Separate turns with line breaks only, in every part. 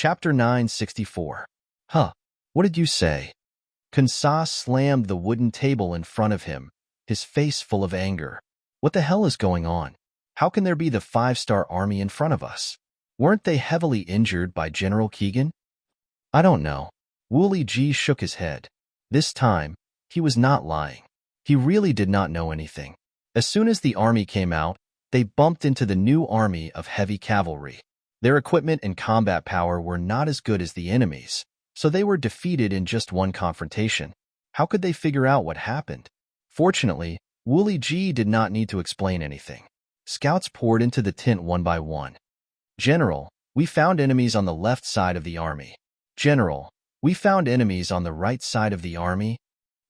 Chapter 964. Huh, what did you say? Kansa slammed the wooden table in front of him, his face full of anger. What the hell is going on? How can there be the 5-star army in front of us? Weren't they heavily injured by General Keegan? I don't know. Wooly G shook his head. This time, he was not lying. He really did not know anything. As soon as the army came out, they bumped into the new army of heavy cavalry. Their equipment and combat power were not as good as the enemy's, so they were defeated in just one confrontation. How could they figure out what happened? Fortunately, Wooly G did not need to explain anything. Scouts poured into the tent one by one. General, we found enemies on the left side of the army. General, we found enemies on the right side of the army.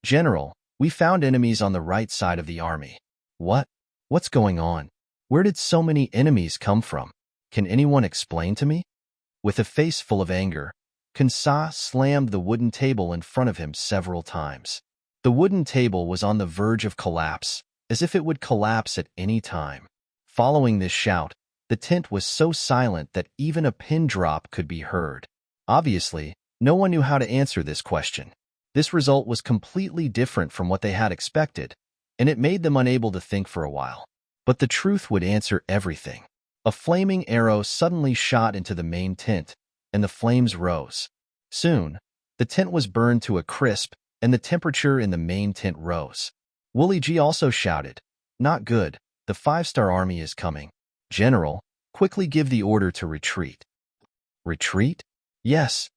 General, we found enemies on the right side of the army. What? What's going on? Where did so many enemies come from? Can anyone explain to me? With a face full of anger, Kansa slammed the wooden table in front of him several times. The wooden table was on the verge of collapse, as if it would collapse at any time. Following this shout, the tent was so silent that even a pin drop could be heard. Obviously, no one knew how to answer this question. This result was completely different from what they had expected, and it made them unable to think for a while. But the truth would answer everything. A flaming arrow suddenly shot into the main tent, and the flames rose. Soon, the tent was burned to a crisp, and the temperature in the main tent rose. Wooly G also shouted, "Not good, the 5-star army is coming. General, quickly give the order to retreat." Retreat? Yes,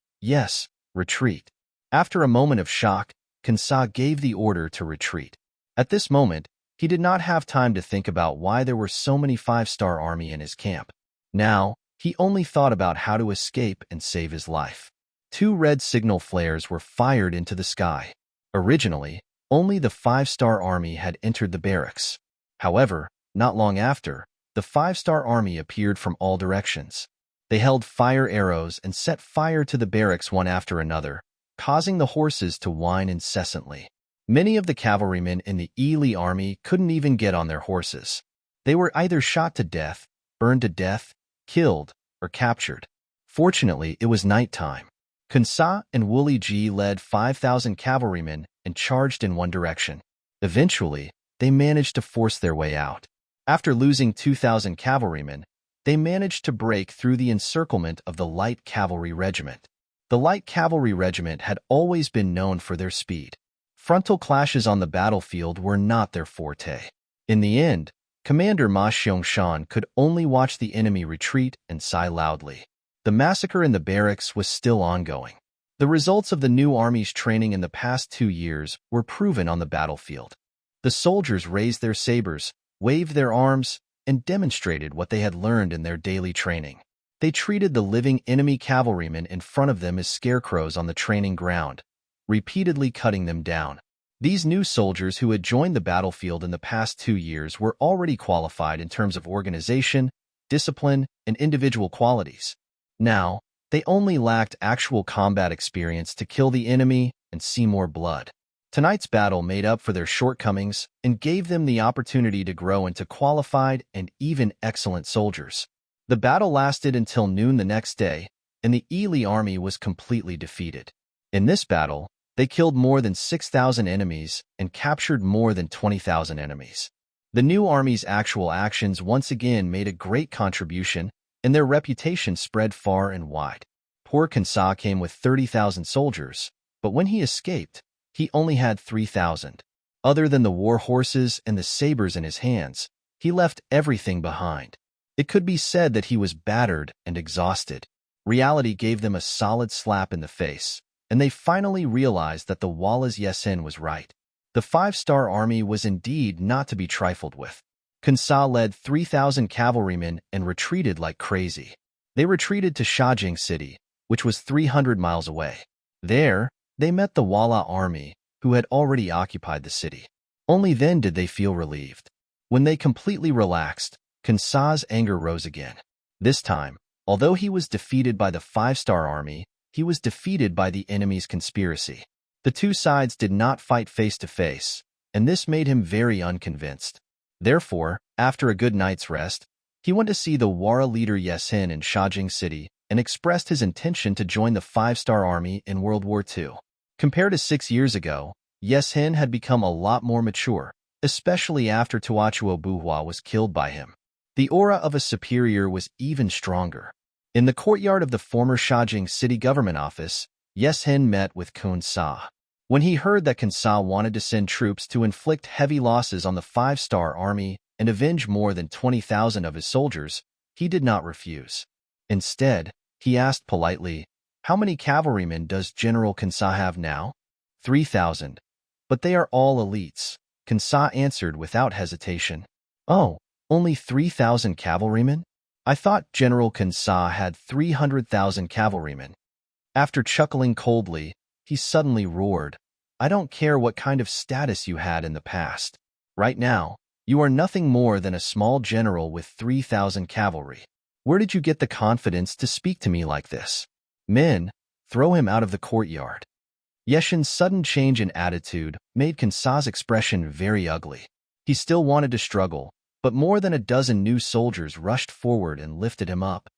retreat. After a moment of shock, Kansa gave the order to retreat. At this moment, he did not have time to think about why there were so many 5-star army in his camp. Now, he only thought about how to escape and save his life. 2 red signal flares were fired into the sky. Originally, only the 5-star army had entered the barracks. However, not long after, the 5-star army appeared from all directions. They held fire arrows and set fire to the barracks one after another, causing the horses to whine incessantly. Many of the cavalrymen in the Ely army couldn't even get on their horses. They were either shot to death, burned to death, killed, or captured. Fortunately, it was nighttime. Kansa and Wooly G led 5,000 cavalrymen and charged in one direction. Eventually, they managed to force their way out. After losing 2,000 cavalrymen, they managed to break through the encirclement of the light cavalry regiment. The light cavalry regiment had always been known for their speed. Frontal clashes on the battlefield were not their forte. In the end, Commander Ma Xiangshan could only watch the enemy retreat and sigh loudly. The massacre in the barracks was still ongoing. The results of the new army's training in the past 2 years were proven on the battlefield. The soldiers raised their sabers, waved their arms, and demonstrated what they had learned in their daily training. They treated the living enemy cavalrymen in front of them as scarecrows on the training ground, repeatedly cutting them down. These new soldiers who had joined the battlefield in the past 2 years were already qualified in terms of organization, discipline, and individual qualities. Now, they only lacked actual combat experience to kill the enemy and see more blood. Tonight's battle made up for their shortcomings and gave them the opportunity to grow into qualified and even excellent soldiers. The battle lasted until noon the next day, and the Ely army was completely defeated. In this battle, they killed more than 6,000 enemies and captured more than 20,000 enemies. The new army's actual actions once again made a great contribution, and their reputation spread far and wide. Poor Kansa came with 30,000 soldiers, but when he escaped, he only had 3,000. Other than the war horses and the sabers in his hands, he left everything behind. It could be said that he was battered and exhausted. Reality gave them a solid slap in the face, and they finally realized that the Wallace Yesen was right. The 5-star army was indeed not to be trifled with. Kansa led 3,000 cavalrymen and retreated like crazy. They retreated to Shajing City, which was 300 miles away. There, they met the Walla army, who had already occupied the city. Only then did they feel relieved. When they completely relaxed, Kansa's anger rose again. This time, although he was defeated by the 5-star army, he was defeated by the enemy's conspiracy. The two sides did not fight face to face, and this made him very unconvinced. Therefore, after a good night's rest, he went to see the Wara leader Yesen in Shajing City, and expressed his intention to join the five-star army in World War II. Compared to 6 years ago, Yeshin had become a lot more mature, especially after Tuachuo Buhua was killed by him. The aura of a superior was even stronger. In the courtyard of the former Shajing city government office, Yeshin met with Kun Sa. When he heard that Kun Sa wanted to send troops to inflict heavy losses on the five-star army and avenge more than 20,000 of his soldiers, he did not refuse. Instead, he asked politely, "How many cavalrymen does General Kun Sa have now?" 3,000. "But they are all elites," Kun Sa answered without hesitation. "Oh, only 3,000 cavalrymen? I thought General Kun Sa had 300,000 cavalrymen." After chuckling coldly, he suddenly roared, "I don't care what kind of status you had in the past. Right now, you are nothing more than a small general with 3,000 cavalry. Where did you get the confidence to speak to me like this? Men, throw him out of the courtyard." Yeshin's sudden change in attitude made Kun Sa's expression very ugly. He still wanted to struggle, but more than a dozen new soldiers rushed forward and lifted him up.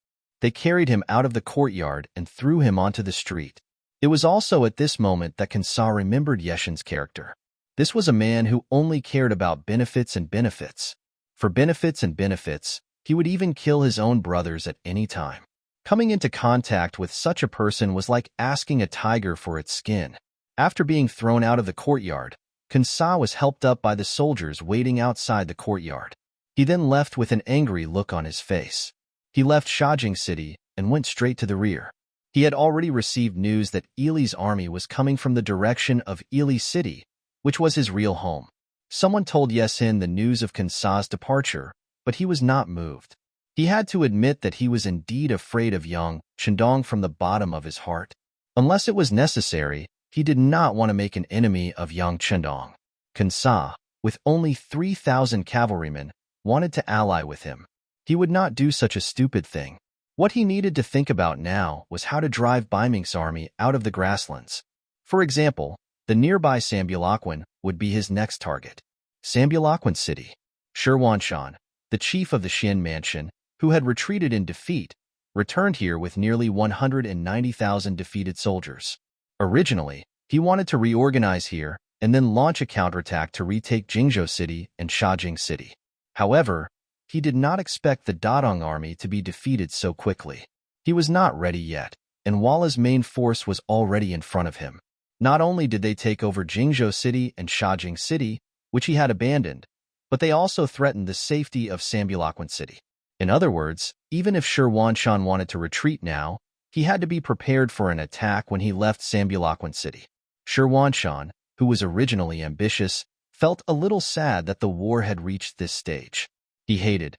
They carried him out of the courtyard and threw him onto the street. It was also at this moment that Kun Sa remembered Yeshin's character. This was a man who only cared about benefits and benefits. For benefits and benefits, he would even kill his own brothers at any time. Coming into contact with such a person was like asking a tiger for its skin. After being thrown out of the courtyard, Kun Sa was helped up by the soldiers waiting outside the courtyard. He then left with an angry look on his face. He left Shajing City and went straight to the rear. He had already received news that Ili's army was coming from the direction of Ili City, which was his real home. Someone told Yeshin the news of Kun Sa's departure, but he was not moved. He had to admit that he was indeed afraid of Yang Chendong from the bottom of his heart. Unless it was necessary, he did not want to make an enemy of Yang Chendong. Kun Sa, with only 3,000 cavalrymen, wanted to ally with him. He would not do such a stupid thing. What he needed to think about now was how to drive Ming's army out of the grasslands. For example, the nearby Sambulakwin would be his next target. Sambulakwin City. Shirwanshan, the chief of the Xian mansion, who had retreated in defeat, returned here with nearly 190,000 defeated soldiers. Originally, he wanted to reorganize here and then launch a counterattack to retake Jingzhou City and Shajing City. However, he did not expect the Dadong army to be defeated so quickly. He was not ready yet, and Walla's main force was already in front of him. Not only did they take over Jingzhou City and Shajing City, which he had abandoned, but they also threatened the safety of Sambulakwin City. In other words, even if Shirwanshan wanted to retreat now, he had to be prepared for an attack when he left Sambulakwin City. Shirwanshan, who was originally ambitious, felt a little sad that the war had reached this stage. He hated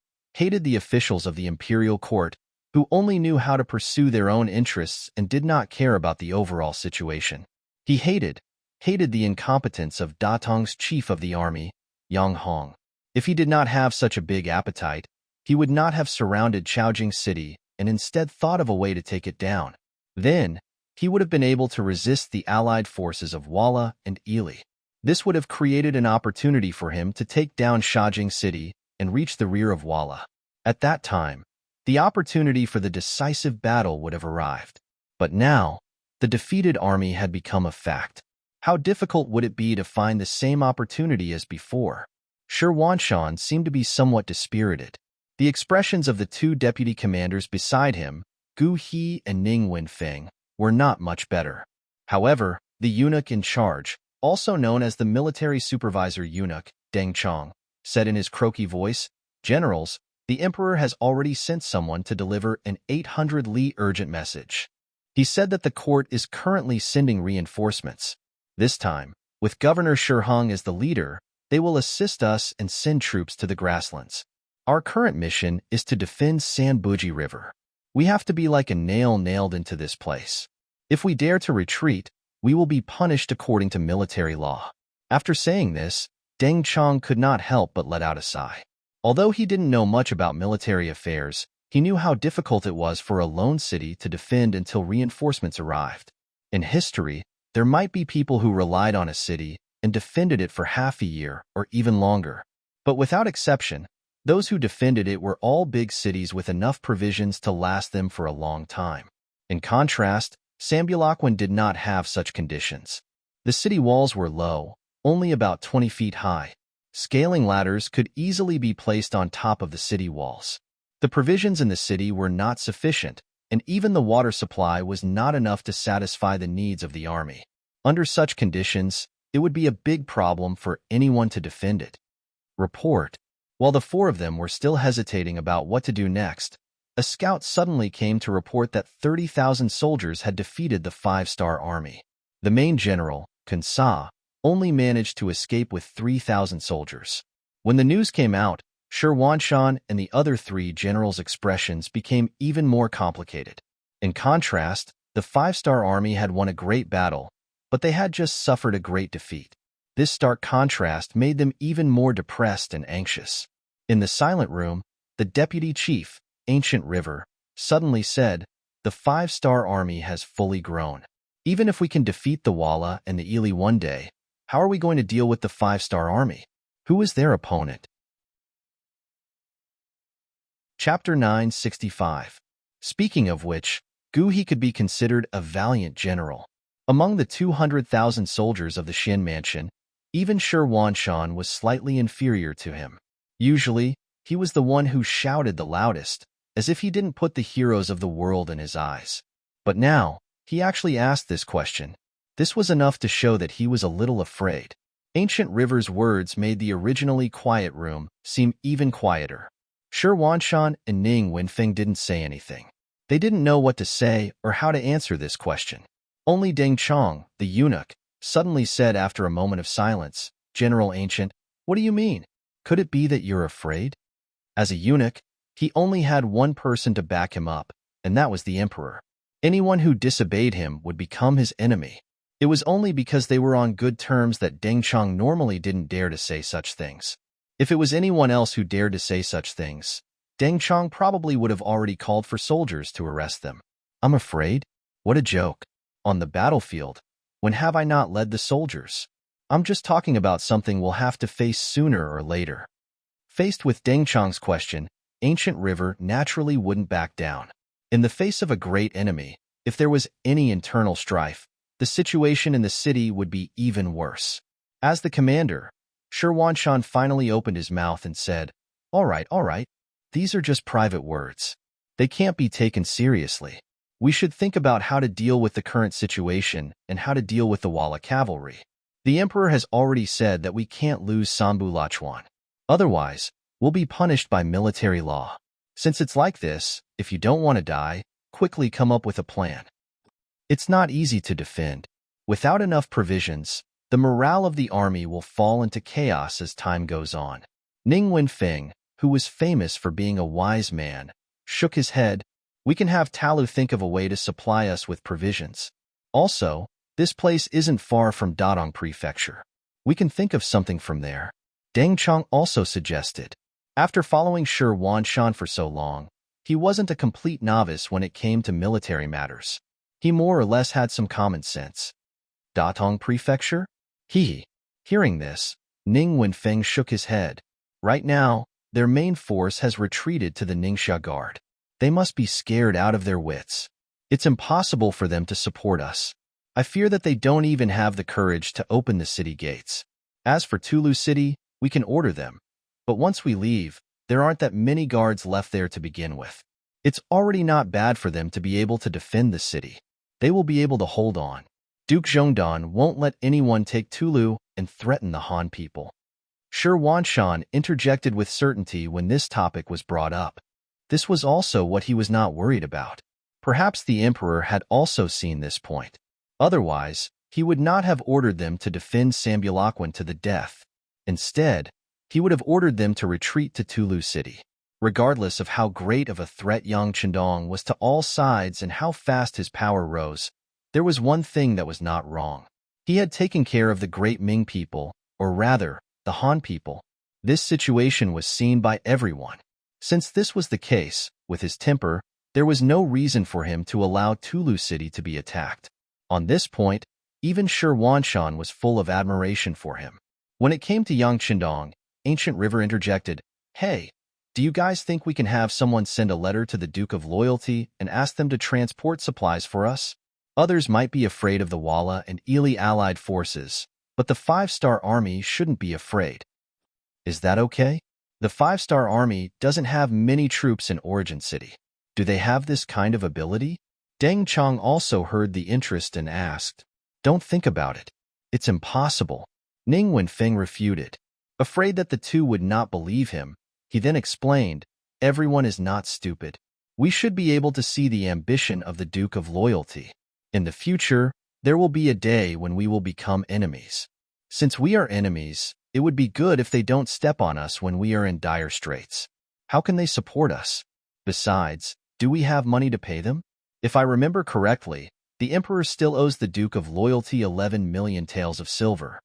the officials of the imperial court, who only knew how to pursue their own interests and did not care about the overall situation. He hated the incompetence of Datong's chief of the army, Yang Hong. If he did not have such a big appetite, he would not have surrounded Chaojing City and instead thought of a way to take it down. Then, he would have been able to resist the allied forces of Walla and Ili. This would have created an opportunity for him to take down Shajing City and reach the rear of Walla. At that time, the opportunity for the decisive battle would have arrived. But now, the defeated army had become a fact. How difficult would it be to find the same opportunity as before? Shirwanshan seemed to be somewhat dispirited. The expressions of the two deputy commanders beside him, Gu He and Ning Wenfeng, were not much better. However, the eunuch in charge, also known as the military supervisor eunuch, Deng Chong, said in his croaky voice, "Generals, the emperor has already sent someone to deliver an 800-li urgent message. He said that the court is currently sending reinforcements. This time, with Governor Shiheng as the leader, they will assist us and send troops to the grasslands. Our current mission is to defend Sanbuji River. We have to be like a nail nailed into this place. If we dare to retreat, we will be punished according to military law." After saying this, Deng Chong could not help but let out a sigh. Although he didn't know much about military affairs, he knew how difficult it was for a lone city to defend until reinforcements arrived. In history, there might be people who relied on a city and defended it for half a year or even longer. But without exception, Those who defended it were all big cities with enough provisions to last them for a long time. In contrast, Sambulakwan did not have such conditions. The city walls were low, only about 20 feet high. Scaling ladders could easily be placed on top of the city walls. The provisions in the city were not sufficient, and even the water supply was not enough to satisfy the needs of the army. Under such conditions, it would be a big problem for anyone to defend it. Report. While the four of them were still hesitating about what to do next, a scout suddenly came to report that 30,000 soldiers had defeated the five-star army. The main general, Kansa, only managed to escape with 3,000 soldiers. When the news came out, Shirwanshan and the other three generals' expressions became even more complicated. In contrast, the five-star army had won a great battle, but they had just suffered a great defeat. This stark contrast made them even more depressed and anxious. In the silent room, the deputy chief, Ancient River, suddenly said, "The five-star army has fully grown. Even if we can defeat the Walla and the Ili one day, how are we going to deal with the five-star army? Who is their opponent?" Chapter 965. Speaking of which, Guhi could be considered a valiant general. Among the 200,000 soldiers of the Shin Mansion, even Shirwanshan was slightly inferior to him. Usually, he was the one who shouted the loudest, as if he didn't put the heroes of the world in his eyes. But now, he actually asked this question. This was enough to show that he was a little afraid. Ancient River's words made the originally quiet room seem even quieter. Shirwanshan and Ning Wenfeng didn't say anything. They didn't know what to say or how to answer this question. Only Deng Chong, the eunuch, suddenly said after a moment of silence, "General Ancient, what do you mean? Could it be that you're afraid?" As a eunuch, he only had one person to back him up, and that was the emperor. Anyone who disobeyed him would become his enemy. It was only because they were on good terms that Deng Chong normally didn't dare to say such things. If it was anyone else who dared to say such things, Deng Chong probably would have already called for soldiers to arrest them. "I'm afraid? What a joke. On the battlefield, when have I not led the soldiers? I'm just talking about something we'll have to face sooner or later." Faced with Deng Chong's question, Ancient River naturally wouldn't back down. In the face of a great enemy, if there was any internal strife, the situation in the city would be even worse. As the commander, Shirwanshan finally opened his mouth and said, all right, these are just private words. They can't be taken seriously. We should think about how to deal with the current situation and how to deal with the Walla cavalry. The emperor has already said that we can't lose Sambulakwan. Otherwise, we'll be punished by military law. Since it's like this, if you don't want to die, quickly come up with a plan. It's not easy to defend. Without enough provisions, the morale of the army will fall into chaos as time goes on. Ning Wenfeng, who was famous for being a wise man, shook his head. "We can have Talu think of a way to supply us with provisions. Also, this place isn't far from Dadong Prefecture. We can think of something from there." Deng Chong also suggested. After following Shirwanshan for so long, he wasn't a complete novice when it came to military matters. He more or less had some common sense. Datong Prefecture? Hearing this, Ning Wenfeng shook his head. Right now, their main force has retreated to the Ningxia Guard. They must be scared out of their wits. It's impossible for them to support us. I fear that they don't even have the courage to open the city gates. As for Tulu City, we can order them. But once we leave, there aren't that many guards left there to begin with. It's already not bad for them to be able to defend the city. They will be able to hold on. Duke Zhongdan won't let anyone take Tulu and threaten the Han people. Shirwanshan interjected with certainty when this topic was brought up. This was also what he was not worried about. Perhaps the emperor had also seen this point. Otherwise, he would not have ordered them to defend Sambulakwan to the death. Instead, he would have ordered them to retreat to Tulu City. Regardless of how great of a threat Yang Chendong was to all sides and how fast his power rose, there was one thing that was not wrong. He had taken care of the great Ming people, or rather, the Han people. This situation was seen by everyone. Since this was the case, with his temper, there was no reason for him to allow Tulu City to be attacked. On this point, even Shirwanshan was full of admiration for him. When it came to Yang Chendong, Ancient River interjected, "Hey, Do you guys think we can have someone send a letter to the Duke of Loyalty and ask them to transport supplies for us? Others might be afraid of the Walla and Ely allied forces, but the five-star army shouldn't be afraid. Is that okay? The five-star army doesn't have many troops in Origin City. Do they have this kind of ability? Deng Chong also heard the interest and asked, "Don't think about it. It's impossible." Ning Wenfeng refuted. Afraid that the two would not believe him, he then explained, "Everyone is not stupid. We should be able to see the ambition of the Duke of Loyalty. In the future, there will be a day when we will become enemies. Since we are enemies, it would be good if they don't step on us when we are in dire straits. How can they support us? Besides, do we have money to pay them? If I remember correctly, the Emperor still owes the Duke of Loyalty 11 million taels of silver."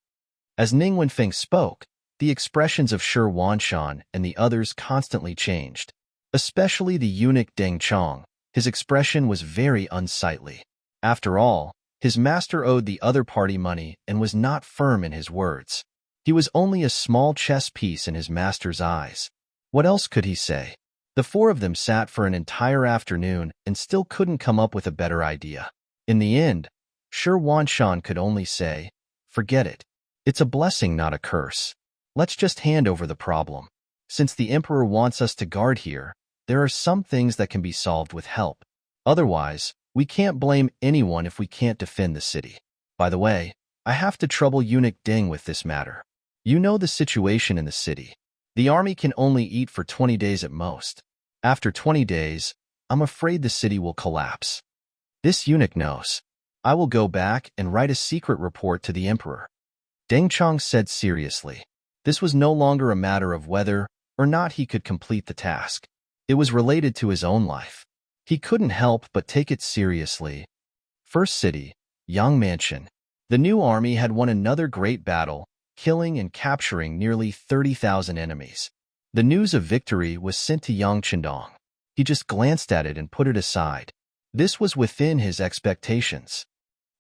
As Ning Wenfeng spoke, the expressions of Shi Wanshan and the others constantly changed. Especially the eunuch Deng Chong, his expression was very unsightly. After all, his master owed the other party money and was not firm in his words. He was only a small chess piece in his master's eyes. What else could he say? The four of them sat for an entire afternoon and still couldn't come up with a better idea. In the end, Shi Wanshan could only say, "Forget it. It's a blessing, not a curse. Let's just hand over the problem. Since the Emperor wants us to guard here, there are some things that can be solved with help. Otherwise, we can't blame anyone if we can't defend the city. By the way, I have to trouble Eunuch Deng with this matter. You know the situation in the city. The army can only eat for 20 days at most. After 20 days, I'm afraid the city will collapse. This eunuch knows. I will go back and write a secret report to the Emperor." Deng Chong said seriously. This was no longer a matter of whether or not he could complete the task. It was related to his own life. He couldn't help but take it seriously. First city, Yang Mansion. The new army had won another great battle, killing and capturing nearly 30,000 enemies. The news of victory was sent to Yang Chendong. He just glanced at it and put it aside. This was within his expectations.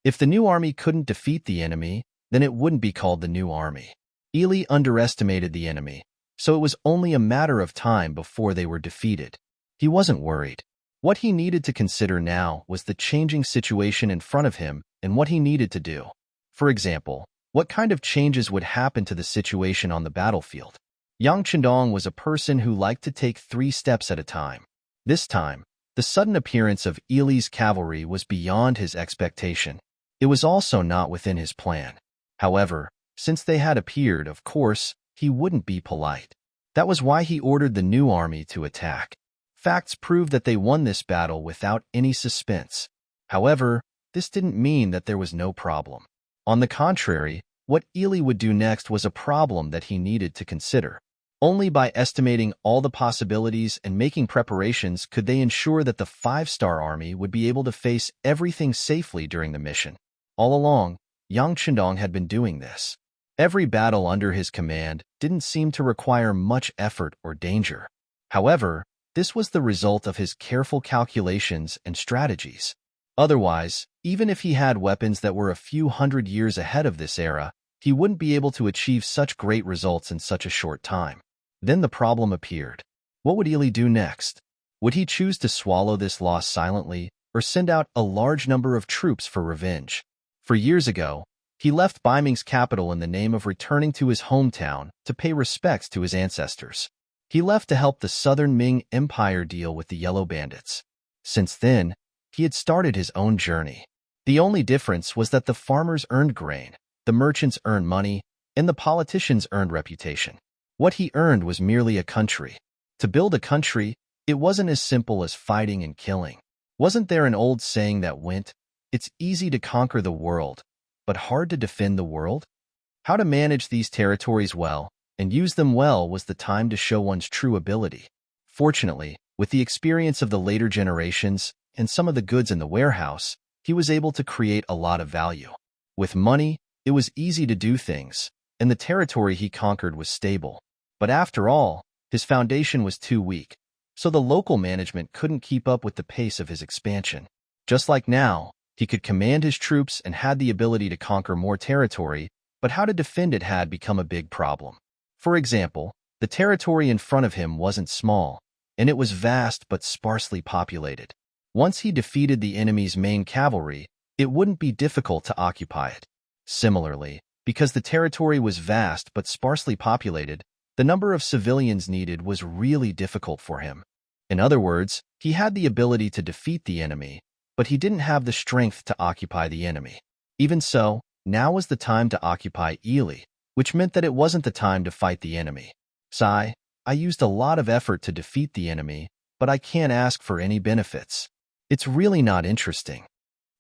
If the new army couldn't defeat the enemy, then it wouldn't be called the new army. Ely underestimated the enemy, so it was only a matter of time before they were defeated. He wasn't worried. What he needed to consider now was the changing situation in front of him and what he needed to do. For example, what kind of changes would happen to the situation on the battlefield? Yang Chendong was a person who liked to take 3 steps at a time. This time, the sudden appearance of Ely's cavalry was beyond his expectation. It was also not within his plan. However, since they had appeared, of course, he wouldn't be polite. That was why he ordered the new army to attack. Facts proved that they won this battle without any suspense. However, this didn't mean that there was no problem. On the contrary, what Ely would do next was a problem that he needed to consider. Only by estimating all the possibilities and making preparations could they ensure that the 5-star army would be able to face everything safely during the mission. All along, Yang Chendong had been doing this. Every battle under his command didn't seem to require much effort or danger. However, this was the result of his careful calculations and strategies. Otherwise, even if he had weapons that were a few hundred years ahead of this era, he wouldn't be able to achieve such great results in such a short time. Then the problem appeared. What would Ely do next? Would he choose to swallow this loss silently or send out a large number of troops for revenge? For years ago, he left Ming's capital in the name of returning to his hometown to pay respects to his ancestors. He left to help the southern Ming Empire deal with the Yellow Bandits. Since then, he had started his own journey. The only difference was that the farmers earned grain, the merchants earned money, and the politicians earned reputation. What he earned was merely a country. To build a country, it wasn't as simple as fighting and killing. Wasn't there an old saying that went, "It's easy to conquer the world, but hard to defend the world"? How to manage these territories well and use them well was the time to show one's true ability. Fortunately, with the experience of the later generations and some of the goods in the warehouse, he was able to create a lot of value. With money, it was easy to do things, and the territory he conquered was stable. But after all, his foundation was too weak, so the local management couldn't keep up with the pace of his expansion. Just like now, he could command his troops and had the ability to conquer more territory, but how to defend it had become a big problem. For example, The territory in front of him wasn't small, and it was vast but sparsely populated. Once he defeated the enemy's main cavalry, it wouldn't be difficult to occupy it. Similarly, because the territory was vast but sparsely populated, the number of civilians needed was really difficult for him. In other words, he had the ability to defeat the enemy, but he didn't have the strength to occupy the enemy. Even so, now was the time to occupy Ely, which meant that it wasn't the time to fight the enemy. Sigh, I used a lot of effort to defeat the enemy, but I can't ask for any benefits. It's really not interesting.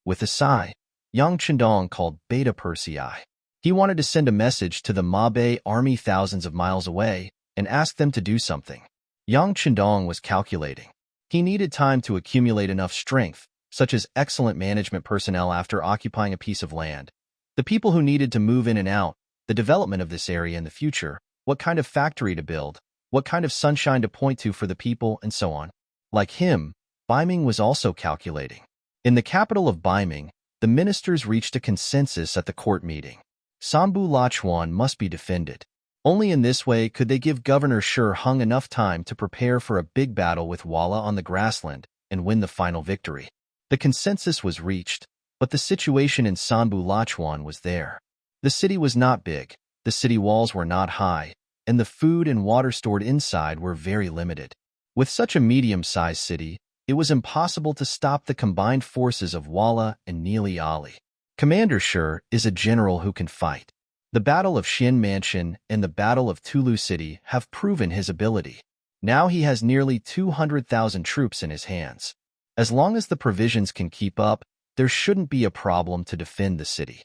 With a sigh, Yang Chendong called Beta Persei. He wanted to send a message to the Mabe army thousands of miles away and ask them to do something. Yang Chendong was calculating. He needed time to accumulate enough strength, such as excellent management personnel after occupying a piece of land, the people who needed to move in and out, the development of this area in the future, what kind of factory to build, what kind of sunshine to point to for the people, and so on. Like him, Ming was also calculating. In the capital of Ming, the ministers reached a consensus at the court meeting. Sambu Lachuan must be defended. Only in this way could they give Governor Shi Hung enough time to prepare for a big battle with Walla on the grassland and win the final victory. The consensus was reached, but the situation in Sambu Lachuan was there. The city was not big, the city walls were not high, and the food and water stored inside were very limited. With such a medium-sized city, it was impossible to stop the combined forces of Walla and Neely Ali. Commander Shi is a general who can fight. The Battle of Xin Mansion and the Battle of Tulu City have proven his ability. Now he has nearly 200,000 troops in his hands. As long as the provisions can keep up, there shouldn't be a problem to defend the city.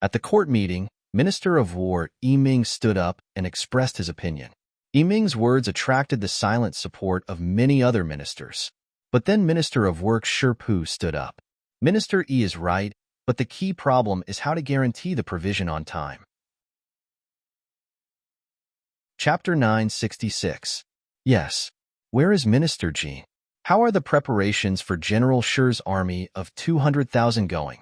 At the court meeting, Minister of War Ming stood up and expressed his opinion. Ming's words attracted the silent support of many other ministers. But then Minister of Work Shi Pu stood up. Minister is right, but the key problem is how to guarantee the provision on time. Chapter 966. Yes. Where is Minister Jean? How are the preparations for General Shi's army of 200,000 going?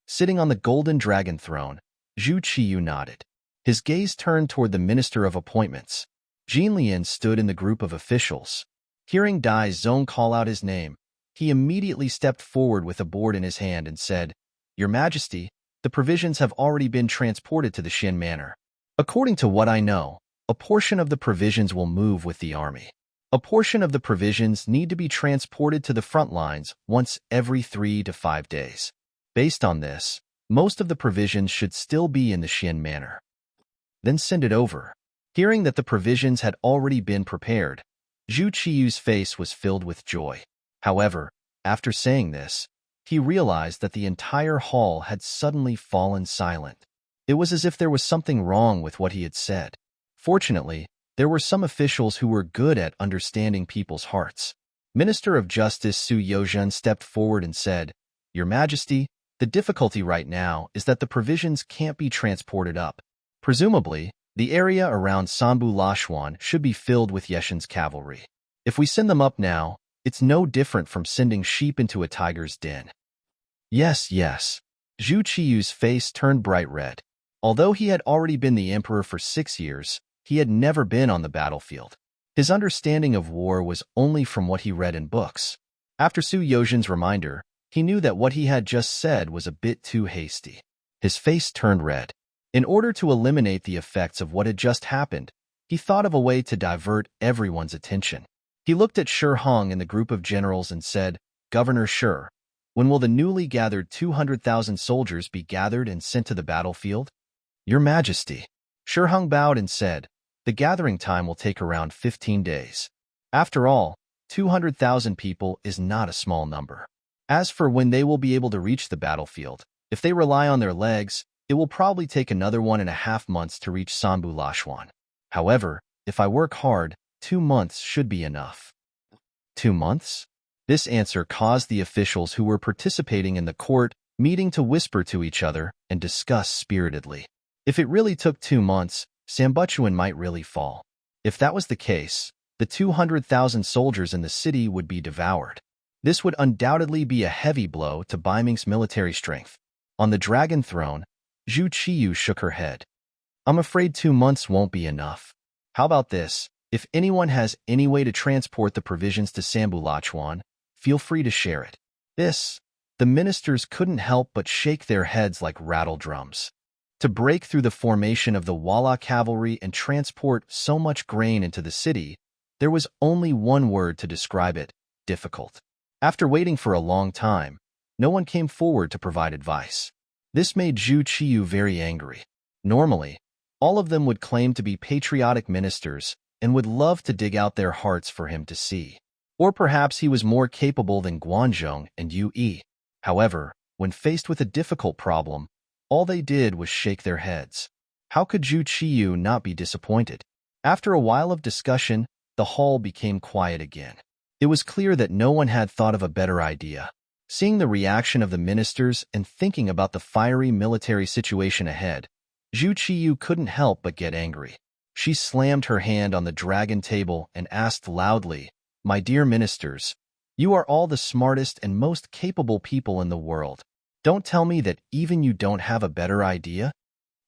Sitting on the golden dragon throne, Zhu Qiyu nodded. His gaze turned toward the Minister of Appointments. Jin Lian stood in the group of officials. Hearing Dai Zong call out his name, he immediately stepped forward with a board in his hand and said, Your Majesty, the provisions have already been transported to the Xin Manor. According to what I know, a portion of the provisions will move with the army. A portion of the provisions need to be transported to the front lines once every 3 to 5 days. Based on this, most of the provisions should still be in the Xin Manor. Then send it over. Hearing that the provisions had already been prepared, Zhu Qiyu's face was filled with joy. However, after saying this, he realized that the entire hall had suddenly fallen silent. It was as if there was something wrong with what he had said. Fortunately, there were some officials who were good at understanding people's hearts. Minister of Justice Su Yozhen stepped forward and said, Your Majesty, the difficulty right now is that the provisions can't be transported up. Presumably, the area around Sambu Lachuan should be filled with Yeshin's cavalry. If we send them up now, it's no different from sending sheep into a tiger's den. Yes. Zhu Qiyu's face turned bright red. Although he had already been the emperor for 6 years, he had never been on the battlefield. His understanding of war was only from what he read in books. After Su Yozhen's reminder, he knew that what he had just said was a bit too hasty. His face turned red. In order to eliminate the effects of what had just happened, he thought of a way to divert everyone's attention. He looked at Shi Hung and the group of generals and said, Governor Shi, when will the newly gathered 200,000 soldiers be gathered and sent to the battlefield? Your Majesty. Shi Hung bowed and said, The gathering time will take around 15 days. After all, 200,000 people is not a small number. As for when they will be able to reach the battlefield, if they rely on their legs, it will probably take another 1.5 months to reach Sambu Lachuan. However, if I work hard, 2 months should be enough. 2 months? This answer caused the officials who were participating in the court meeting to whisper to each other and discuss spiritedly. If it really took 2 months, Sambuchuan might really fall. If that was the case, the 200,000 soldiers in the city would be devoured. This would undoubtedly be a heavy blow to Ming's military strength. On the dragon throne, Zhu Qiyu shook her head. I'm afraid 2 months won't be enough. How about this? If anyone has any way to transport the provisions to Sambulachuan, feel free to share it. The ministers couldn't help but shake their heads like rattle drums. To break through the formation of the Walla cavalry and transport so much grain into the city, there was only one word to describe it: difficult. After waiting for a long time, no one came forward to provide advice. This made Zhu Qiyu very angry. Normally, all of them would claim to be patriotic ministers and would love to dig out their hearts for him to see. Or perhaps he was more capable than Guanzhong and Yu Yi. However, when faced with a difficult problem, all they did was shake their heads. How could Zhu Qiyu not be disappointed? After a while of discussion, the hall became quiet again. It was clear that no one had thought of a better idea. Seeing the reaction of the ministers and thinking about the fiery military situation ahead, Zhu Qiyu couldn't help but get angry. She slammed her hand on the dragon table and asked loudly, "My dear ministers, you are all the smartest and most capable people in the world. Don't tell me that even you don't have a better idea?"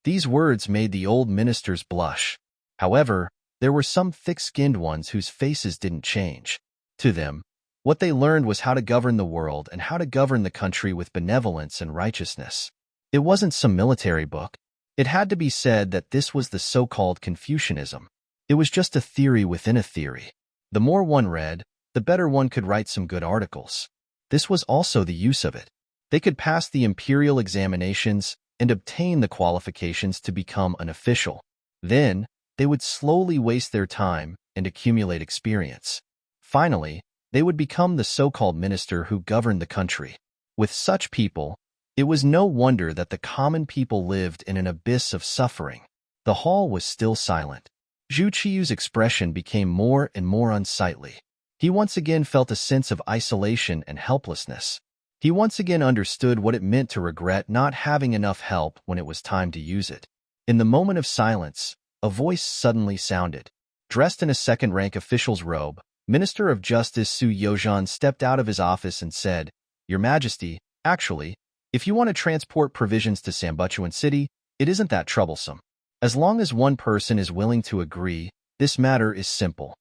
These words made the old ministers blush. However, there were some thick-skinned ones whose faces didn't change. To them, what they learned was how to govern the world and how to govern the country with benevolence and righteousness. It wasn't some military book. It had to be said that this was the so-called Confucianism. It was just a theory within a theory. The more one read, the better one could write some good articles. This was also the use of it. They could pass the imperial examinations and obtain the qualifications to become an official. Then, they would slowly waste their time and accumulate experience. Finally, they would become the so-called minister who governed the country. With such people, it was no wonder that the common people lived in an abyss of suffering. The hall was still silent. Zhu Qiyu's expression became more and more unsightly. He once again felt a sense of isolation and helplessness. He once again understood what it meant to regret not having enough help when it was time to use it. In the moment of silence, a voice suddenly sounded. Dressed in a second-rank official's robe, Minister of Justice Su Yozhan stepped out of his office and said, "Your Majesty, actually, if you want to transport provisions to Sambuchuan City, it isn't that troublesome. As long as one person is willing to agree, this matter is simple."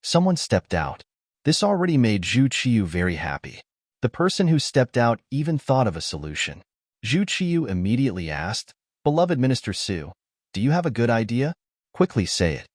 Someone stepped out. This already made Zhu Qiyu very happy. The person who stepped out even thought of a solution. Zhu Qiyu immediately asked, "Beloved Minister Su, do you have a good idea? Quickly say it."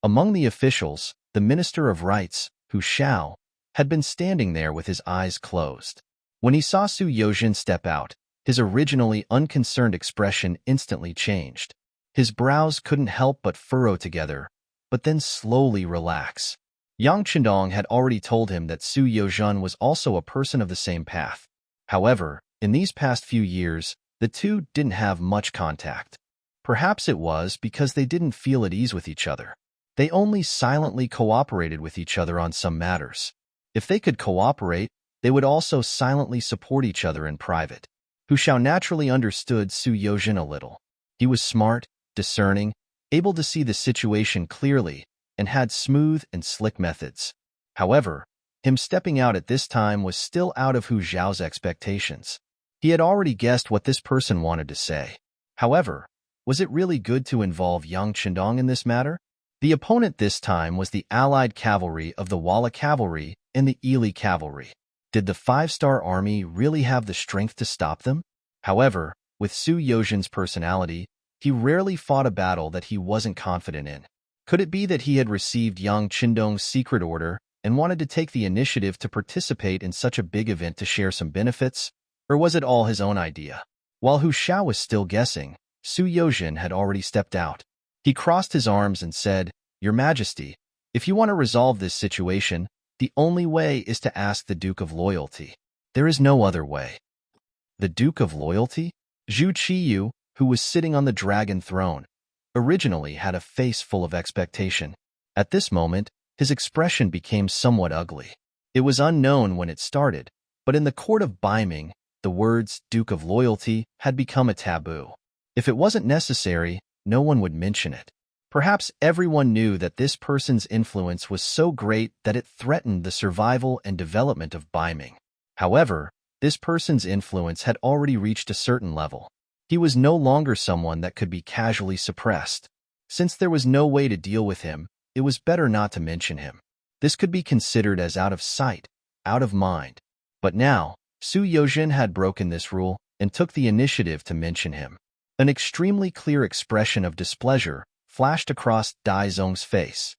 Among the officials, the Minister of Rights, Hu Shao, had been standing there with his eyes closed. When he saw Su Yozhan step out, his originally unconcerned expression instantly changed. His brows couldn't help but furrow together, but then slowly relax. Yang Qindong had already told him that Su Yozhan was also a person of the same path. However, in these past few years, the two didn't have much contact. Perhaps it was because they didn't feel at ease with each other. They only silently cooperated with each other on some matters. If they could cooperate, they would also silently support each other in private. Hu Shao naturally understood Su Yozhan a little. He was smart, discerning, able to see the situation clearly, and had smooth and slick methods. However, him stepping out at this time was still out of Hu Zhao's expectations. He had already guessed what this person wanted to say. However, was it really good to involve Yang Qindong in this matter? The opponent this time was the allied cavalry of the Walla cavalry and the Ili cavalry. Did the five-star army really have the strength to stop them? However, with Su Yozhan's personality, he rarely fought a battle that he wasn't confident in. Could it be that he had received Yang Qindong's secret order and wanted to take the initiative to participate in such a big event to share some benefits? Or was it all his own idea? While Hu Shao was still guessing, Su Yozhan had already stepped out. He crossed his arms and said, "Your Majesty, if you want to resolve this situation, the only way is to ask the Duke of Loyalty. There is no other way." The Duke of Loyalty? Zhu Qiyu, who was sitting on the dragon throne, originally had a face full of expectation. At this moment, his expression became somewhat ugly. It was unknown when it started, but in the court of Ming, the words Duke of Loyalty had become a taboo. If it wasn't necessary, no one would mention it. Perhaps everyone knew that this person's influence was so great that it threatened the survival and development of Ming. However, this person's influence had already reached a certain level. He was no longer someone that could be casually suppressed. Since there was no way to deal with him, it was better not to mention him. This could be considered as out of sight, out of mind. But now, Su Yozhen had broken this rule and took the initiative to mention him. An extremely clear expression of displeasure flashed across Dai Zong's face.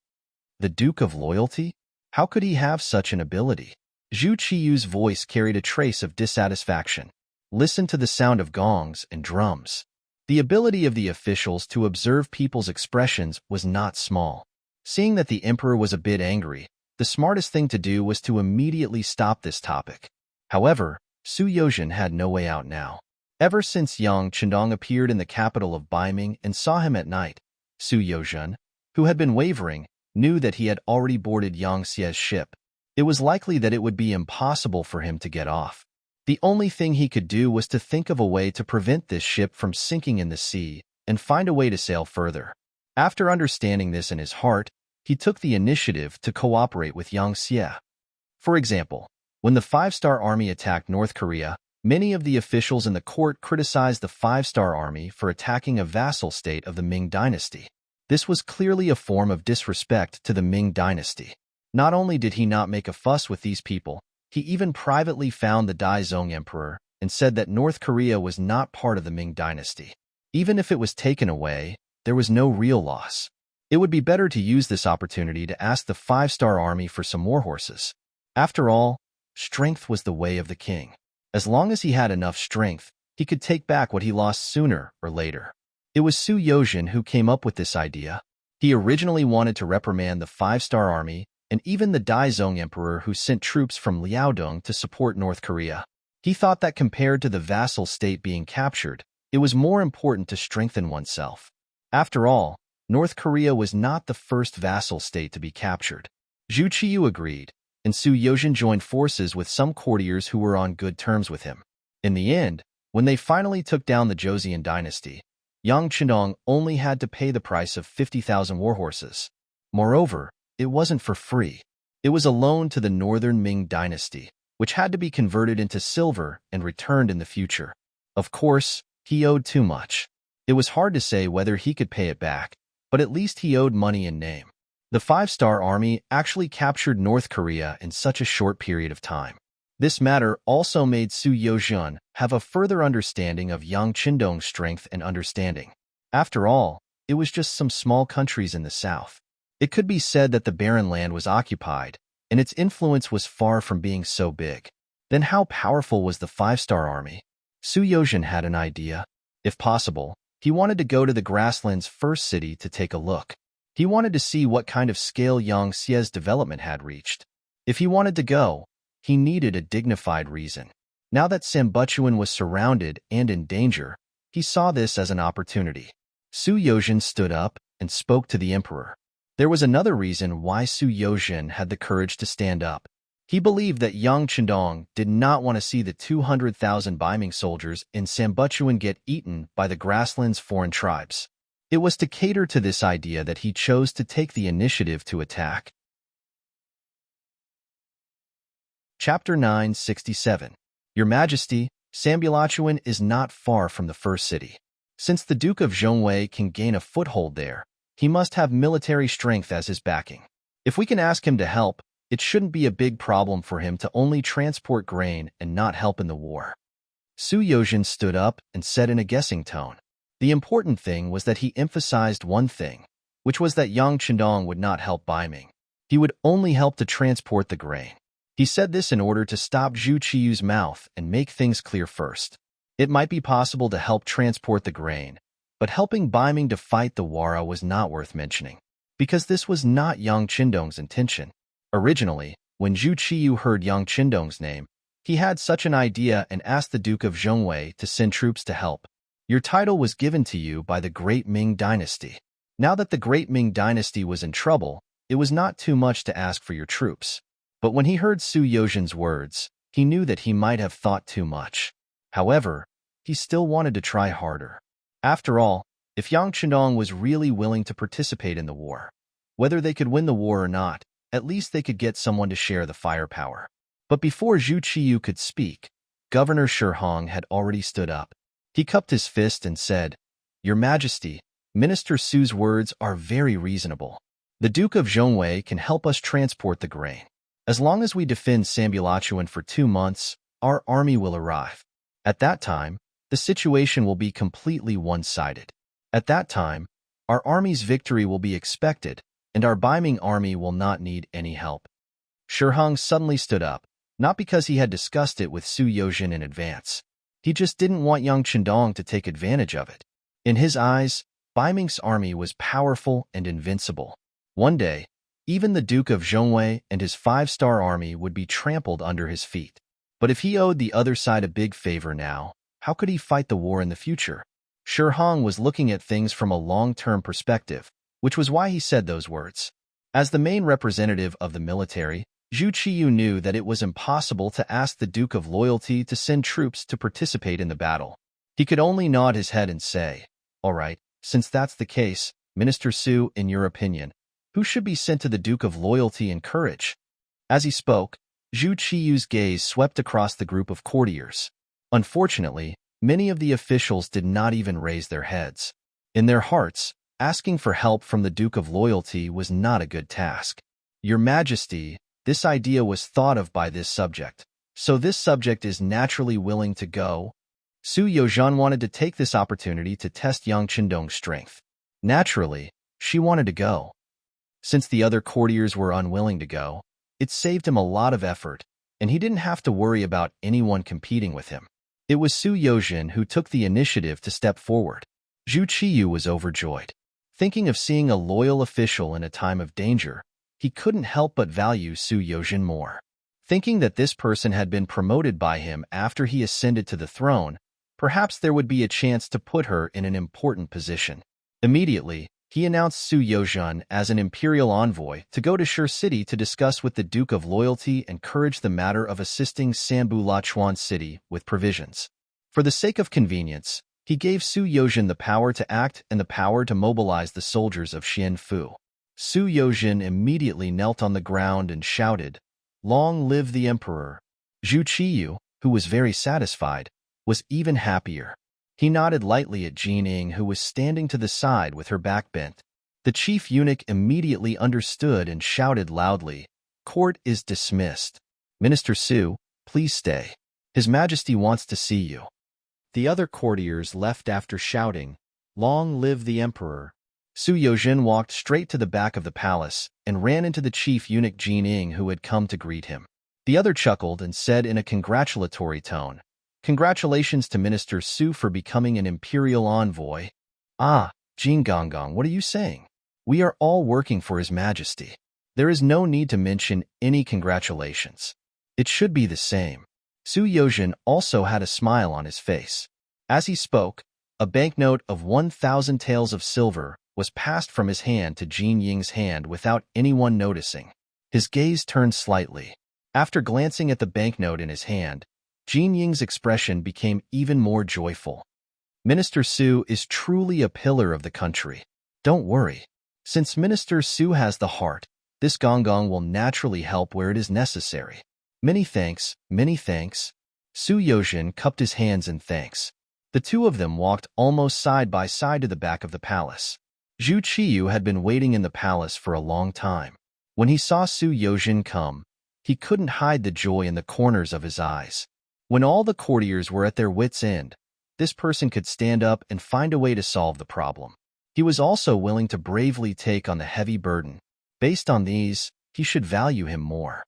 The Duke of Loyalty? How could he have such an ability? Zhu Qiyu's voice carried a trace of dissatisfaction. Listen to the sound of gongs and drums. The ability of the officials to observe people's expressions was not small. Seeing that the emperor was a bit angry, the smartest thing to do was to immediately stop this topic. However, Su Yozhen had no way out now. Ever since Yang Chendong appeared in the capital of Baiming and saw him at night, Su Yozhen, who had been wavering, knew that he had already boarded Yang Xie's ship. It was likely that it would be impossible for him to get off. The only thing he could do was to think of a way to prevent this ship from sinking in the sea and find a way to sail further. After understanding this in his heart, he took the initiative to cooperate with Yang Xie. For example, when the Five-Star Army attacked North Korea, many of the officials in the court criticized the Five-Star Army for attacking a vassal state of the Ming dynasty. This was clearly a form of disrespect to the Ming dynasty. Not only did he not make a fuss with these people, he even privately found the Daizong emperor and said that North Korea was not part of the Ming dynasty. Even if it was taken away, there was no real loss. It would be better to use this opportunity to ask the Five-Star Army for some more horses. After all, strength was the way of the king. As long as he had enough strength, he could take back what he lost sooner or later. It was Su Yozhen who came up with this idea. He originally wanted to reprimand the Five-Star Army and even the Daizong emperor who sent troops from Liaodong to support North Korea. He thought that compared to the vassal state being captured, it was more important to strengthen oneself. After all, North Korea was not the first vassal state to be captured. Zhu Qiyu agreed, and Su Yozhen joined forces with some courtiers who were on good terms with him. In the end, when they finally took down the Joseon dynasty, Yang Chendong only had to pay the price of 50,000 warhorses. Moreover, it wasn't for free. It was a loan to the northern Ming dynasty, which had to be converted into silver and returned in the future. Of course, he owed too much. It was hard to say whether he could pay it back, but at least he owed money in name. The Five-Star Army actually captured North Korea in such a short period of time. This matter also made Su Yozhen have a further understanding of Yang Chendong's strength and understanding. After all, it was just some small countries in the south. It could be said that the barren land was occupied, and its influence was far from being so big. Then how powerful was the Five-Star Army? Su Yozhen had an idea. If possible, he wanted to go to the grassland's first city to take a look. He wanted to see what kind of scale Yang Xie's development had reached. If he wanted to go, he needed a dignified reason. Now that Sambuchuan was surrounded and in danger, he saw this as an opportunity. Su Yozhen stood up and spoke to the emperor. There was another reason why Su Yozhen had the courage to stand up. He believed that Yang Chendong did not want to see the 200,000 Baiming soldiers in Sambuchuan get eaten by the grassland's foreign tribes. It was to cater to this idea that he chose to take the initiative to attack. Chapter 967. Your Majesty, Sambuchuan is not far from the first city. Since the Duke of Zhongwei can gain a foothold there, he must have military strength as his backing. If we can ask him to help, it shouldn't be a big problem for him to only transport grain and not help in the war. Su Yozhen stood up and said in a guessing tone. The important thing was that he emphasized one thing, which was that Yang Chendong would not help Baiming. He would only help to transport the grain. He said this in order to stop Zhu Qiyu's mouth and make things clear first. It might be possible to help transport the grain, but helping Baiming to fight the Wara was not worth mentioning, because this was not Yang Chendong's intention. Originally, when Zhu Qiyu heard Yang Chendong's name, he had such an idea and asked the Duke of Zhongwei to send troops to help. Your title was given to you by the Great Ming Dynasty. Now that the Great Ming Dynasty was in trouble, it was not too much to ask for your troops. But when he heard Su Yozhen's words, he knew that he might have thought too much. However, he still wanted to try harder. After all, if Yang Chendong was really willing to participate in the war, whether they could win the war or not, at least they could get someone to share the firepower. But before Zhu Qiyu could speak, Governor Shihong had already stood up. He cupped his fist and said, Your Majesty, Minister Su's words are very reasonable. The Duke of Zhongwei can help us transport the grain. As long as we defend Sambulachuan for 2 months, our army will arrive. At that time, the situation will be completely one-sided. At that time, our army's victory will be expected, and our Baiming army will not need any help. Shiheng suddenly stood up, not because he had discussed it with Su Yozhen in advance. He just didn't want Yang Chendong to take advantage of it. In his eyes, Baiming's army was powerful and invincible. One day, even the Duke of Zhongwei and his 5-star army would be trampled under his feet. But if he owed the other side a big favor now, how could he fight the war in the future? Shiheng was looking at things from a long-term perspective, which was why he said those words. As the main representative of the military, Zhu Qiyu knew that it was impossible to ask the Duke of Loyalty to send troops to participate in the battle. He could only nod his head and say, "All right, since that's the case, Minister Su, in your opinion, who should be sent to the Duke of Loyalty and Courage?" As he spoke, Zhu Qiyu's gaze swept across the group of courtiers. Unfortunately, many of the officials did not even raise their heads. In their hearts, asking for help from the Duke of Loyalty was not a good task. "Your Majesty, this idea was thought of by this subject, so this subject is naturally willing to go." Su Yozhen wanted to take this opportunity to test Yang Chendong's strength. Naturally, she wanted to go. Since the other courtiers were unwilling to go, it saved him a lot of effort, and he didn't have to worry about anyone competing with him. It was Su Yozhen who took the initiative to step forward. Zhu Qiyu was overjoyed. Thinking of seeing a loyal official in a time of danger, he couldn't help but value Su Yozhen more. Thinking that this person had been promoted by him after he ascended to the throne, perhaps there would be a chance to put her in an important position. Immediately, he announced Su Yozhen as an imperial envoy to go to Shi City to discuss with the Duke of Loyalty and Courage the matter of assisting Sambulachuan City with provisions. For the sake of convenience, he gave Su Yozhen the power to act and the power to mobilize the soldiers of Xianfu. Su Yozhen immediately knelt on the ground and shouted, "Long live the Emperor!" Zhu Qiyu, who was very satisfied, was even happier. He nodded lightly at Jining, who was standing to the side with her back bent. The chief eunuch immediately understood and shouted loudly, "Court is dismissed. Minister Su, please stay. His Majesty wants to see you." The other courtiers left after shouting, "Long live the Emperor." Su Yozhen walked straight to the back of the palace and ran into the chief eunuch Jining, who had come to greet him. The other chuckled and said in a congratulatory tone, "Congratulations to Minister Su for becoming an imperial envoy." "Ah, Jin Gonggong, what are you saying? We are all working for His Majesty. There is no need to mention any congratulations. It should be the same." Su Yozhen also had a smile on his face. As he spoke, a banknote of 1,000 taels of silver was passed from his hand to Jin Ying's hand without anyone noticing. His gaze turned slightly. After glancing at the banknote in his hand, Jin Ying's expression became even more joyful. "Minister Su is truly a pillar of the country. Don't worry. Since Minister Su has the heart, this Gonggong will naturally help where it is necessary. Many thanks, many thanks." Su Yozhen cupped his hands in thanks. The two of them walked almost side by side to the back of the palace. Zhu Qiyu had been waiting in the palace for a long time. When he saw Su Yozhen come, he couldn't hide the joy in the corners of his eyes. When all the courtiers were at their wits' end, this person could stand up and find a way to solve the problem. He was also willing to bravely take on the heavy burden. Based on these, he should value him more.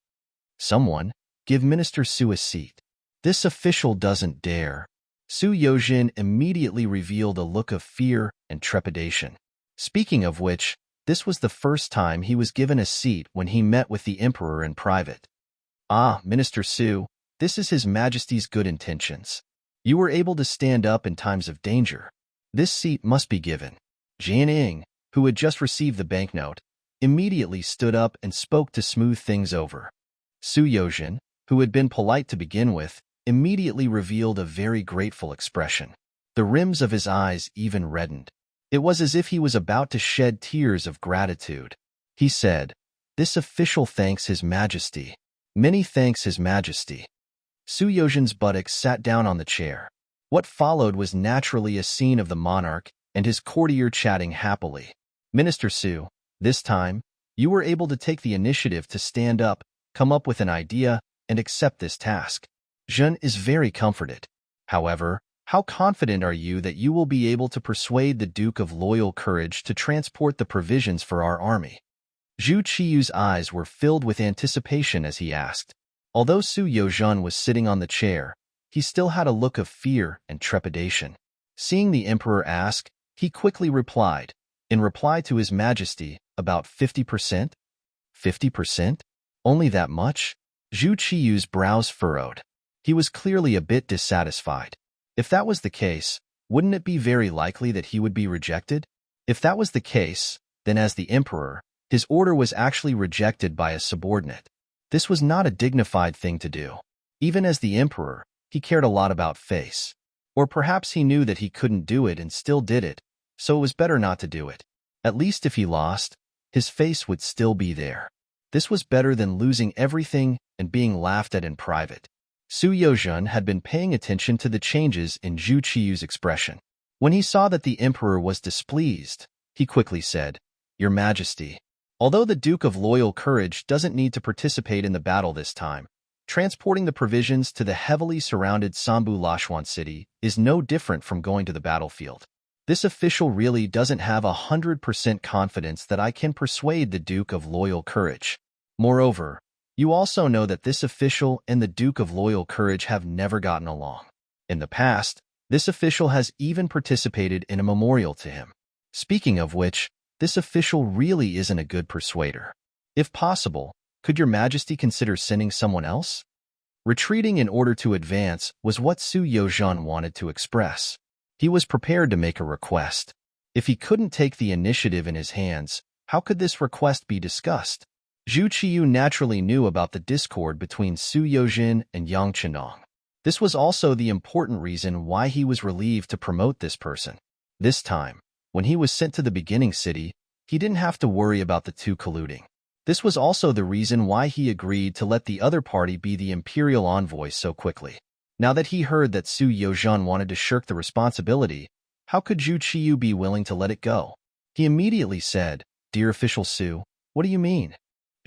"Someone, give Minister Su a seat." "This official doesn't dare." Su Yozhen immediately revealed a look of fear and trepidation. Speaking of which, this was the first time he was given a seat when he met with the Emperor in private. "Ah, Minister Su, this is His Majesty's good intentions. You were able to stand up in times of danger. This seat must be given." Jining, who had just received the banknote, immediately stood up and spoke to smooth things over. Su Yozhen, who had been polite to begin with, immediately revealed a very grateful expression. The rims of his eyes even reddened. It was as if he was about to shed tears of gratitude. He said, "This official thanks His Majesty. Many thanks His Majesty." Su Yozhen's buttocks sat down on the chair. What followed was naturally a scene of the monarch and his courtier chatting happily. "Minister Su, this time, You were able to take the initiative to stand up, come up with an idea, and accept this task. Zhen is very comforted. However, how confident are you that you will be able to persuade the Duke of Loyal Courage to transport the provisions for our army? Zhu Qiyu's eyes were filled with anticipation as he asked. Although Su Yozhen was sitting on the chair, he still had a look of fear and trepidation. Seeing the emperor ask, he quickly replied, in reply to His Majesty, about 50%? 50%? Only that much? Zhu Qiyu's brows furrowed. He was clearly a bit dissatisfied. If that was the case, wouldn't it be very likely that he would be rejected? If that was the case, then as the emperor, his order was actually rejected by a subordinate. This was not a dignified thing to do. Even as the emperor, he cared a lot about face. Or perhaps he knew that he couldn't do it and still did it, so it was better not to do it. At least if he lost, his face would still be there. This was better than losing everything and being laughed at in private. Su Yozhen had been paying attention to the changes in Zhu Qiyu's expression. When he saw that the emperor was displeased, he quickly said, "Your Majesty, although the Duke of Loyal Courage doesn't need to participate in the battle this time, transporting the provisions to the heavily surrounded Sambu Lashwan city is no different from going to the battlefield. This official really doesn't have 100% confidence that I can persuade the Duke of Loyal Courage. Moreover, you also know that this official and the Duke of Loyal Courage have never gotten along. In the past, this official has even participated in a memorial to him. Speaking of which, this official really isn't a good persuader. If possible, could your Majesty consider sending someone else?" Retreating in order to advance was what Su Yozhen wanted to express. He was prepared to make a request. If he couldn't take the initiative in his hands, how could this request be discussed? Zhu Qiyu naturally knew about the discord between Su Yozhen and Yang Chenong. This was also the important reason why he was relieved to promote this person. This time, when he was sent to the beginning city, he didn't have to worry about the two colluding. This was also the reason why he agreed to let the other party be the imperial envoy so quickly. Now that he heard that Su Yozhen wanted to shirk the responsibility, how could Zhu Qiyu be willing to let it go? He immediately said, "Dear official Su, what do you mean?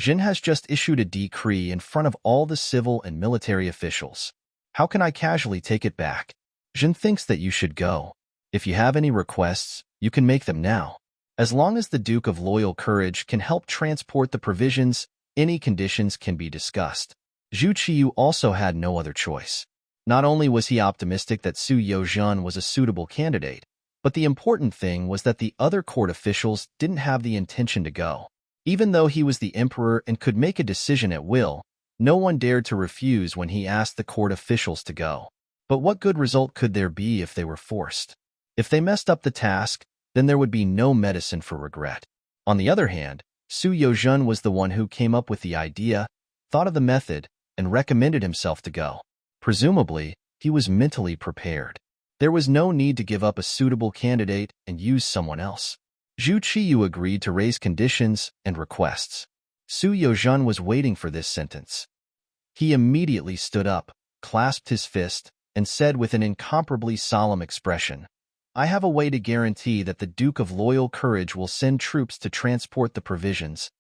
Jin has just issued a decree in front of all the civil and military officials. How can I casually take it back? Jin thinks that you should go. If you have any requests, you can make them now. As long as the Duke of Loyal Courage can help transport the provisions, any conditions can be discussed." Zhu Qiyu also had no other choice. Not only was he optimistic that Su Yozhen was a suitable candidate, but the important thing was that the other court officials didn't have the intention to go. Even though he was the emperor and could make a decision at will, no one dared to refuse when he asked the court officials to go. But what good result could there be if they were forced? If they messed up the task, then there would be no medicine for regret. On the other hand, Su Yozhen was the one who came up with the idea, thought of the method, and recommended himself to go. Presumably, he was mentally prepared. There was no need to give up a suitable candidate and use someone else. Zhu Qiyu agreed to raise conditions and requests. Su Yozhen was waiting for this sentence. He immediately stood up, clasped his fist, and said with an incomparably solemn expression, "I have a way to guarantee that the Duke of Loyal Courage will send troops to transport the provisions."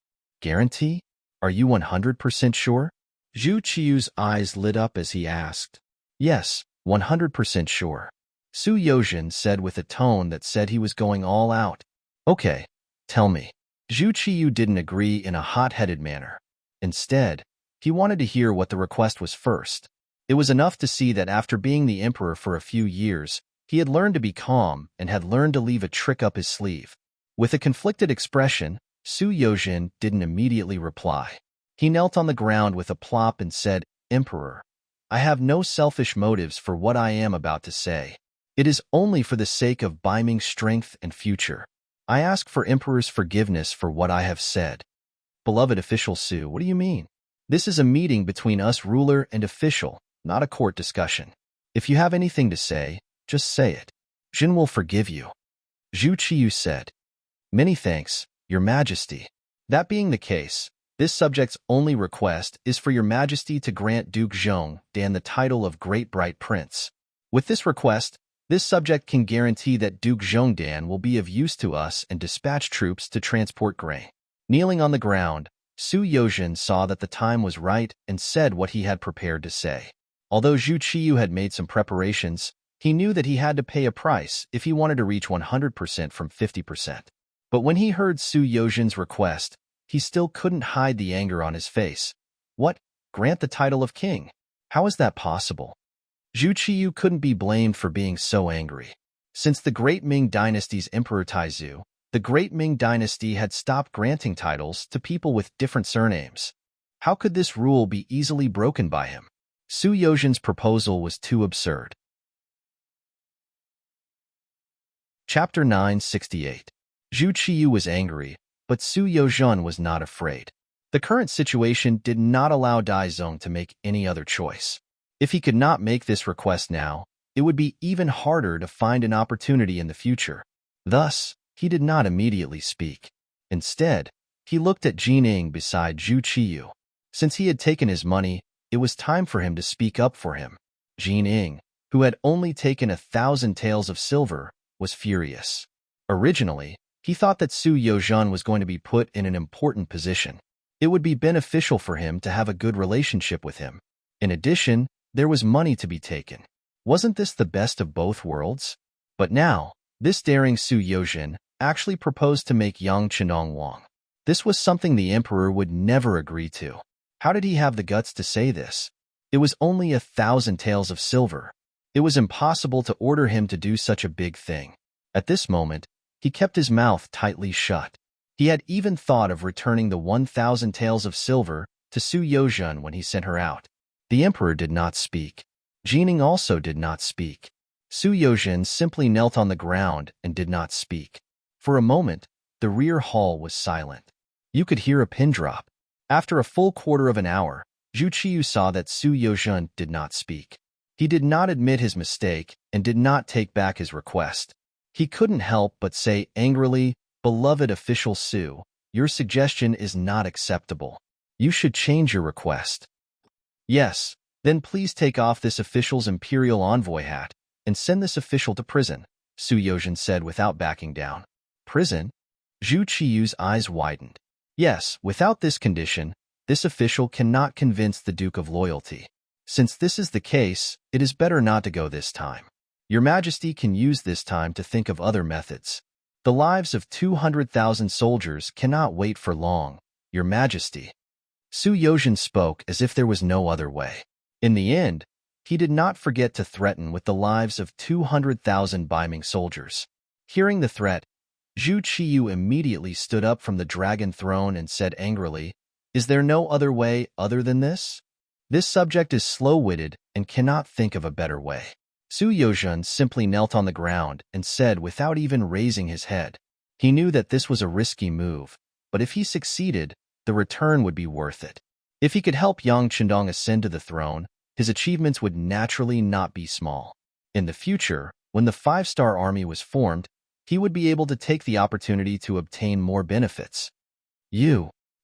"Guarantee? Are you 100% sure?" Zhu Qiyu's eyes lit up as he asked. "Yes, 100% sure," Su Yozhen said with a tone that said he was going all out. "Okay, tell me." Zhu Qiyu didn't agree in a hot-headed manner. Instead, he wanted to hear what the request was first. It was enough to see that after being the emperor for a few years, he had learned to be calm and had learned to leave a trick up his sleeve. With a conflicted expression, Su Yozhen didn't immediately reply. He knelt on the ground with a plop and said, "Emperor, I have no selfish motives for what I am about to say. It is only for the sake of Ming's strength and future. I ask for Emperor's forgiveness for what I have said." "Beloved official Su, what do you mean? This is a meeting between us ruler and official, not a court discussion. If you have anything to say, just say it. Jin will forgive you." Zhu Qiyu said, "Many thanks, Your Majesty. That being the case, this subject's only request is for Your Majesty to grant Duke Zhong Dan the title of Great Bright Prince. With this request, this subject can guarantee that Duke Zhongdan will be of use to us and dispatch troops to transport grain. Kneeling on the ground, Su Yozhen saw that the time was right and said what he had prepared to say. Although Zhu Qiyu had made some preparations, he knew that he had to pay a price if he wanted to reach 100% from 50%. But when he heard Su Yozhen's request, he still couldn't hide the anger on his face. What? Grant the title of king? How is that possible? Zhu Qiyu couldn't be blamed for being so angry. Since the Great Ming Dynasty's Emperor Taizu, the Great Ming Dynasty had stopped granting titles to people with different surnames. How could this rule be easily broken by him? Su Yozhen's proposal was too absurd. Chapter 968. Zhu Qiyu was angry, but Su Yozhen was not afraid. The current situation did not allow Dai Zong to make any other choice. If he could not make this request now, it would be even harder to find an opportunity in the future. Thus, he did not immediately speak. Instead, he looked at Jin Ying beside Zhu Qiyu. Since he had taken his money, it was time for him to speak up for him. Jin Ying, who had only taken 1,000 taels of silver, was furious. Originally, he thought that Su Yozhen was going to be put in an important position. It would be beneficial for him to have a good relationship with him. In addition, there was money to be taken. Wasn't this the best of both worlds? But now, this daring Su Yozhen actually proposed to make Yang Chenong Wang. This was something the emperor would never agree to. How did he have the guts to say this? It was only 1,000 taels of silver. It was impossible to order him to do such a big thing. At this moment, he kept his mouth tightly shut. He had even thought of returning the 1,000 taels of silver to Su Yozhen when he sent her out. The emperor did not speak. Jining also did not speak. Su Yozhen simply knelt on the ground and did not speak. For a moment, the rear hall was silent. You could hear a pin drop. After a full quarter of an hour, Zhu Qiyu saw that Su Yozhen did not speak. He did not admit his mistake and did not take back his request. He couldn't help but say angrily, "Beloved official Su, your suggestion is not acceptable. You should change your request." "Yes, then please take off this official's imperial envoy hat and send this official to prison," Su Yozhen said without backing down. "Prison?" Zhu Qiyu's eyes widened. "Yes, without this condition, this official cannot convince the Duke of loyalty. Since this is the case, it is better not to go this time. Your Majesty can use this time to think of other methods. The lives of 200,000 soldiers cannot wait for long, Your Majesty." Su Yozhen spoke as if there was no other way. In the end, he did not forget to threaten with the lives of 200,000 Ming soldiers. Hearing the threat, Zhu Qiyu immediately stood up from the dragon throne and said angrily, "Is there no other way other than this? This subject is slow-witted and cannot think of a better way." Su Yozhen simply knelt on the ground and said without even raising his head. He knew that this was a risky move, but if he succeeded, the return would be worth it. If he could help Yang Chendong ascend to the throne, his achievements would naturally not be small. In the future, when the 5-star army was formed, he would be able to take the opportunity to obtain more benefits.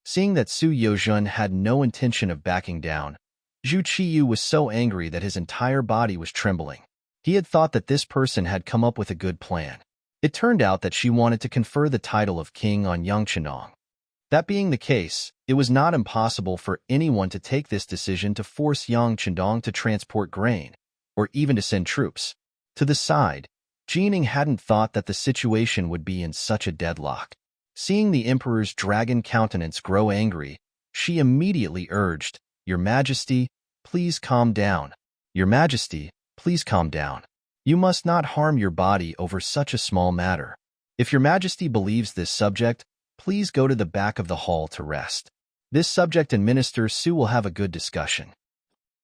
Seeing that Su Yozhen had no intention of backing down, Zhu Qiyu was so angry that his entire body was trembling. He had thought that this person had come up with a good plan. It turned out that she wanted to confer the title of king on Yang Chenong. That being the case, it was not impossible for anyone to take this decision to force Yang Chendong to transport grain, or even to send troops. To the side, Jining hadn't thought that the situation would be in such a deadlock. Seeing the emperor's dragon countenance grow angry, she immediately urged, "Your Majesty, please calm down. Your Majesty, please calm down. You must not harm your body over such a small matter. If Your Majesty believes this subject, please go to the back of the hall to rest. This subject and Minister Su will have a good discussion."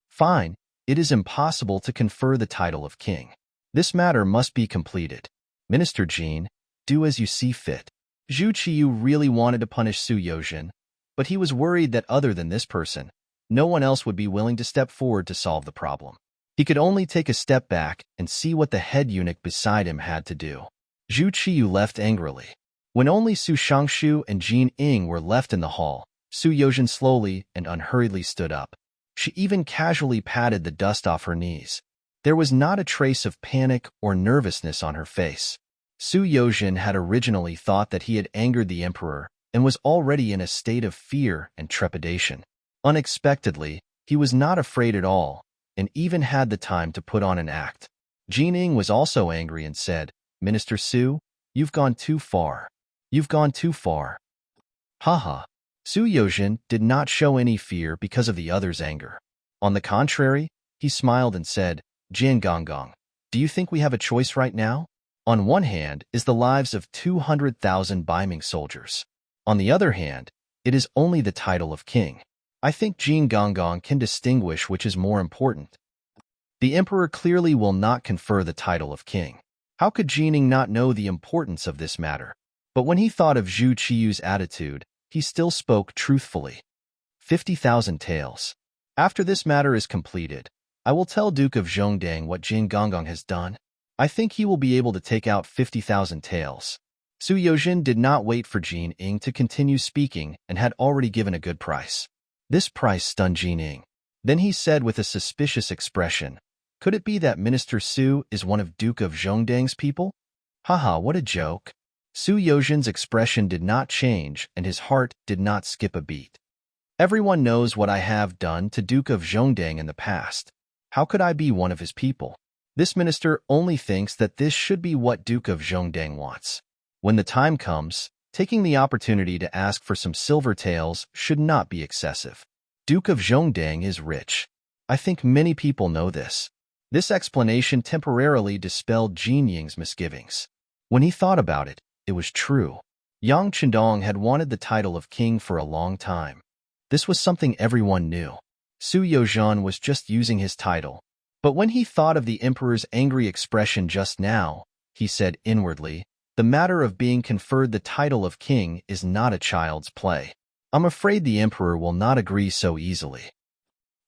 "Fine, it is impossible to confer the title of king. This matter must be completed. Minister Jin, do as you see fit." Zhu Qiyu really wanted to punish Su Yozhen, but he was worried that other than this person, no one else would be willing to step forward to solve the problem. He could only take a step back and see what the head eunuch beside him had to do. Zhu Qiyu left angrily. When only Su Shangshu and Jin Ying were left in the hall, Su Yozhen slowly and unhurriedly stood up. She even casually patted the dust off her knees. There was not a trace of panic or nervousness on her face. Su Yozhen had originally thought that he had angered the emperor and was already in a state of fear and trepidation. Unexpectedly, he was not afraid at all, and even had the time to put on an act. Jining was also angry and said, "Minister Su, you've gone too far. You've gone too far." Haha. Su Yozhen did not show any fear because of the other's anger. On the contrary, he smiled and said, "Jian Gonggong, do you think we have a choice right now? On one hand is the lives of 200,000 Ming soldiers. On the other hand, it is only the title of king. I think Jian Gonggong can distinguish which is more important. The emperor clearly will not confer the title of king. How could Jining not know the importance of this matter?" But when he thought of Zhu Qiyu's attitude, he still spoke truthfully. 50,000 taels. After this matter is completed, I will tell Duke of Zhongdang what Jian Gonggong has done. I think he will be able to take out 50,000 taels. Su Yozhen did not wait for Jin Ying to continue speaking and had already given a good price. This price stunned Jin Ying. Then he said with a suspicious expression, "Could it be that Minister Su is one of Duke of Zhongdang's people?" Haha, what a joke. Su Yozhen's expression did not change and his heart did not skip a beat. Everyone knows what I have done to Duke of Zhongdang in the past. How could I be one of his people? This minister only thinks that this should be what Duke of Zhongdang wants. When the time comes, taking the opportunity to ask for some silver taels should not be excessive. Duke of Zhongdang is rich. I think many people know this. This explanation temporarily dispelled Jin Ying's misgivings. When he thought about it, it was true. Yang Chendong had wanted the title of king for a long time. This was something everyone knew. Su Yozhen was just using his title. But when he thought of the emperor's angry expression just now, he said inwardly, "The matter of being conferred the title of king is not a child's play. I'm afraid the emperor will not agree so easily."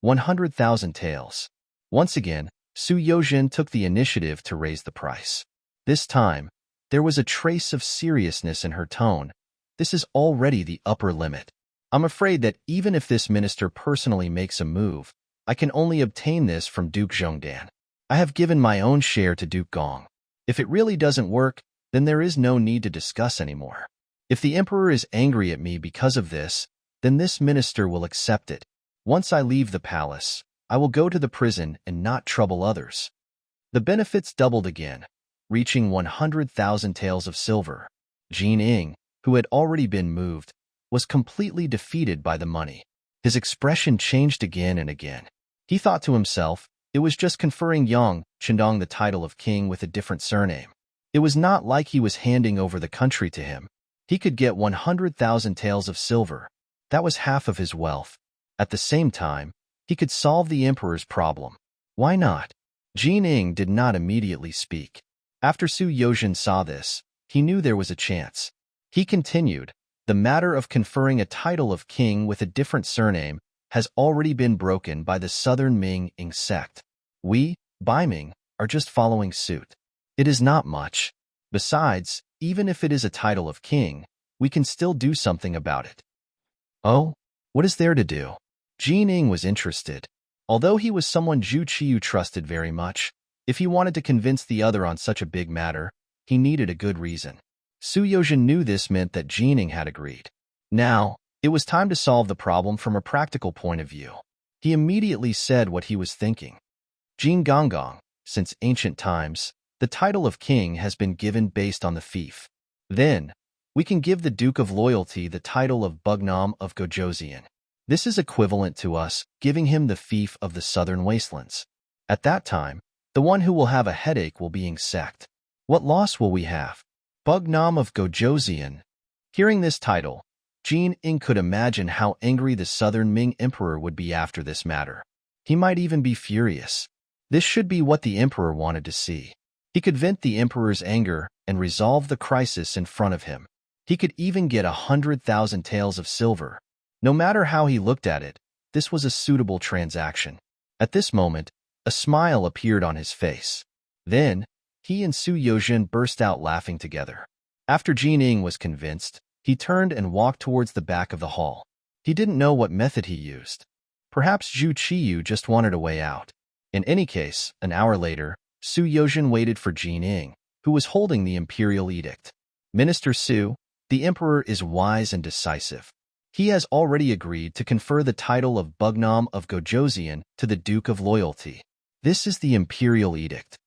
100,000 taels. Once again, Su Yozhen took the initiative to raise the price. This time, there was a trace of seriousness in her tone. "This is already the upper limit. I'm afraid that even if this minister personally makes a move, I can only obtain this from Duke Zhongdan. I have given my own share to Duke Gong. If it really doesn't work, then there is no need to discuss anymore. If the emperor is angry at me because of this, then this minister will accept it. Once I leave the palace, I will go to the prison and not trouble others." The benefits doubled again, reaching 100,000 taels of silver. Jin Ying, who had already been moved, was completely defeated by the money. His expression changed again and again. He thought to himself, it was just conferring Yang Chendong the title of king with a different surname. It was not like he was handing over the country to him. He could get 100,000 taels of silver. That was half of his wealth. At the same time, he could solve the emperor's problem. Why not? Jin Ying did not immediately speak. After Su Yozhen saw this, he knew there was a chance. He continued, "The matter of conferring a title of king with a different surname has already been broken by the southern Ming sect. We, Ming, are just following suit. It is not much. Besides, even if it is a title of king, we can still do something about it." "Oh? What is there to do?" Jin Ying was interested. Although he was someone Zhu Qiyu trusted very much, if he wanted to convince the other on such a big matter, he needed a good reason. Su Yozhen knew this meant that Jin Ying had agreed. Now, it was time to solve the problem from a practical point of view. He immediately said what he was thinking. "Jian Gonggong, since ancient times, the title of king has been given based on the fief. Then, we can give the Duke of Loyalty the title of Bugnam of Gojoseon. This is equivalent to us giving him the fief of the southern wastelands. At that time, the one who will have a headache will be sacked. What loss will we have? Bugnam of Gojoseon." Hearing this title, Jin Ying could imagine how angry the southern Ming emperor would be after this matter. He might even be furious. This should be what the emperor wanted to see. He could vent the emperor's anger and resolve the crisis in front of him. He could even get 100,000 taels of silver. No matter how he looked at it, this was a suitable transaction. At this moment, a smile appeared on his face. Then, he and Su Yozhen burst out laughing together. After Jin Ying was convinced, he turned and walked towards the back of the hall. He didn't know what method he used. Perhaps Zhu Qiyu just wanted a way out. In any case, an hour later, Su Yozhen waited for Jin Ying, who was holding the imperial edict. "Minister Su, The emperor is wise and decisive. He has already agreed to confer the title of Bugnam of Gojoseon to the Duke of Loyalty. This is the imperial edict.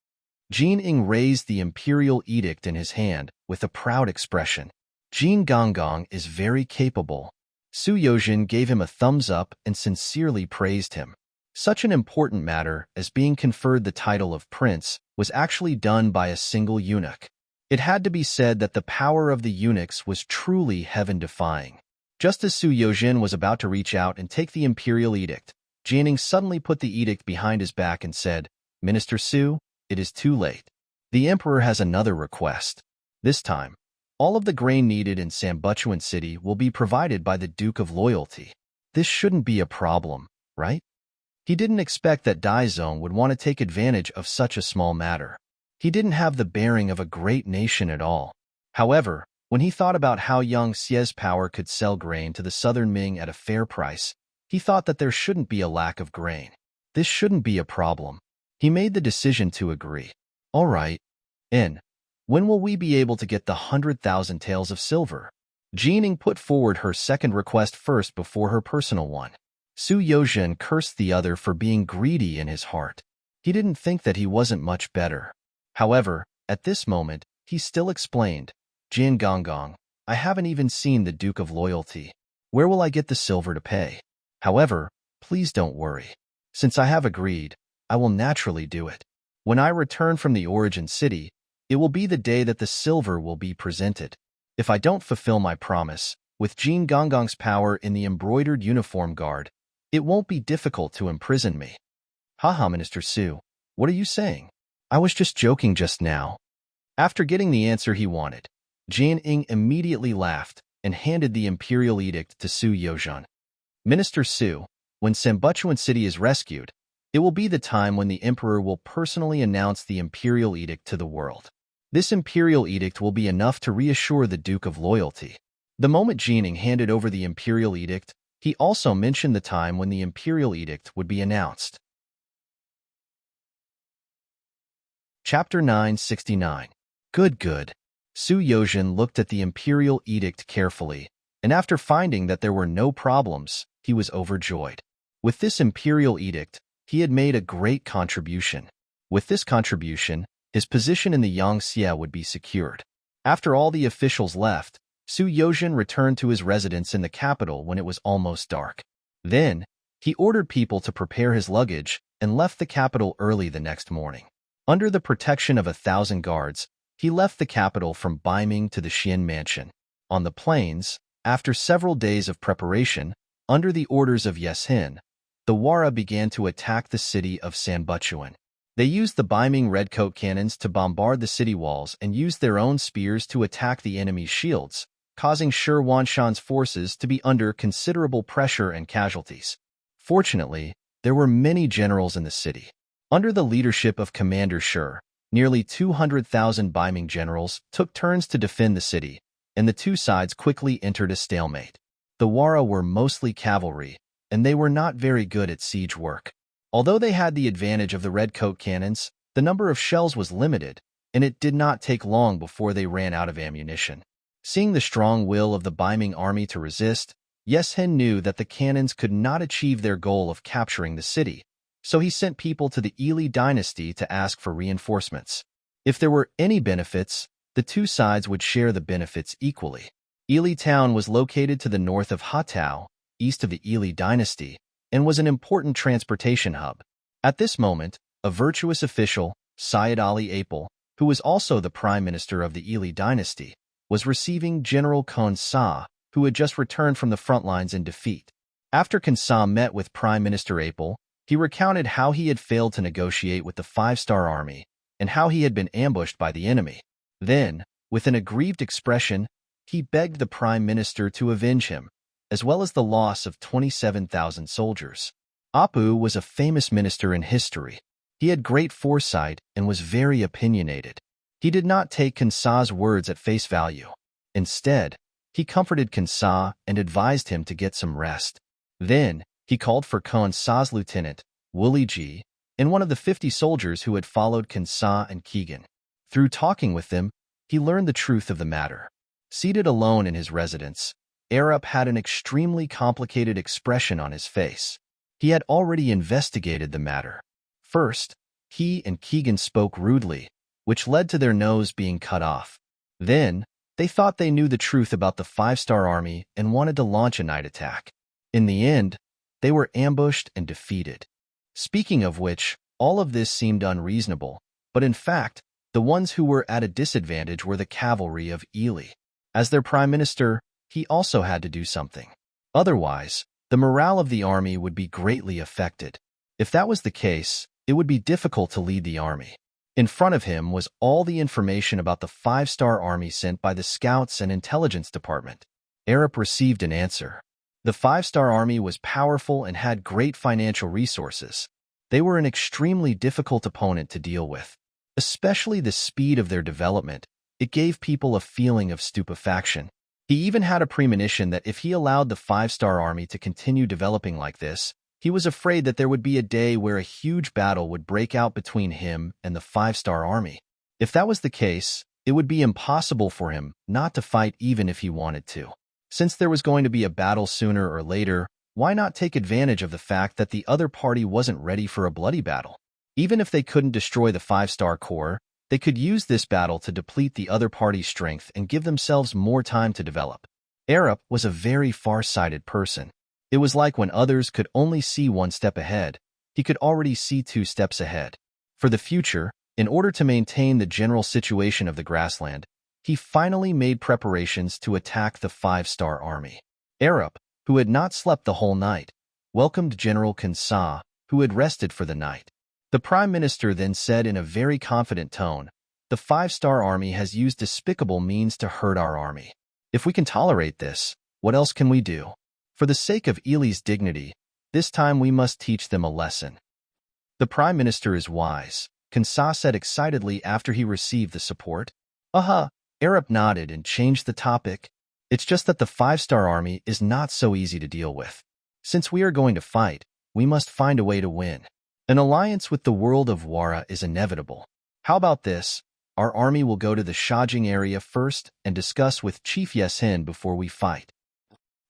Jin raised the imperial edict in his hand with a proud expression. Jin Gonggong is very capable. Su Yozhen gave him a thumbs up and sincerely praised him. Such an important matter as being conferred the title of prince was actually done by a single eunuch. It had to be said that the power of the eunuchs was truly heaven-defying. Just as Su Yozhen was about to reach out and take the imperial edict, Jianing suddenly put the edict behind his back and said, "Minister Su, it is too late. The emperor has another request. This time, all of the grain needed in Sambuchuan City will be provided by the Duke of Loyalty. This shouldn't be a problem, right?" He didn't expect that Daizong would want to take advantage of such a small matter. He didn't have the bearing of a great nation at all. However, when he thought about how Yang Xie's power could sell grain to the southern Ming at a fair price, he thought that there shouldn't be a lack of grain. This shouldn't be a problem. He made the decision to agree. All right. When will we be able to get the 100,000 taels of silver? Jianing put forward her second request first before her personal one. Su Yozhen cursed the other for being greedy in his heart. He didn't think that he wasn't much better. However, at this moment, he still explained, "Jin Gonggong, I haven't even seen the Duke of Loyalty. Where will I get the silver to pay? However, please don't worry. Since I have agreed, I will naturally do it. When I return from the origin city, it will be the day that the silver will be presented. If I don't fulfill my promise, with Jin Gonggong's power in the embroidered uniform guard, it won't be difficult to imprison me." "Haha, Minister Su, what are you saying? I was just joking just now." After getting the answer he wanted, Jianing immediately laughed and handed the imperial edict to Su Yozhen. "Minister Su, when Sambuchuan City is rescued, it will be the time when the emperor will personally announce the imperial edict to the world. This imperial edict will be enough to reassure the Duke of Loyalty." The moment Jianing handed over the imperial edict, he also mentioned the time when the imperial edict would be announced. Chapter 969. Good. Su Yozhen looked at the imperial edict carefully, and after finding that there were no problems, he was overjoyed. With this imperial edict, he had made a great contribution. With this contribution, his position in the Yangxie would be secured. After all the officials left, Su Yozhen returned to his residence in the capital when it was almost dark. Then, he ordered people to prepare his luggage and left the capital early the next morning. Under the protection of 1,000 guards, he left the capital from Baiming to the Xian mansion. On the plains, after several days of preparation, under the orders of Yeshen, the Wara began to attack the city of Sambuchuan. They used the Baiming redcoat cannons to bombard the city walls and used their own spears to attack the enemy's shields, causing Shi Wanshan's forces to be under considerable pressure and casualties. Fortunately, there were many generals in the city. Under the leadership of Commander Shi, nearly 200,000 Baiming generals took turns to defend the city, and the two sides quickly entered a stalemate. The Wara were mostly cavalry, and they were not very good at siege work. Although they had the advantage of the redcoat cannons, the number of shells was limited, and it did not take long before they ran out of ammunition. Seeing the strong will of the Baiming army to resist, Yeshen knew that the cannons could not achieve their goal of capturing the city, so he sent people to the Ili dynasty to ask for reinforcements. If there were any benefits, the two sides would share the benefits equally. Ili town was located to the north of Hatao, east of the Ili dynasty, and was an important transportation hub. At this moment, a virtuous official, Syed Ali Apel, who was also the prime minister of the Ili dynasty, was receiving General Kon Sa, who had just returned from the front lines in defeat. After Kon Sa met with Prime Minister Apel, he recounted how he had failed to negotiate with the five-star army and how he had been ambushed by the enemy. Then, with an aggrieved expression, he begged the prime minister to avenge him, as well as the loss of 27,000 soldiers. Apu was a famous minister in history. He had great foresight and was very opinionated. He did not take Kon Sa's words at face value. Instead, he comforted Kon Sa and advised him to get some rest. Then, he called for Kon Sa's lieutenant, Wooly Ji, and one of the 50 soldiers who had followed Kon Sa and Keegan. Through talking with them, he learned the truth of the matter. Seated alone in his residence, Arup had an extremely complicated expression on his face. He had already investigated the matter. First, he and Keegan spoke rudely, which led to their nose being cut off. Then, they thought they knew the truth about the 5-star army and wanted to launch a night attack. In the end, they were ambushed and defeated. Speaking of which, all of this seemed unreasonable, but in fact, the ones who were at a disadvantage were the cavalry of Ely. As their prime minister, he also had to do something. Otherwise, the morale of the army would be greatly affected. If that was the case, it would be difficult to lead the army. In front of him was all the information about the 5-star army sent by the Scouts and Intelligence Department. Arup received an answer. The 5-star army was powerful and had great financial resources. They were an extremely difficult opponent to deal with. Especially the speed of their development, it gave people a feeling of stupefaction. He even had a premonition that if he allowed the 5-star army to continue developing like this, he was afraid that there would be a day where a huge battle would break out between him and the 5-star army. If that was the case, it would be impossible for him not to fight even if he wanted to. Since there was going to be a battle sooner or later, why not take advantage of the fact that the other party wasn't ready for a bloody battle? Even if they couldn't destroy the 5-star core, they could use this battle to deplete the other party's strength and give themselves more time to develop. Arup was a very far-sighted person. It was like when others could only see one step ahead, he could already see 2 steps ahead. For the future, in order to maintain the general situation of the grassland, he finally made preparations to attack the 5-star army. Arup, who had not slept the whole night, welcomed General Kansa, who had rested for the night. The Prime Minister then said in a very confident tone, "The 5-star army has used despicable means to hurt our army. If we can tolerate this, what else can we do? For the sake of Ely's dignity, this time we must teach them a lesson." "The Prime Minister is wise," Kansa said excitedly after he received the support. Arup nodded and changed the topic. "It's just that the 5-star army is not so easy to deal with. Since we are going to fight, we must find a way to win. An alliance with the world of Wara is inevitable. How about this? Our army will go to the Shajing area first and discuss with Chief Yesin before we fight."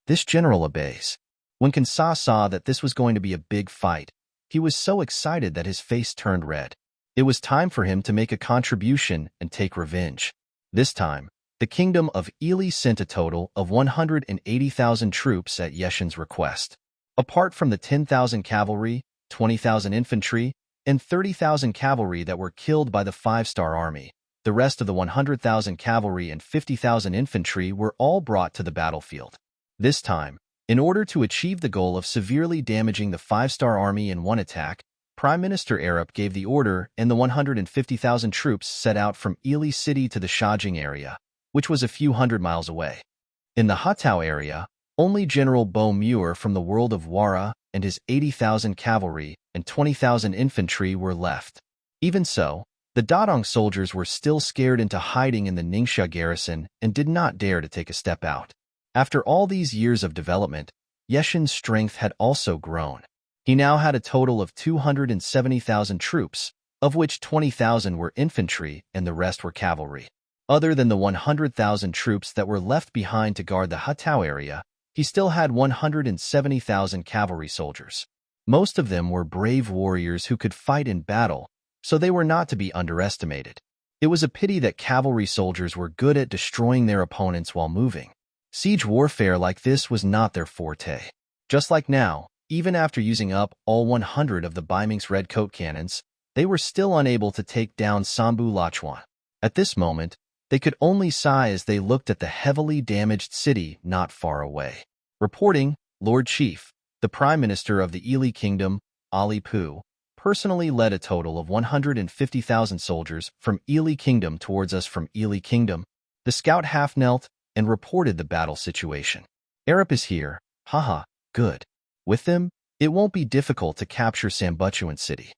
This general obeys. When Kansa saw that this was going to be a big fight, he was so excited that his face turned red. It was time for him to make a contribution and take revenge. This time, the Kingdom of Ely sent a total of 180,000 troops at Yesin's request. Apart from the 10,000 cavalry, 20,000 infantry, and 30,000 cavalry that were killed by the 5-star army, the rest of the 100,000 cavalry and 50,000 infantry were all brought to the battlefield. This time, in order to achieve the goal of severely damaging the 5-star army in one attack, Prime Minister Arup gave the order and the 150,000 troops set out from Ely City to the Shajing area, which was a few hundred miles away. In the Hatau area, only General Bo Muir from the world of Wara and his 80,000 cavalry and 20,000 infantry were left. Even so, the Dadong soldiers were still scared into hiding in the Ningxia garrison and did not dare to take a step out. After all these years of development, Yesin's strength had also grown. He now had a total of 270,000 troops, of which 20,000 were infantry and the rest were cavalry. Other than the 100,000 troops that were left behind to guard the Hatau area, he still had 170,000 cavalry soldiers. Most of them were brave warriors who could fight in battle, so they were not to be underestimated. It was a pity that cavalry soldiers were good at destroying their opponents while moving. Siege warfare like this was not their forte. Just like now, even after using up all 100 of the Baiming's redcoat cannons, they were still unable to take down Sambu Lachuan. At this moment, they could only sigh as they looked at the heavily damaged city not far away. Reporting, Lord Chief, the Prime Minister of the Ely Kingdom, Ali Pu, personally led a total of 150,000 soldiers from Ely Kingdom towards us from Ely Kingdom. The scout half-knelt and reported the battle situation. "Arup is here. Good. With them, it won't be difficult to capture Sambuchuan City.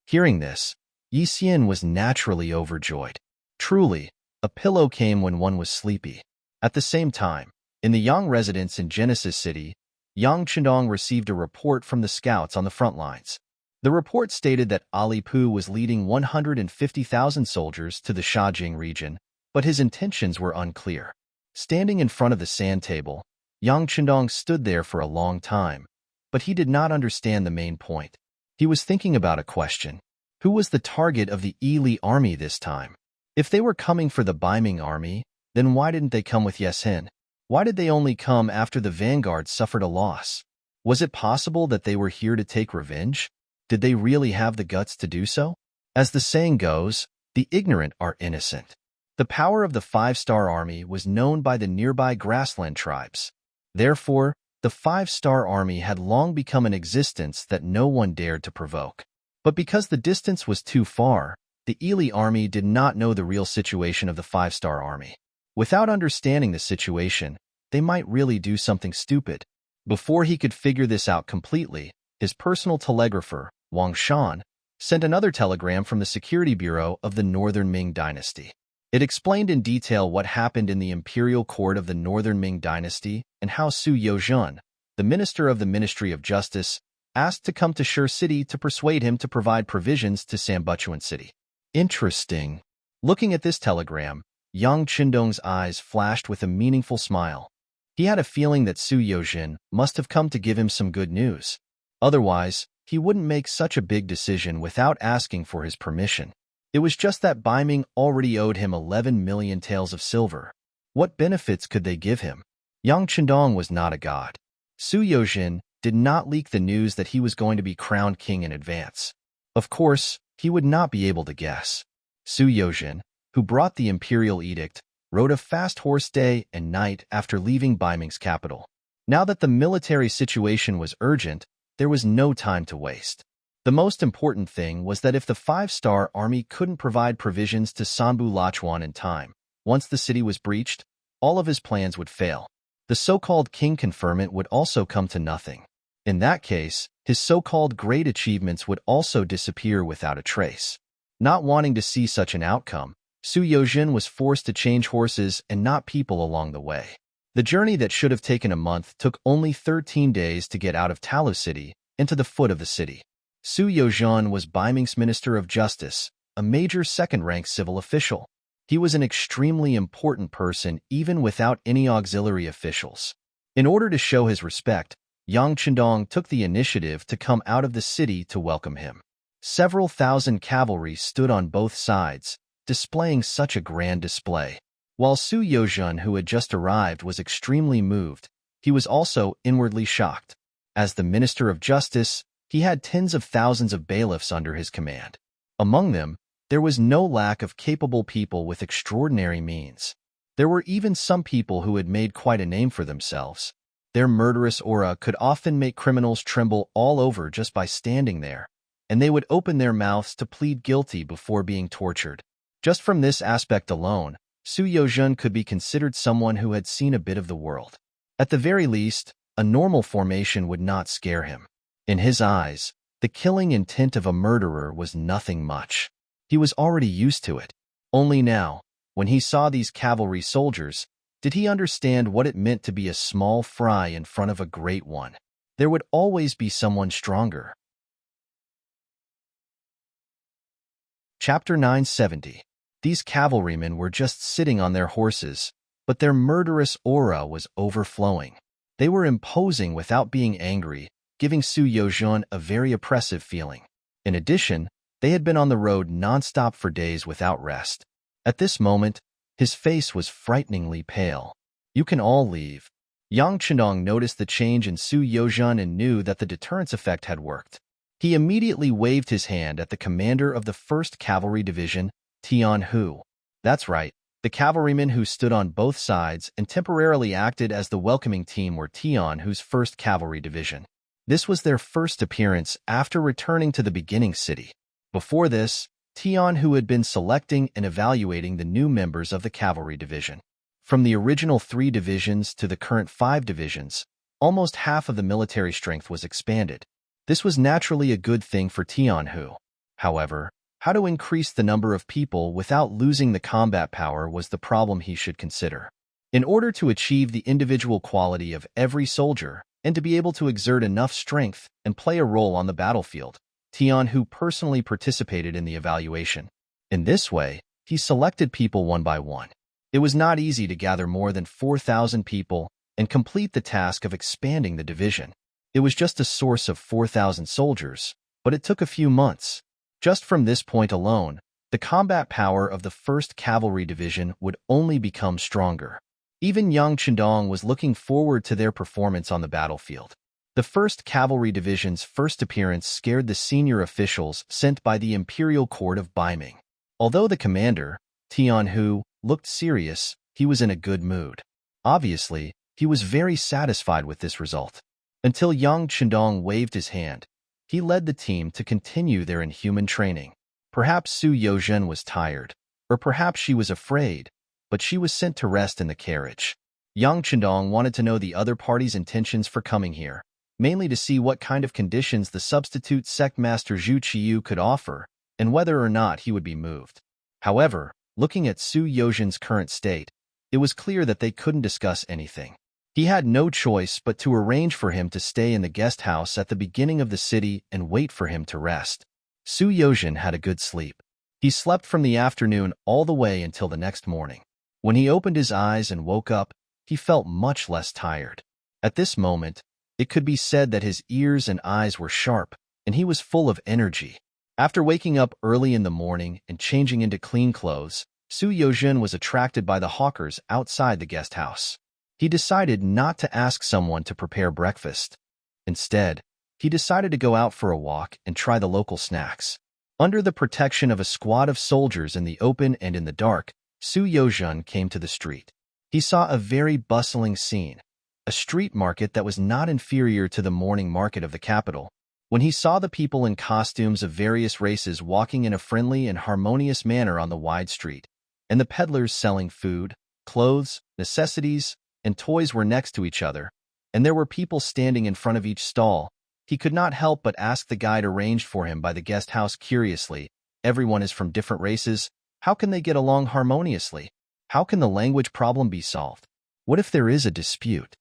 Hearing this, Yi Xian was naturally overjoyed. Truly, a pillow came when one was sleepy. At the same time, in the Yang residence in Genesis City, Yang Chendong received a report from the scouts on the front lines. The report stated that Ali Pu was leading 150,000 soldiers to the Shajing region, but his intentions were unclear. Standing in front of the sand table, Yang Chendong stood there for a long time, but he did not understand the main point. He was thinking about a question. Who was the target of the Yi army this time? If they were coming for the Ming army, then why didn't they come with Yesen? Why did they only come after the vanguard suffered a loss? Was it possible that they were here to take revenge? Did they really have the guts to do so? As the saying goes, the ignorant are innocent. The power of the five-star army was known by the nearby grassland tribes. Therefore, the five-star army had long become an existence that no one dared to provoke. But because the distance was too far, the Yi army did not know the real situation of the five-star army. Without understanding the situation, they might really do something stupid. Before he could figure this out completely, his personal telegrapher, Wang Shan, sent another telegram from the Security Bureau of the Northern Ming Dynasty. It explained in detail what happened in the imperial court of the Northern Ming Dynasty and how Su Yozhen, the minister of the Ministry of Justice, asked to come to Shi City to persuade him to provide provisions to Sambuchuan City. Interesting. Looking at this telegram, Yang Chendong's eyes flashed with a meaningful smile. He had a feeling that Su Yozhen must have come to give him some good news. Otherwise, he wouldn't make such a big decision without asking for his permission. It was just that Ming already owed him 11 million taels of silver. What benefits could they give him? Yang Chendong was not a god. Su Yozhen did not leak the news that he was going to be crowned king in advance. Of course, he would not be able to guess. Su Yozhen, who brought the imperial edict, rode a fast horse day and night after leaving Ming's capital. Now that the military situation was urgent, there was no time to waste. The most important thing was that if the five-star army couldn't provide provisions to Sanbu Lachuan in time, once the city was breached, all of his plans would fail. The so-called king conferment would also come to nothing. In that case, his so-called great achievements would also disappear without a trace. Not wanting to see such an outcome, Su Yozhen was forced to change horses and not people along the way. The journey that should have taken a month took only 13 days to get out of Talu City and to the foot of the city. Su Yozhen was Ming's Minister of Justice, a major second-rank civil official. He was an extremely important person even without any auxiliary officials. In order to show his respect, Yang Chendong took the initiative to come out of the city to welcome him. Several thousand cavalry stood on both sides, displaying such a grand display. While Su Yozhen, who had just arrived, was extremely moved, he was also inwardly shocked. As the Minister of Justice, he had tens of thousands of bailiffs under his command. Among them, there was no lack of capable people with extraordinary means. There were even some people who had made quite a name for themselves. Their murderous aura could often make criminals tremble all over just by standing there, and they would open their mouths to plead guilty before being tortured. Just from this aspect alone, Su Yozhen could be considered someone who had seen a bit of the world. At the very least, a normal formation would not scare him. In his eyes, the killing intent of a murderer was nothing much. He was already used to it. Only now, when he saw these cavalry soldiers, did he understand what it meant to be a small fry in front of a great one. There would always be someone stronger. Chapter 970. These cavalrymen were just sitting on their horses, but their murderous aura was overflowing. They were imposing without being angry, giving Su Yozhen a very oppressive feeling. In addition, they had been on the road non-stop for days without rest. At this moment, his face was frighteningly pale. "You can all leave." Yang Chendong noticed the change in Su Yozhen and knew that the deterrence effect had worked. He immediately waved his hand at the commander of the 1st Cavalry Division, Tian Hu. That's right, the cavalrymen who stood on both sides and temporarily acted as the welcoming team were Tian Hu's 1st Cavalry Division. This was their first appearance after returning to the beginning city. Before this, Tian Hu had been selecting and evaluating the new members of the cavalry division. From the original 3 divisions to the current 5 divisions, almost half of the military strength was expanded. This was naturally a good thing for Tian Hu. However, how to increase the number of people without losing the combat power was the problem he should consider. In order to achieve the individual quality of every soldier, and to be able to exert enough strength and play a role on the battlefield, Tian Hu personally participated in the evaluation. In this way, he selected people one by one. It was not easy to gather more than 4,000 people and complete the task of expanding the division. It was just a source of 4,000 soldiers, but it took a few months. Just from this point alone, the combat power of the 1st Cavalry Division would only become stronger. Even young Chendong was looking forward to their performance on the battlefield. The 1st Cavalry Division's first appearance scared the senior officials sent by the Imperial Court of Ming. Although the commander, Tian Hu, looked serious, he was in a good mood. Obviously, he was very satisfied with this result. Until young Chendong waved his hand, he led the team to continue their inhuman training. Perhaps Su Yozhen was tired, or perhaps she was afraid, but she was sent to rest in the carriage. Young Chendong wanted to know the other party's intentions for coming here, mainly to see what kind of conditions the substitute sect master Zhu Qiyu could offer, and whether or not he would be moved. However, looking at Su Yozhen's current state, it was clear that they couldn't discuss anything. He had no choice but to arrange for him to stay in the guest house at the beginning of the city and wait for him to rest. Su Yozhen had a good sleep. He slept from the afternoon all the way until the next morning. When he opened his eyes and woke up, he felt much less tired. At this moment, it could be said that his ears and eyes were sharp, and he was full of energy. After waking up early in the morning and changing into clean clothes, Su Yozhen was attracted by the hawkers outside the guest house. He decided not to ask someone to prepare breakfast. Instead, he decided to go out for a walk and try the local snacks. Under the protection of a squad of soldiers in the open and in the dark, Su Yozhen came to the street. He saw a very bustling scene, a street market that was not inferior to the morning market of the capital. When he saw the people in costumes of various races walking in a friendly and harmonious manner on the wide street, and the peddlers selling food, clothes, necessities, and toys were next to each other, and there were people standing in front of each stall, he could not help but ask the guide arranged for him by the guest house curiously, "Everyone is from different races. How can they get along harmoniously? How can the language problem be solved? What if there is a dispute?"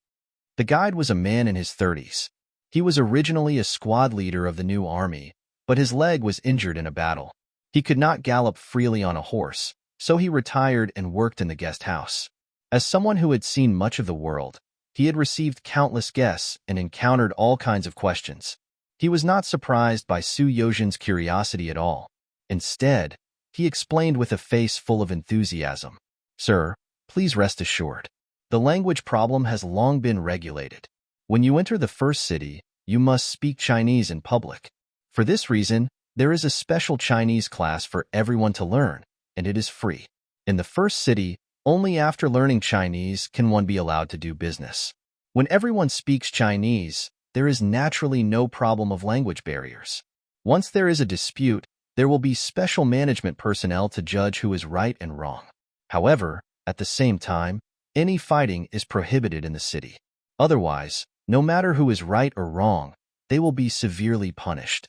The guide was a man in his 30s. He was originally a squad leader of the new army, but his leg was injured in a battle. He could not gallop freely on a horse, so he retired and worked in the guest house. As someone who had seen much of the world, he had received countless guests and encountered all kinds of questions. He was not surprised by Su Yozhen's curiosity at all. Instead, he explained with a face full of enthusiasm, "Sir, please rest assured. The language problem has long been regulated. When you enter the first city, you must speak Chinese in public. For this reason, there is a special Chinese class for everyone to learn, and it is free. In the first city, only after learning Chinese can one be allowed to do business. When everyone speaks Chinese, there is naturally no problem of language barriers. Once there is a dispute, there will be special management personnel to judge who is right and wrong. However, at the same time, any fighting is prohibited in the city. Otherwise, no matter who is right or wrong, they will be severely punished."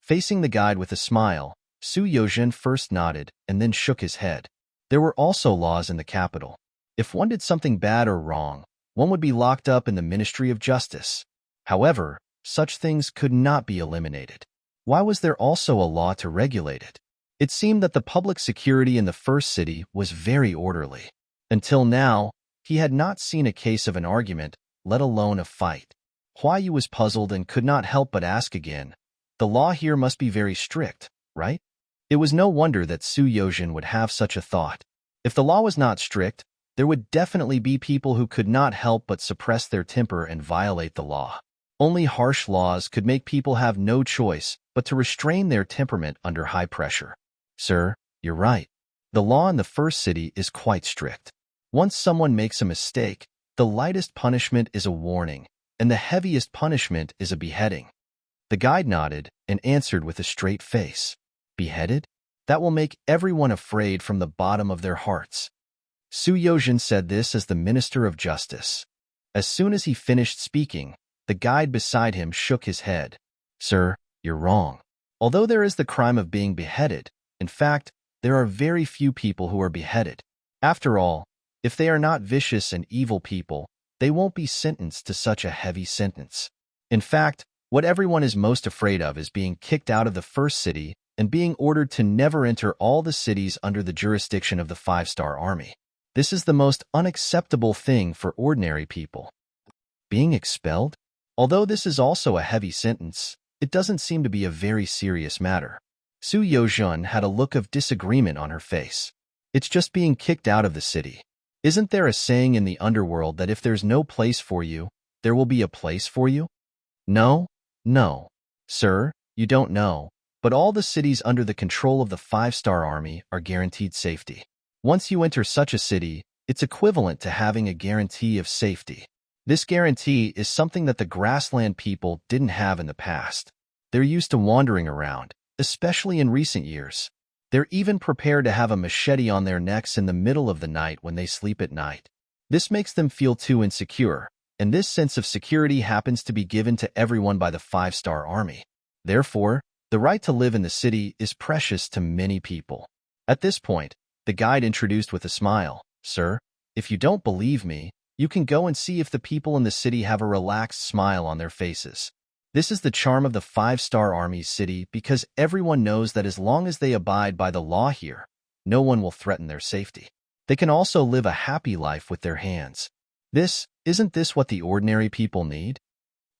Facing the guide with a smile, Su Yozhen first nodded and then shook his head. There were also laws in the capital. If one did something bad or wrong, one would be locked up in the Ministry of Justice. However, such things could not be eliminated. Why was there also a law to regulate it? It seemed that the public security in the first city was very orderly. Until now, he had not seen a case of an argument, let alone a fight. Huai Yu was puzzled and could not help but ask again, "The law here must be very strict, right?" It was no wonder that Su Yozhen would have such a thought. If the law was not strict, there would definitely be people who could not help but suppress their temper and violate the law. Only harsh laws could make people have no choice but to restrain their temperament under high pressure. "Sir, you're right. The law in the first city is quite strict. Once someone makes a mistake, the lightest punishment is a warning, and the heaviest punishment is a beheading." The guide nodded and answered with a straight face, "Beheaded? That will make everyone afraid from the bottom of their hearts." Su Yozhen said this as the Minister of Justice. As soon as he finished speaking, the guide beside him shook his head. "Sir, you're wrong. Although there is the crime of being beheaded, in fact, there are very few people who are beheaded. After all, if they are not vicious and evil people, they won't be sentenced to such a heavy sentence. In fact, what everyone is most afraid of is being kicked out of the first city and being ordered to never enter all the cities under the jurisdiction of the 5-star army. This is the most unacceptable thing for ordinary people. Being expelled? Although this is also a heavy sentence, it doesn't seem to be a very serious matter. Su Yozhun had a look of disagreement on her face. It's just being kicked out of the city. Isn't there a saying in the underworld that if there's no place for you, there will be a place for you? No, no. Sir, you don't know, but all the cities under the control of the 5-star army are guaranteed safety. Once you enter such a city, it's equivalent to having a guarantee of safety. This guarantee is something that the grassland people didn't have in the past. They're used to wandering around, especially in recent years. They're even prepared to have a machete on their necks in the middle of the night when they sleep at night. This makes them feel too insecure, and this sense of security happens to be given to everyone by the 5-star army. Therefore, the right to live in the city is precious to many people. At this point, the guide introduced with a smile, "Sir, if you don't believe me, you can go and see if the people in the city have a relaxed smile on their faces." This is the charm of the 5-star army's city because everyone knows that as long as they abide by the law here, no one will threaten their safety. They can also live a happy life with their hands. Isn't this what the ordinary people need?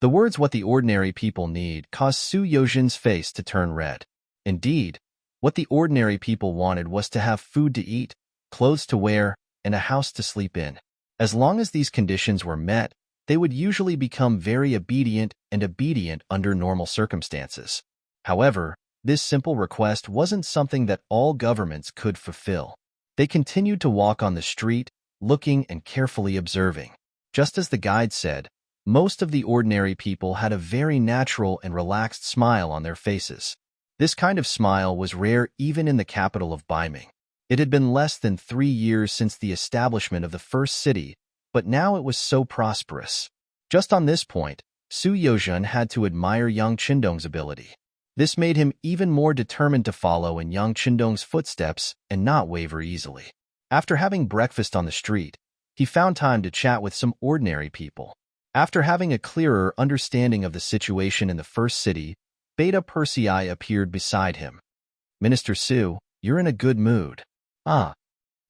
The words "what the ordinary people need" caused Su Yozhin's face to turn red. Indeed, what the ordinary people wanted was to have food to eat, clothes to wear, and a house to sleep in. As long as these conditions were met, they would usually become very obedient under normal circumstances. However, this simple request wasn't something that all governments could fulfill. They continued to walk on the street, looking and carefully observing. Just as the guide said, most of the ordinary people had a very natural and relaxed smile on their faces. This kind of smile was rare even in the capital of Ming. It had been less than 3 years since the establishment of the first city, but now it was so prosperous. Just on this point, Su Yozhun had to admire Yang Qindong's ability. This made him even more determined to follow in Yang Qindong's footsteps and not waver easily. After having breakfast on the street, he found time to chat with some ordinary people. After having a clearer understanding of the situation in the first city, Beta Persei appeared beside him. "Minister Su, you're in a good mood." "Ah,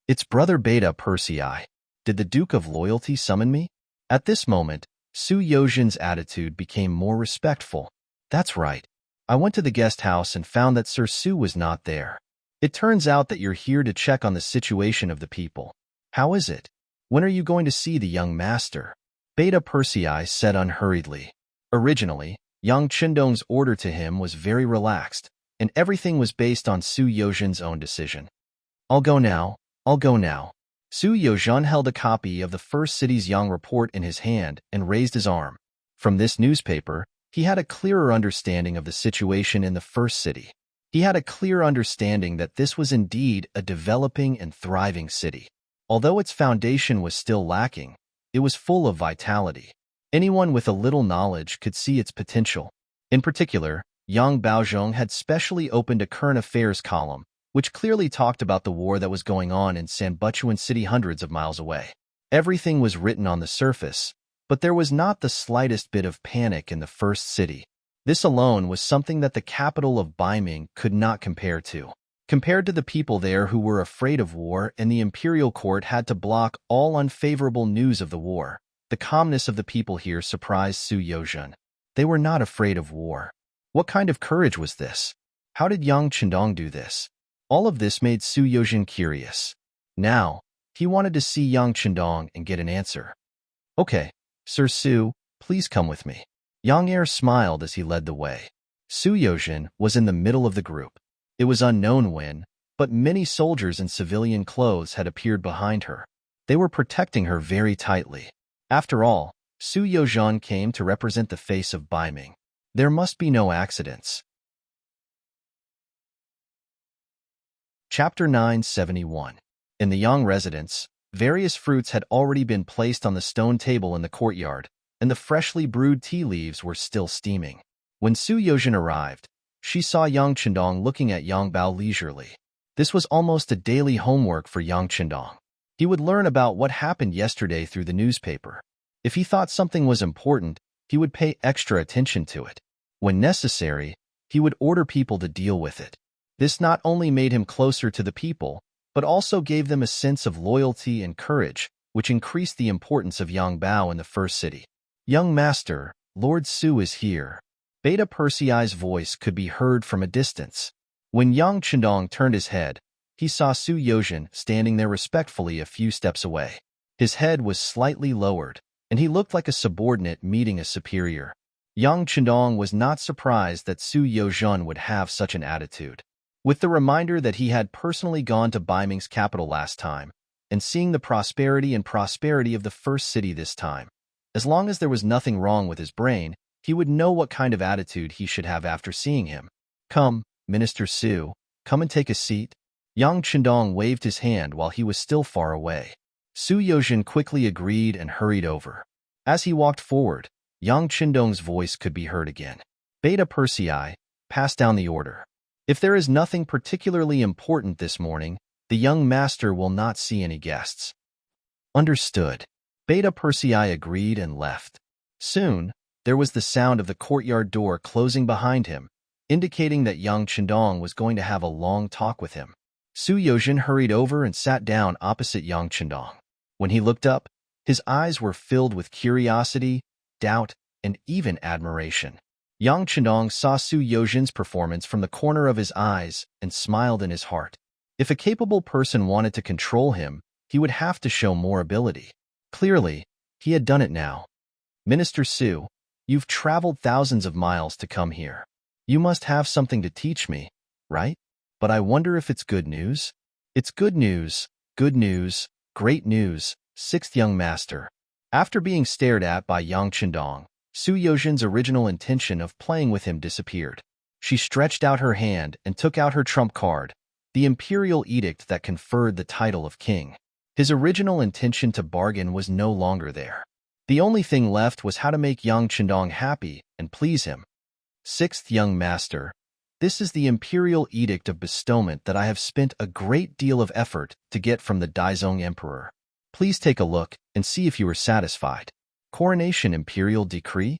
it's Brother Beta Persei. Did the Duke of Loyalty summon me?" At this moment, Su Yozhin's attitude became more respectful. "That's right. I went to the guest house and found that Sir Su was not there. It turns out that you're here to check on the situation of the people. How is it? When are you going to see the young master?" Beta Persei said unhurriedly. Originally, Yang Qindong's order to him was very relaxed, and everything was based on Su Yozhin's own decision. I'll go now. Su Yozhin held a copy of the First City's Yang report in his hand and raised his arm. From this newspaper, he had a clearer understanding of the situation in the First City. He had a clear understanding that this was indeed a developing and thriving city. Although its foundation was still lacking, it was full of vitality. Anyone with a little knowledge could see its potential. In particular, Yang Baozhong had specially opened a current affairs column, which clearly talked about the war that was going on in Sanbuchuan City hundreds of miles away. Everything was written on the surface, but there was not the slightest bit of panic in the First City. This alone was something that the capital of Ming could not compare to. Compared to the people there who were afraid of war and the imperial court had to block all unfavorable news of the war, the calmness of the people here surprised Su Yozhin. They were not afraid of war. What kind of courage was this? How did Yang Qindong do this? All of this made Su Yozhin curious. Now, he wanted to see Yang Qindong and get an answer. "Okay, Sir Su, please come with me." Yang Er smiled as he led the way. Su Yozhin was in the middle of the group. It was unknown when, but many soldiers in civilian clothes had appeared behind her. They were protecting her very tightly. After all, Su Yozhin came to represent the face of Ming. There must be no accidents. Chapter 971. In the Yang residence, various fruits had already been placed on the stone table in the courtyard, and the freshly brewed tea leaves were still steaming. When Su Yozhin arrived, she saw Yang Qindong looking at Yang Bao leisurely. This was almost a daily homework for Yang Qindong. He would learn about what happened yesterday through the newspaper. If he thought something was important, he would pay extra attention to it. When necessary, he would order people to deal with it. This not only made him closer to the people, but also gave them a sense of loyalty and courage, which increased the importance of Yang Bao in the first city. "Young master, Lord Su is here." Beta Persei's voice could be heard from a distance. When Yang Chendong turned his head, he saw Su Yozhen standing there respectfully a few steps away. His head was slightly lowered, and he looked like a subordinate meeting a superior. Yang Chendong was not surprised that Su Yozhen would have such an attitude. With the reminder that he had personally gone to Ming's capital last time, and seeing the prosperity of the first city this time, as long as there was nothing wrong with his brain, he would know what kind of attitude he should have after seeing him. "Come, Minister Su, come and take a seat." Yang Chendong waved his hand while he was still far away. Su Yozhen quickly agreed and hurried over. As he walked forward, Yang Chendong's voice could be heard again. "Beta Persei, pass down the order. If there is nothing particularly important this morning, the young master will not see any guests." "Understood." Beta Persei agreed and left. Soon, there was the sound of the courtyard door closing behind him, indicating that Yang Chendong was going to have a long talk with him. Su Yozhen hurried over and sat down opposite Yang Chendong. When he looked up, his eyes were filled with curiosity, doubt, and even admiration. Yang Chendong saw Su Yozhen's performance from the corner of his eyes and smiled in his heart. If a capable person wanted to control him, he would have to show more ability. Clearly, he had done it now. "Minister Su, you've traveled thousands of miles to come here. You must have something to teach me, right? But I wonder if it's good news?" "It's good news, great news, sixth young master." After being stared at by Yang Chendong, Su Yozhen's original intention of playing with him disappeared. She stretched out her hand and took out her trump card, the imperial edict that conferred the title of king. His original intention to bargain was no longer there. The only thing left was how to make Yang Chendong happy and please him. "Sixth young master, this is the imperial edict of bestowment that I have spent a great deal of effort to get from the Daizong Emperor. Please take a look and see if you are satisfied." Coronation imperial decree?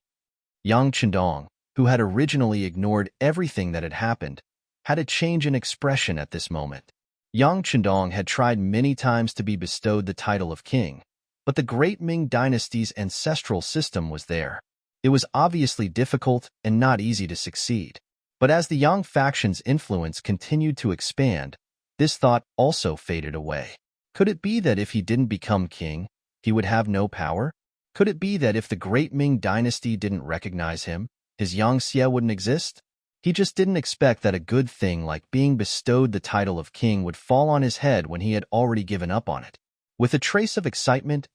Yang Chendong, who had originally ignored everything that had happened, had a change in expression at this moment. Yang Chendong had tried many times to be bestowed the title of king, but the great Ming dynasty's ancestral system was there. It was obviously difficult and not easy to succeed. But as the Yang faction's influence continued to expand, this thought also faded away. Could it be that if he didn't become king, he would have no power? Could it be that if the great Ming dynasty didn't recognize him, his Yangxie wouldn't exist? He just didn't expect that a good thing like being bestowed the title of king would fall on his head when he had already given up on it. With a trace of excitement,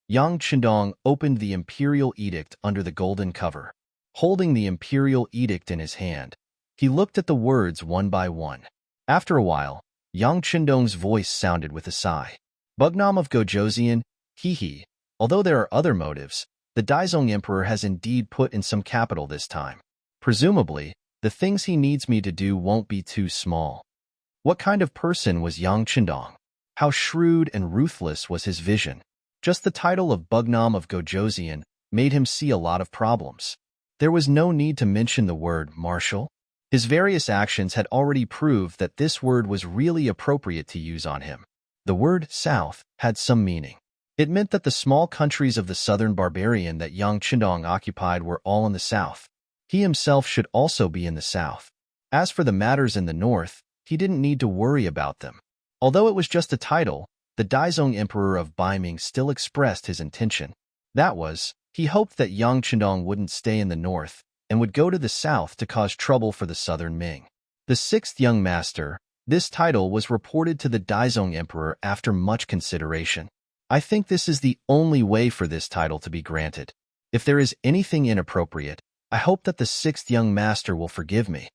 Yang Chendong opened the imperial edict under the golden cover. Holding the imperial edict in his hand, he looked at the words one by one. After a while, Yang Chendong's voice sounded with a sigh. "Bugnam of Gojoseon, hee. Although there are other motives, the Daizong Emperor has indeed put in some capital this time. Presumably, the things he needs me to do won't be too small." What kind of person was Yang Chendong? How shrewd and ruthless was his vision? Just the title of Bugnam of Gojoseon made him see a lot of problems. There was no need to mention the word marshal. His various actions had already proved that this word was really appropriate to use on him. The word south had some meaning. It meant that the small countries of the southern barbarian that Yang Chendong occupied were all in the south. He himself should also be in the south. As for the matters in the north, he didn't need to worry about them. Although it was just a title, the Daizong Emperor of Ming still expressed his intention. That was, he hoped that Yang Chendong wouldn't stay in the north and would go to the south to cause trouble for the southern Ming. The sixth young master, this title was reported to the Daizong Emperor after much consideration. "I think this is the only way for this title to be granted. If there is anything inappropriate, I hope that the sixth young master will forgive me."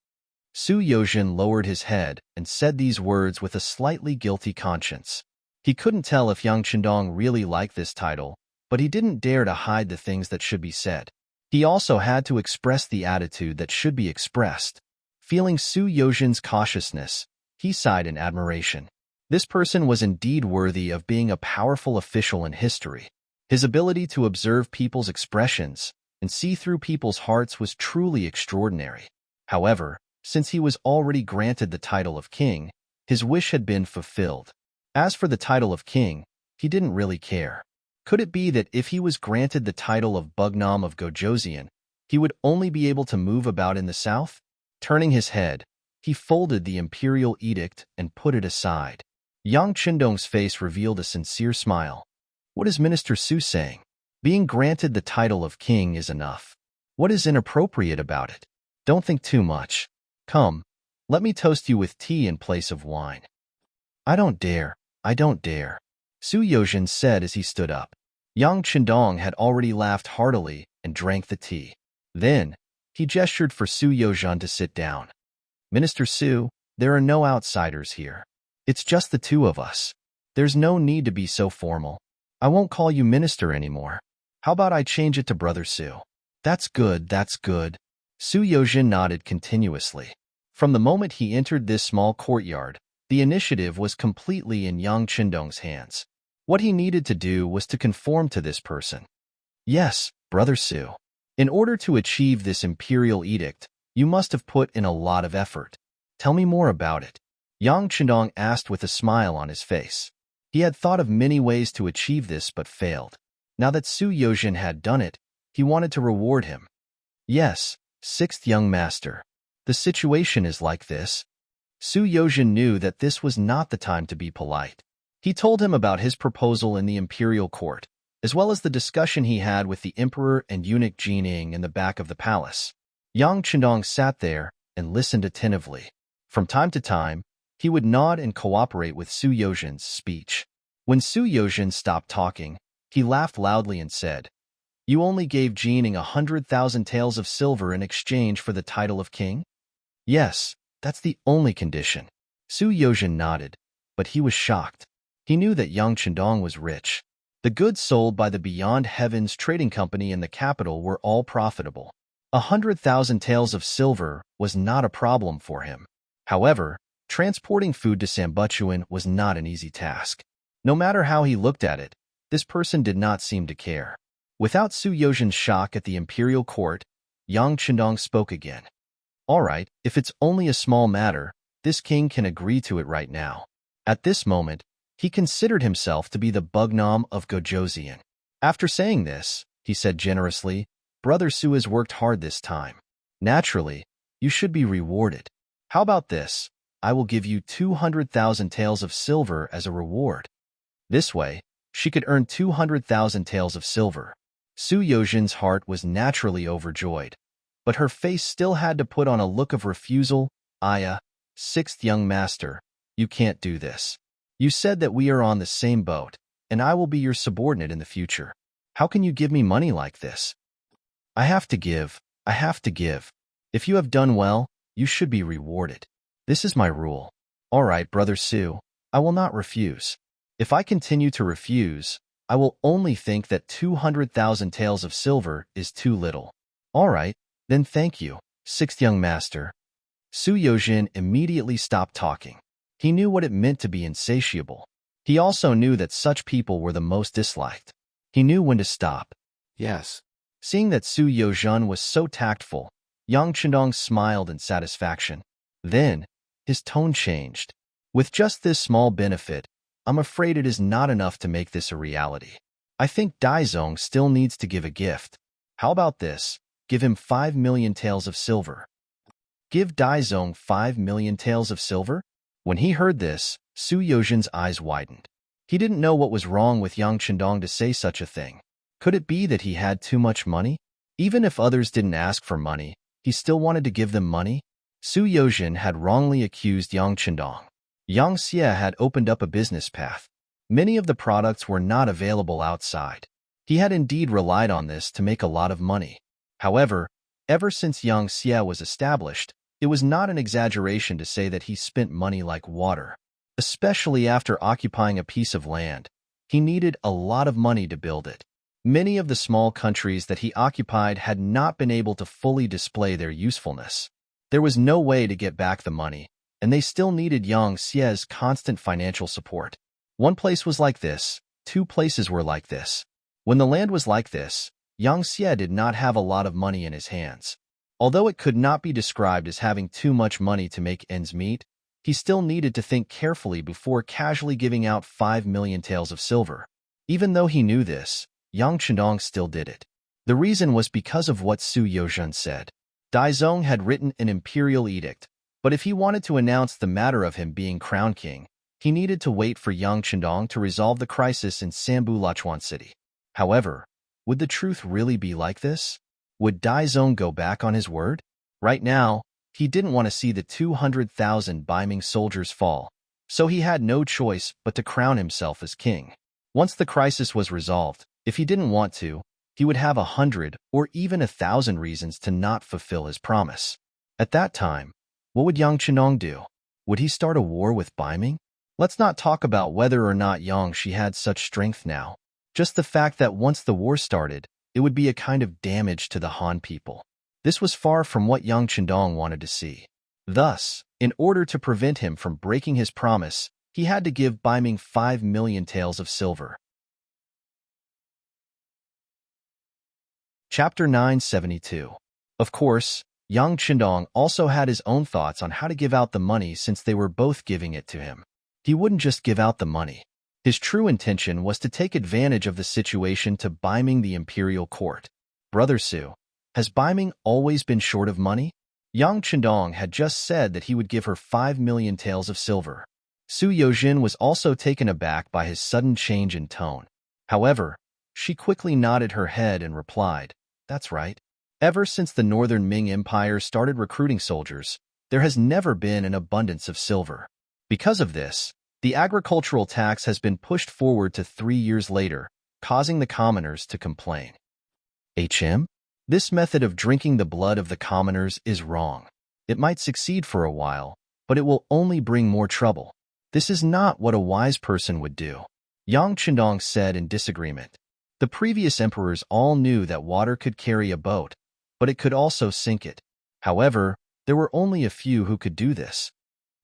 Su Yozhen lowered his head and said these words with a slightly guilty conscience. He couldn't tell if Yang Chendong really liked this title, but he didn't dare to hide the things that should be said. He also had to express the attitude that should be expressed. Feeling Su Yozhen's cautiousness, he sighed in admiration. This person was indeed worthy of being a powerful official in history. His ability to observe people's expressions and see through people's hearts was truly extraordinary. However, since he was already granted the title of king, His wish had been fulfilled. As for the title of king, he didn't really care. Could it be that if he was granted the title of Bugnam of Gojoseon, he would only be able to move about in the south? Turning his head, he folded the imperial edict and put it aside. Yang Qindong's face revealed a sincere smile. What is Minister Su saying? Being granted the title of king is enough. What is inappropriate about it? Don't think too much. Come, let me toast you with tea in place of wine. I don't dare. I don't dare, Su Yozhen said as he stood up. Yang Qindong had already laughed heartily and drank the tea. Then, he gestured for Su Yozhen to sit down. Minister Su, there are no outsiders here. It's just the two of us. There's no need to be so formal. I won't call you minister anymore. How about I change it to Brother Su? That's good, that's good. Su Yozhen nodded continuously. From the moment he entered this small courtyard, the initiative was completely in Yang Qindong's hands. What he needed to do was to conform to this person. Yes, Brother Su. In order to achieve this imperial edict, you must have put in a lot of effort. Tell me more about it. Yang Qindong asked with a smile on his face. He had thought of many ways to achieve this but failed. Now that Su Yozhen had done it, he wanted to reward him. Yes, sixth young master. The situation is like this. Su Yozhen knew that this was not the time to be polite. He told him about his proposal in the imperial court, as well as the discussion he had with the emperor and eunuch Jining in the back of the palace. Yang Qindong sat there and listened attentively. From time to time, he would nod and cooperate with Su Yozhen's speech. When Su Yozhen stopped talking, he laughed loudly and said, You only gave Jining 100,000 taels of silver in exchange for the title of king? Yes, that's the only condition. Su Yozhen nodded, but he was shocked. He knew that Yang Qindong was rich. The goods sold by the Beyond Heavens Trading Company in the capital were all profitable. 100,000 taels of silver was not a problem for him. However, transporting food to Sambuchuan was not an easy task. No matter how he looked at it, this person did not seem to care. Without Su Yozhen's shock at the imperial court, Yang Qindong spoke again. All right, if it's only a small matter, this king can agree to it right now. At this moment, he considered himself to be the Bugnam of Gojoseon. After saying this, he said generously, Brother Su has worked hard this time. Naturally, you should be rewarded. How about this? I will give you 200,000 taels of silver as a reward. This way, she could earn 200,000 taels of silver. Su Yozhen's heart was naturally overjoyed, but her face still had to put on a look of refusal. Aya, sixth young master, you can't do this. You said that we are on the same boat, and I will be your subordinate in the future. How can you give me money like this? I have to give. I have to give. If you have done well, you should be rewarded. This is my rule. All right, Brother Su, I will not refuse. If I continue to refuse, I will only think that 200,000 taels of silver is too little. All right, then thank you, sixth young master. Su Yozhen immediately stopped talking. He knew what it meant to be insatiable. He also knew that such people were the most disliked. He knew when to stop.
Yes.
Seeing that Su Yozhen was so tactful, Yang Qindong smiled in satisfaction. Then, his tone changed. With just this small benefit, I'm afraid it is not enough to make this a reality. I think Daizong still needs to give a gift. How about this? Give him 5 million taels of silver. Give Daizong 5 million taels of silver? When he heard this, Su Yozhen's eyes widened. He didn't know what was wrong with Yang Qindong to say such a thing. Could it be that he had too much money? Even if others didn't ask for money, he still wanted to give them money? Su Yozhen had wrongly accused Yang Qindong. Yang Xie had opened up a business path. Many of the products were not available outside. He had indeed relied on this to make a lot of money. However, ever since Yang Xie was established, it was not an exaggeration to say that he spent money like water. Especially after occupying a piece of land, he needed a lot of money to build it. Many of the small countries that he occupied had not been able to fully display their usefulness. There was no way to get back the money, and they still needed Yang Xie's constant financial support. One place was like this, two places were like this. When the land was like this, Yang Xie did not have a lot of money in his hands. Although it could not be described as having too much money to make ends meet, he still needed to think carefully before casually giving out 5 million taels of silver. Even though he knew this, Yang Chendong still did it. The reason was because of what Su Yozhen said. Daizong had written an imperial edict, but if he wanted to announce the matter of him being crown king, he needed to wait for Yang Chendong to resolve the crisis in Sambu Lachuan City. However, would the truth really be like this? Would Daizong go back on his word? Right now, he didn't want to see the 200,000 Ming soldiers fall, so he had no choice but to crown himself as king. Once the crisis was resolved, if he didn't want to, he would have 100 or even 1,000 reasons to not fulfill his promise. At that time, what would Yang Chendong do? Would he start a war with Ming? Let's not talk about whether or not Yang Shi had such strength now. Just the fact that once the war started, it would be a kind of damage to the Han people. This was far from what Yang Chendong wanted to see. Thus, in order to prevent him from breaking his promise, he had to give Ming 5 million taels of silver. Chapter 972. Of course, Yang Chendong also had his own thoughts on how to give out the money since they were both giving it to him. He wouldn't just give out the money. His true intention was to take advantage of the situation to Ming the imperial court. Brother Su, has Ming always been short of money? Yang Chendong had just said that he would give her 5 million taels of silver. Su Yozhen was also taken aback by his sudden change in tone. However, she quickly nodded her head and replied, "That's right. Ever since the Northern Ming Empire started recruiting soldiers, there has never been an abundance of silver. Because of this, the agricultural tax has been pushed forward to 3 years later, causing the commoners to complain. This method of drinking the blood of the commoners is wrong. It might succeed for a while, but it will only bring more trouble. This is not what a wise person would do," Yang Chendong said in disagreement. The previous emperors all knew that water could carry a boat, but it could also sink it. However, there were only a few who could do this.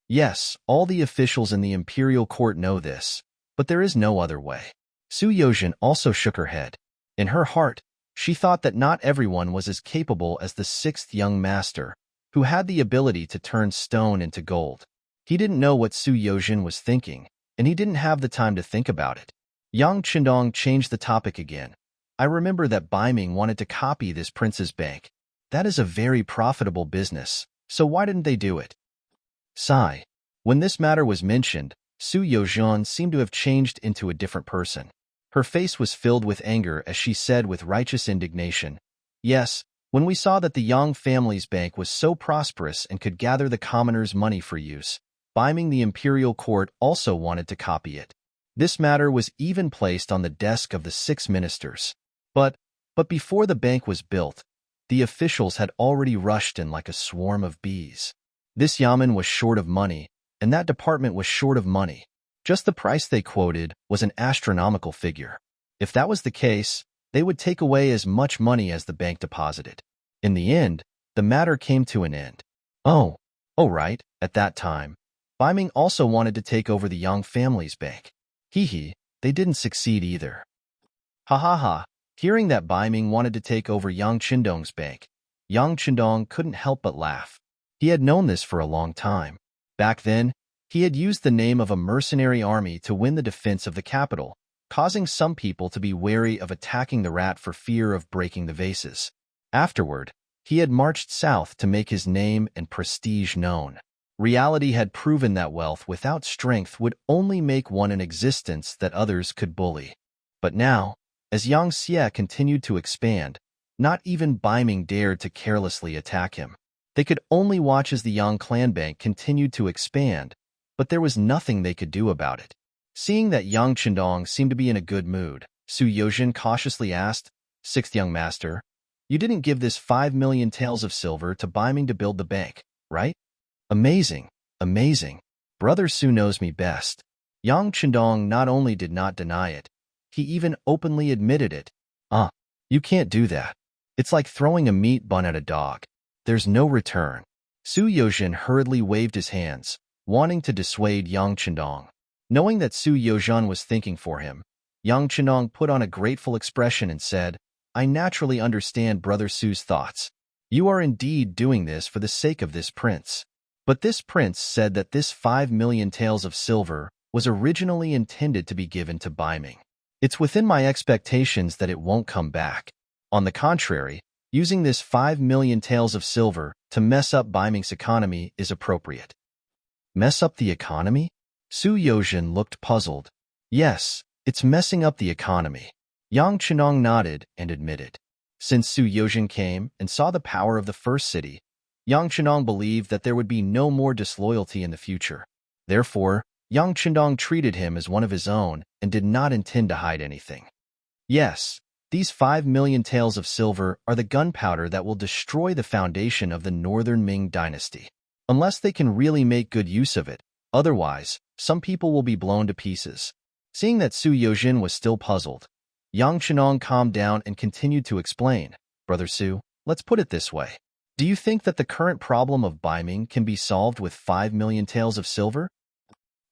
Yes, all the officials in the imperial court know this, but there is no other way. Su Yozhen also shook her head. In her heart, she thought that not everyone was as capable as the 6th young master, who had the ability to turn stone into gold. He didn't know what Su Yozhen was thinking, and he didn't have the time to think about it. Yang Chendong changed the topic again. "I remember that Ming wanted to copy this prince's bank. That is a very profitable business, so why didn't they do it?" Sigh. When this matter was mentioned, Su Yozhen seemed to have changed into a different person. Her face was filled with anger as she said with righteous indignation, "Yes, when we saw that the Yang family's bank was so prosperous and could gather the commoners' money for use, Ming the imperial court also wanted to copy it. This matter was even placed on the desk of the 6 ministers. But before the bank was built, the officials had already rushed in like a swarm of bees. This yamen was short of money, and that department was short of money. Just the price they quoted was an astronomical figure. If that was the case, they would take away as much money as the bank deposited. In the end, the matter came to an end. Oh right, at that time, Ming also wanted to take over the Yang family's bank. They didn't succeed either. Ha ha ha, hearing that Ming wanted to take over Yang Chendong's bank, Yang Chendong couldn't help but laugh. He had known this for a long time. Back then, he had used the name of a mercenary army to win the defense of the capital, causing some people to be wary of attacking the rat for fear of breaking the vases. Afterward, he had marched south to make his name and prestige known. Reality had proven that wealth without strength would only make one an existence that others could bully. But now, as Yang Xie continued to expand, not even Ming dared to carelessly attack him. They could only watch as the Yang clan bank continued to expand, but there was nothing they could do about it. Seeing that Yang Chendong seemed to be in a good mood, Su Yozhen cautiously asked, 6th young master, you didn't give this 5 million taels of silver to Ming to build the bank, right? Amazing, amazing. Brother Su knows me best. Yang Chendong not only did not deny it, he even openly admitted it. You can't do that. It's like throwing a meat bun at a dog. There's no return. Su Yozhen hurriedly waved his hands, wanting to dissuade Yang Chendong. Knowing that Su Yozhen was thinking for him, Yang Chendong put on a grateful expression and said, I naturally understand Brother Su's thoughts. You are indeed doing this for the sake of this prince. But this prince said that this 5 million taels of silver was originally intended to be given to Ming. It's within my expectations that it won't come back. On the contrary, using this 5 million taels of silver to mess up Ming's economy is appropriate. Mess up the economy? Su Yozhen looked puzzled. Yes, it's messing up the economy. Yang Chenong nodded and admitted. Since Su Yozhen came and saw the power of the first city, Yang Chenong believed that there would be no more disloyalty in the future. Therefore, Yang Chenong treated him as one of his own and did not intend to hide anything. Yes, these 5 million taels of silver are the gunpowder that will destroy the foundation of the northern Ming dynasty. Unless they can really make good use of it, otherwise, some people will be blown to pieces. Seeing that Su Yozhen was still puzzled, Yang Chenong calmed down and continued to explain. Brother Su, let's put it this way. Do you think that the current problem of Ming can be solved with 5 million taels of silver?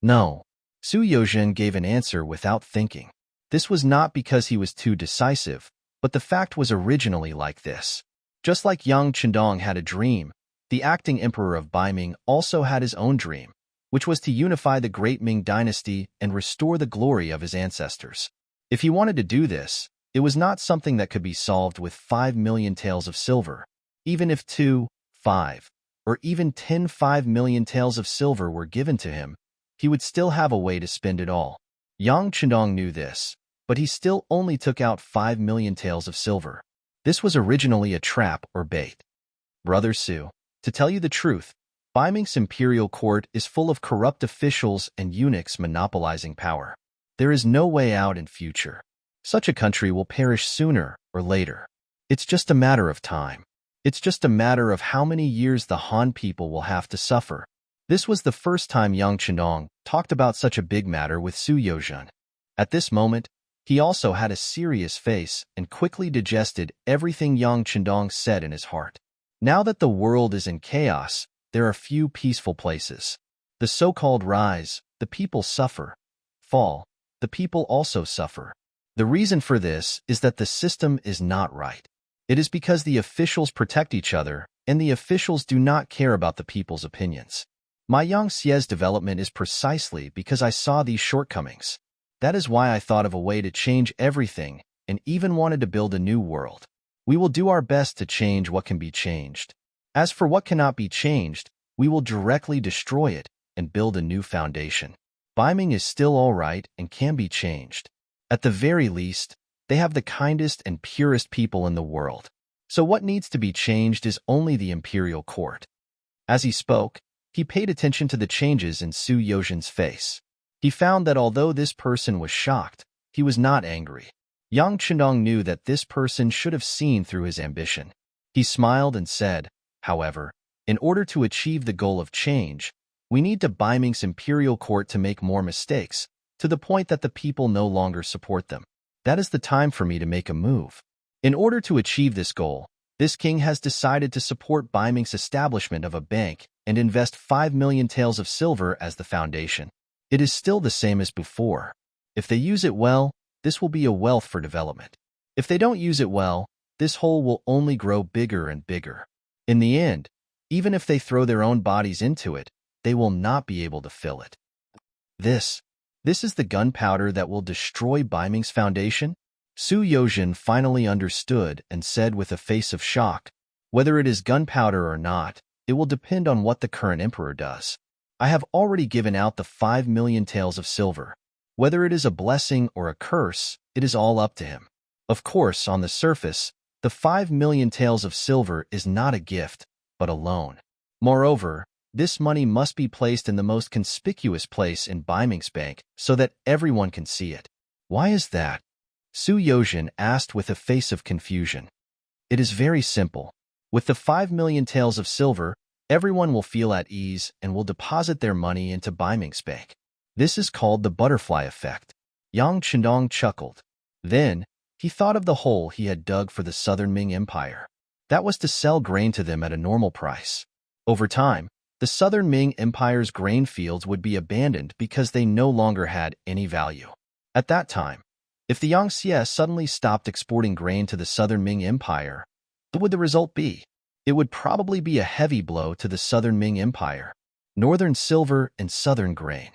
No. Su Yozhen gave an answer without thinking. This was not because he was too decisive, but the fact was originally like this. Just like Yang Chenong had a dream, the acting emperor of Ming also had his own dream, which was to unify the great Ming dynasty and restore the glory of his ancestors. If he wanted to do this, it was not something that could be solved with 5 million taels of silver. Even if 2, 5, or even 10 5 million taels of silver were given to him, he would still have a way to spend it all. Yang Chenong knew this, but he still only took out 5 million taels of silver. This was originally a trap or bait. Brother Su, to tell you the truth, Ming's imperial court is full of corrupt officials and eunuchs monopolizing power. There is no way out in future. Such a country will perish sooner or later. It's just a matter of time. It's just a matter of how many years the Han people will have to suffer. This was the first time Yang Chenong talked about such a big matter with Su Yozhen. At this moment, he also had a serious face and quickly digested everything Yang Chenong said in his heart. Now that the world is in chaos, there are few peaceful places. The so-called rise, the people suffer. Fall, the people also suffer. The reason for this is that the system is not right. It is because the officials protect each other, and the officials do not care about the people's opinions. My Yangtze's development is precisely because I saw these shortcomings. That is why I thought of a way to change everything and even wanted to build a new world. We will do our best to change what can be changed. As for what cannot be changed, we will directly destroy it and build a new foundation. Ming is still all right and can be changed. At the very least, they have the kindest and purest people in the world. So what needs to be changed is only the imperial court. As he spoke, he paid attention to the changes in Su Yozhen's face. He found that although this person was shocked, he was not angry. Yang Chenong knew that this person should have seen through his ambition. He smiled and said, however, in order to achieve the goal of change, we need to Ming's imperial court to make more mistakes, to the point that the people no longer support them. That is the time for me to make a move. In order to achieve this goal, this king has decided to support Ming's establishment of a bank and invest 5 million taels of silver as the foundation. It is still the same as before. If they use it well, this will be a wealth for development. If they don't use it well, this hole will only grow bigger and bigger. In the end, even if they throw their own bodies into it, they will not be able to fill it. This is the gunpowder that will destroy Ming's foundation? Su Yozhen finally understood and said with a face of shock, whether it is gunpowder or not, it will depend on what the current emperor does. I have already given out the 5 million taels of silver. Whether it is a blessing or a curse, it is all up to him. Of course, on the surface, the 5 million taels of silver is not a gift, but a loan. Moreover, this money must be placed in the most conspicuous place in Ming's bank so that everyone can see it. Why is that? Su Yozhen asked with a face of confusion. It is very simple. With the 5 million taels of silver, everyone will feel at ease and will deposit their money into Ming's bank. This is called the butterfly effect. Yang Chenong chuckled. Then, he thought of the hole he had dug for the southern Ming Empire. That was to sell grain to them at a normal price. Over time, the southern Ming Empire's grain fields would be abandoned because they no longer had any value. At that time, if the Yangtze suddenly stopped exporting grain to the southern Ming Empire, what would the result be? It would probably be a heavy blow to the southern Ming Empire. northern silver, and southern grain.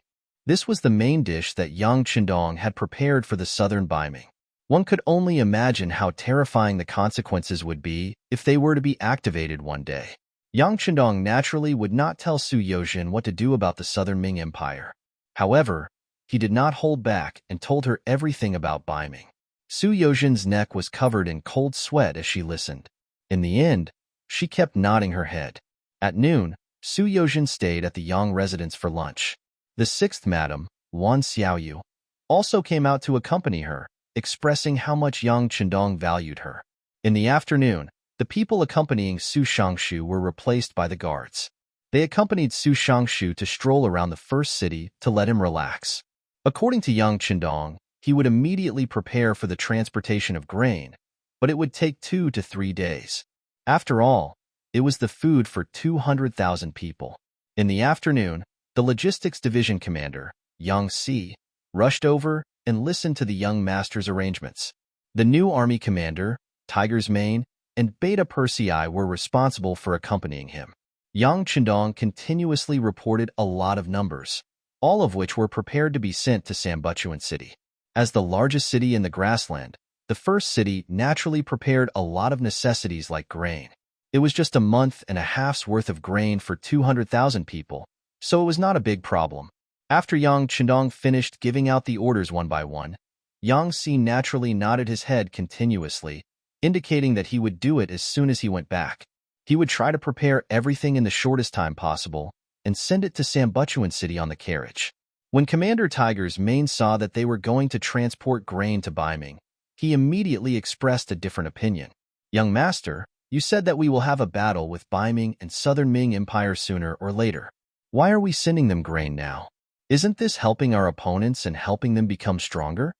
This was the main dish that Yang Chendong had prepared for the southern Baiming. One could only imagine how terrifying the consequences would be if they were to be activated one day. Yang Chendong naturally would not tell Su Yozhen what to do about the southern Ming Empire. However, he did not hold back and told her everything about Baiming. Su Yozhen's neck was covered in cold sweat as she listened. In the end, she kept nodding her head. At noon, Su Yozhen stayed at the Yang residence for lunch. The sixth madam, Wan Xiaoyu, also came out to accompany her, expressing how much Yang Chendong valued her. In the afternoon, the people accompanying Su Shangshu were replaced by the guards. They accompanied Su Shangshu to stroll around the first city to let him relax. According to Yang Chendong, he would immediately prepare for the transportation of grain, but it would take 2 to 3 days. After all, it was the food for 200,000 people. In the afternoon, the logistics division commander, Yang Si, rushed over and listened to the young master's arrangements. The new army commander, Tiger's Mane, and Beta Persei were responsible for accompanying him. Yang Chendong continuously reported a lot of numbers, all of which were prepared to be sent to Sambutuan City. As the largest city in the grassland, the first city naturally prepared a lot of necessities like grain. It was just a month and a half's worth of grain for 200,000 people, so it was not a big problem. After Yang Chendong finished giving out the orders one by one, Yang Si naturally nodded his head continuously, indicating that he would do it as soon as he went back. He would try to prepare everything in the shortest time possible and send it to Sambutuan City on the carriage. When Commander Tiger's Mane saw that they were going to transport grain to Baiming, he immediately expressed a different opinion. "Young master, you said that we will have a battle with Baiming and Southern Ming Empire sooner or later. Why are we sending them grain now? Isn't this helping our opponents and helping them become stronger?"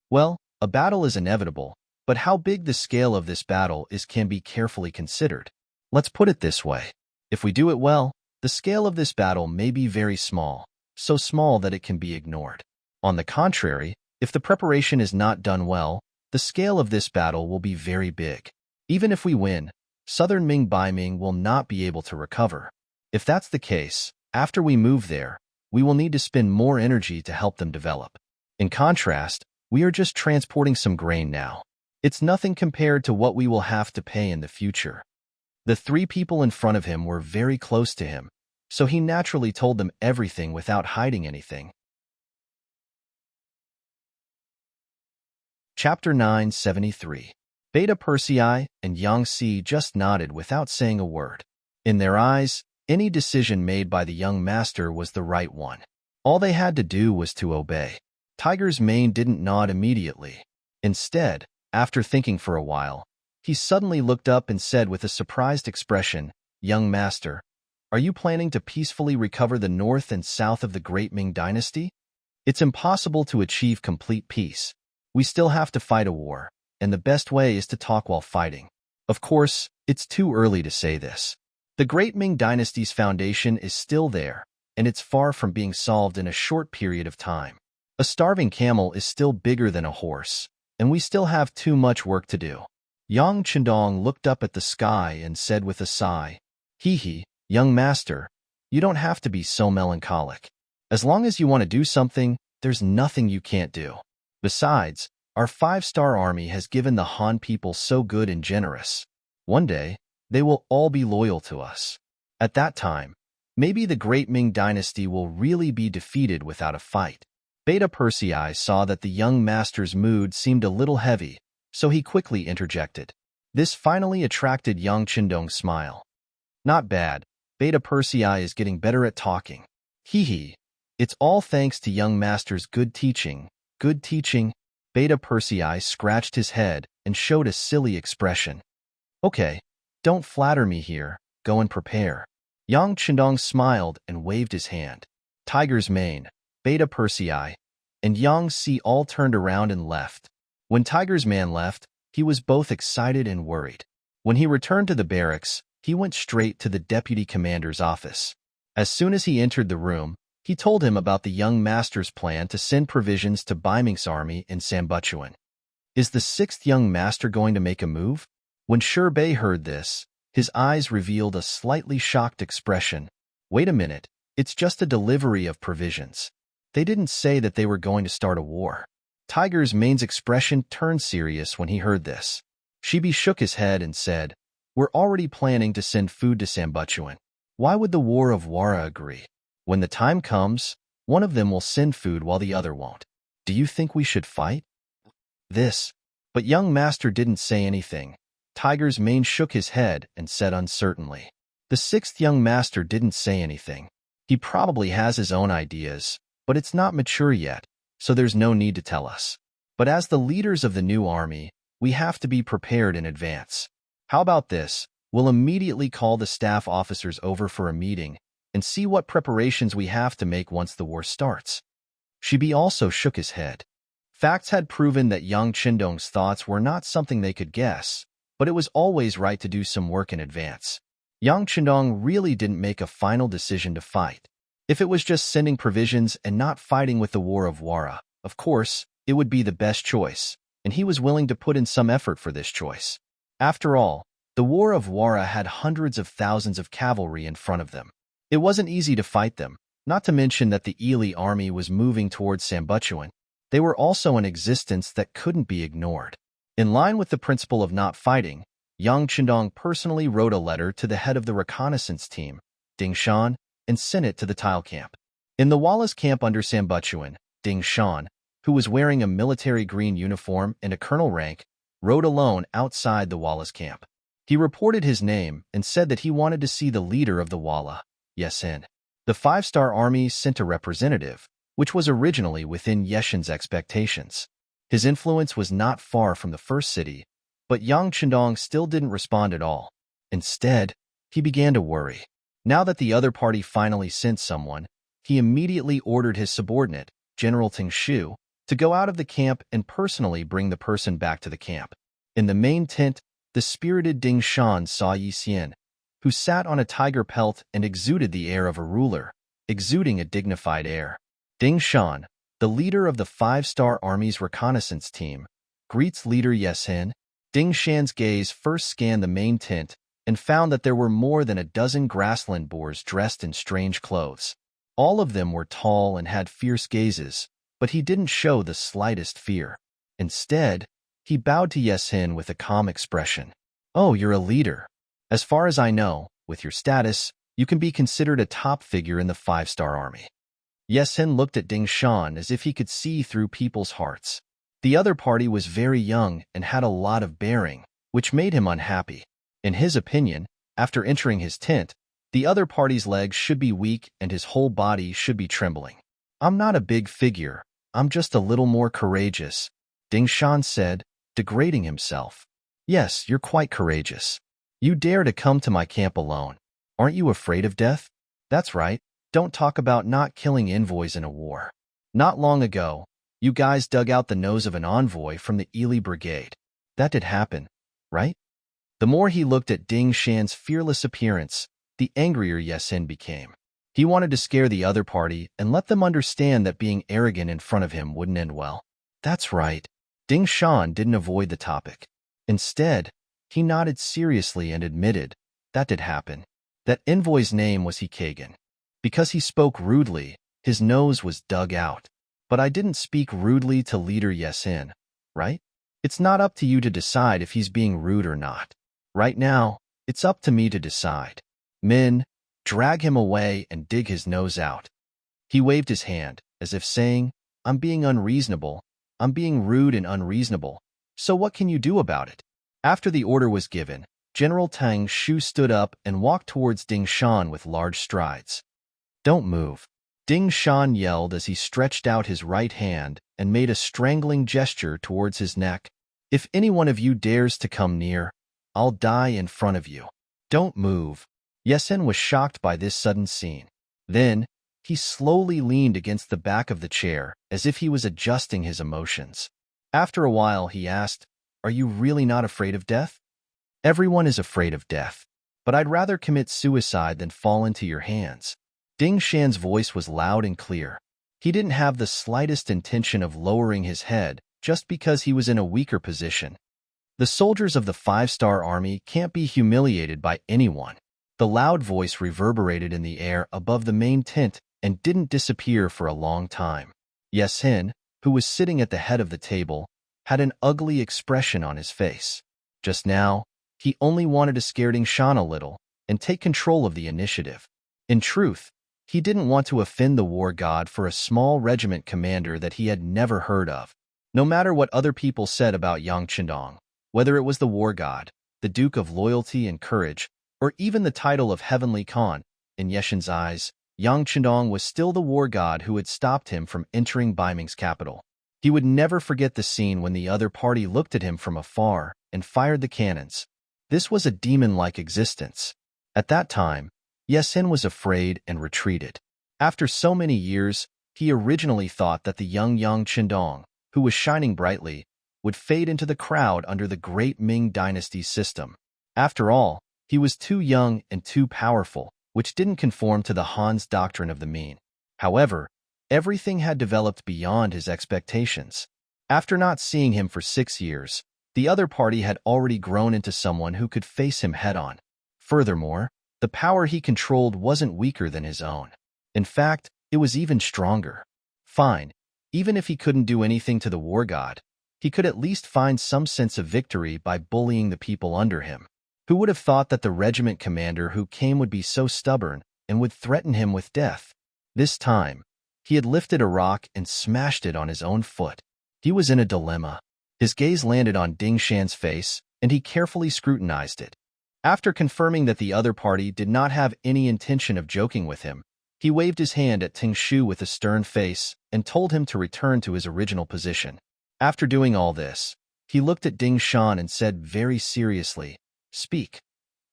"Well, a battle is inevitable, but how big the scale of this battle is can be carefully considered. Let's put it this way. If we do it well, the scale of this battle may be very small, so small that it can be ignored. On the contrary, if the preparation is not done well, the scale of this battle will be very big. Even if we win, Southern Ming Baiming will not be able to recover. If that's the case, after we move there, we will need to spend more energy to help them develop. In contrast, we are just transporting some grain now. It's nothing compared to what we will have to pay in the future." The three people in front of him were very close to him, so he naturally told them everything without hiding anything. Chapter 973. Beta Persei and Yang Si just nodded without saying a word. In their eyes, any decision made by the young master was the right one. All they had to do was to obey. Tiger's Mane didn't nod immediately. Instead, after thinking for a while, he suddenly looked up and said with a surprised expression, "Young master, are you planning to peacefully recover the north and south of the Great Ming Dynasty? It's impossible to achieve complete peace. We still have to fight a war, and the best way is to talk while fighting. Of course, it's too early to say this. The Great Ming Dynasty's foundation is still there, and it's far from being solved in a short period of time. A starving camel is still bigger than a horse, and we still have too much work to do." Yang Chendong looked up at the sky and said with a sigh, "Hee, young master, you don't have to be so melancholic. As long as you want to do something, there's nothing you can't do. Besides, our 5-star army has given the Han people so good and generous. One day, they will all be loyal to us. At that time, maybe the Great Ming Dynasty will really be defeated without a fight." Beta Persei saw that the young master's mood seemed a little heavy, so he quickly interjected. This finally attracted Yang Chendong's smile. "Not bad. Beta Persei is getting better at talking. Hee. It's all thanks to young master's good teaching. Good teaching." Beta Persei scratched his head and showed a silly expression. "Okay, don't flatter me here. Go and prepare." Yang Chendong smiled and waved his hand. Tiger's Mane, Beta Persei, and Yang Si all turned around and left. When Tiger's Man left, he was both excited and worried. When he returned to the barracks, he went straight to the deputy commander's office. As soon as he entered the room, he told him about the young master's plan to send provisions to Baiming's army in Sambutuan. "Is the 6th young master going to make a move?" When Bei heard this, his eyes revealed a slightly shocked expression. "Wait a minute, It's just a delivery of provisions. They didn't say that they were going to start a war. Tiger's Main's expression turned serious when he heard this. Shibi shook his head and said, "We're already planning to send food to Sambuchuan. Why would the War of Wara agree? When the time comes, one of them will send food while the other won't. Do you think we should fight?" But young master didn't say anything. Tiger's Mane shook his head and said uncertainly. The sixth young master didn't say anything. He probably has his own ideas, but it's not mature yet, so there's no need to tell us. But as the leaders of the new army, we have to be prepared in advance. How about this? We'll immediately call the staff officers over for a meeting and see what preparations we have to make once the war starts. Shibi also shook his head. Facts had proven that young Qindong's thoughts were not something they could guess, but it was always right to do some work in advance. Yang Qindong really didn't make a final decision to fight. If it was just sending provisions and not fighting with the War of Wara, of course, it would be the best choice, and he was willing to put in some effort for this choice. After all, the War of Wara had hundreds of thousands of cavalry in front of them. It wasn't easy to fight them, not to mention that the Ili army was moving towards Sambuchuan. They were also an existence that couldn't be ignored. In line with the principle of not fighting, Yang Qindong personally wrote a letter to the head of the reconnaissance team, Ding Shan, and sent it to the tile camp. In the Wallace camp under Sambuchuan, Ding Shan, who was wearing a military green uniform and a colonel rank, rode alone outside the Wallace camp. He reported his name and said that he wanted to see the leader of the Walla, Yesen. The five-star army sent a representative, which was originally within Yeshen's expectations. His influence was not far from the first city, but Yang Qindong still didn't respond at all. Instead, he began to worry. Now that the other party finally sent someone, he immediately ordered his subordinate, General Ting Shu, to go out of the camp and personally bring the person back to the camp. In the main tent, the spirited Ding Shan saw Yi Xian, who sat on a tiger pelt and exuded the air of a ruler, exuding a dignified air. Ding Shan, the leader of the five-star army's reconnaissance team, greets leader Yesen. Ding Shan's gaze first scanned the main tent and found that there were more than a dozen grassland boars dressed in strange clothes. All of them were tall and had fierce gazes, but he didn't show the slightest fear. Instead, he bowed to Yesen with a calm expression. "Oh, you're a leader. As far as I know, with your status, you can be considered a top figure in the five-star army." Yesen looked at Ding Shan as if he could see through people's hearts. The other party was very young and had a lot of bearing, which made him unhappy. In his opinion, after entering his tent, the other party's legs should be weak and his whole body should be trembling. "I'm not a big figure, I'm just a little more courageous," Ding Shan said, degrading himself. "Yes, you're quite courageous. You dare to come to my camp alone. Aren't you afraid of death? That's right. Don't talk about not killing envoys in a war. Not long ago, you guys dug out the nose of an envoy from the Ili brigade. That did happen, right?" The more he looked at Ding Shan's fearless appearance, the angrier Yesen became. He wanted to scare the other party and let them understand that being arrogant in front of him wouldn't end well. "That's right." Ding Shan didn't avoid the topic. Instead, he nodded seriously and admitted, "That did happen. That envoy's name was Hikagan. Because he spoke rudely, his nose was dug out. But I didn't speak rudely to leader Yesen, right? It's not up to you to decide if he's being rude or not. Right now, it's up to me to decide. Men, drag him away and dig his nose out." He waved his hand, as if saying, "I'm being unreasonable. I'm being rude and unreasonable. So what can you do about it?" After the order was given, General Tang Shu stood up and walked towards Ding Shan with large strides. "Don't move," Ding Shan yelled as he stretched out his right hand and made a strangling gesture towards his neck. "If any one of you dares to come near, I'll die in front of you. Don't move." Yesen was shocked by this sudden scene. Then, he slowly leaned against the back of the chair as if he was adjusting his emotions. After a while, he asked, "Are you really not afraid of death?" "Everyone is afraid of death, but I'd rather commit suicide than fall into your hands." Ding Shan's voice was loud and clear. He didn't have the slightest intention of lowering his head just because he was in a weaker position. The soldiers of the five-star army can't be humiliated by anyone. The loud voice reverberated in the air above the main tent and didn't disappear for a long time. Yesin, who was sitting at the head of the table, had an ugly expression on his face. Just now, he only wanted to scare Dingshan a little and take control of the initiative. In truth, he didn't want to offend the war god for a small regiment commander that he had never heard of. No matter what other people said about Yang Chendong, whether it was the war god, the Duke of Loyalty and Courage, or even the title of Heavenly Khan, in Yeshin's eyes, Yang Chendong was still the war god who had stopped him from entering Baiming's capital. He would never forget the scene when the other party looked at him from afar and fired the cannons. This was a demon-like existence. At that time, Yesin was afraid and retreated. After so many years, he originally thought that the young Yang Chendong, who was shining brightly, would fade into the crowd under the great Ming dynasty's system. After all, he was too young and too powerful, which didn't conform to the Han's doctrine of the mean. However, everything had developed beyond his expectations. After not seeing him for 6 years, the other party had already grown into someone who could face him head-on. Furthermore, the power he controlled wasn't weaker than his own. In fact, it was even stronger. Fine, even if he couldn't do anything to the war god, he could at least find some sense of victory by bullying the people under him. Who would have thought that the regiment commander who came would be so stubborn and would threaten him with death? This time, he had lifted a rock and smashed it on his own foot. He was in a dilemma. His gaze landed on Ding Shan's face, and he carefully scrutinized it. After confirming that the other party did not have any intention of joking with him, he waved his hand at Ting Shu with a stern face and told him to return to his original position. After doing all this, he looked at Ding Shan and said very seriously, "Speak.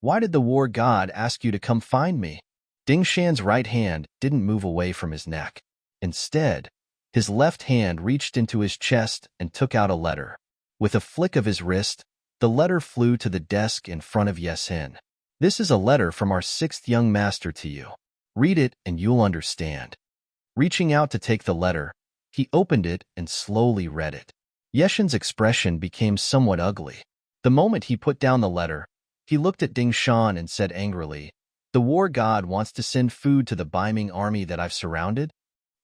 Why did the war god ask you to come find me?" Ding Shan's right hand didn't move away from his neck. Instead, his left hand reached into his chest and took out a letter. With a flick of his wrist, the letter flew to the desk in front of Yesin. "This is a letter from our 6th young master to you. Read it and you'll understand." Reaching out to take the letter, he opened it and slowly read it. Yeshin's expression became somewhat ugly. The moment he put down the letter, he looked at Ding Shan and said angrily, "The war god wants to send food to the Baiming army that I've surrounded?"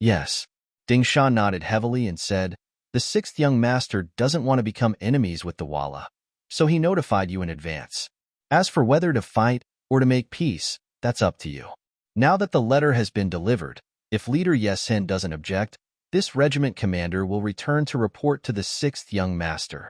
"Yes." Ding Shan nodded heavily and said, "The 6th young master doesn't want to become enemies with the Walla, so he notified you in advance. As for whether to fight or to make peace, that's up to you. Now that the letter has been delivered, if Leader Yesin doesn't object, this regiment commander will return to report to the 6th young master.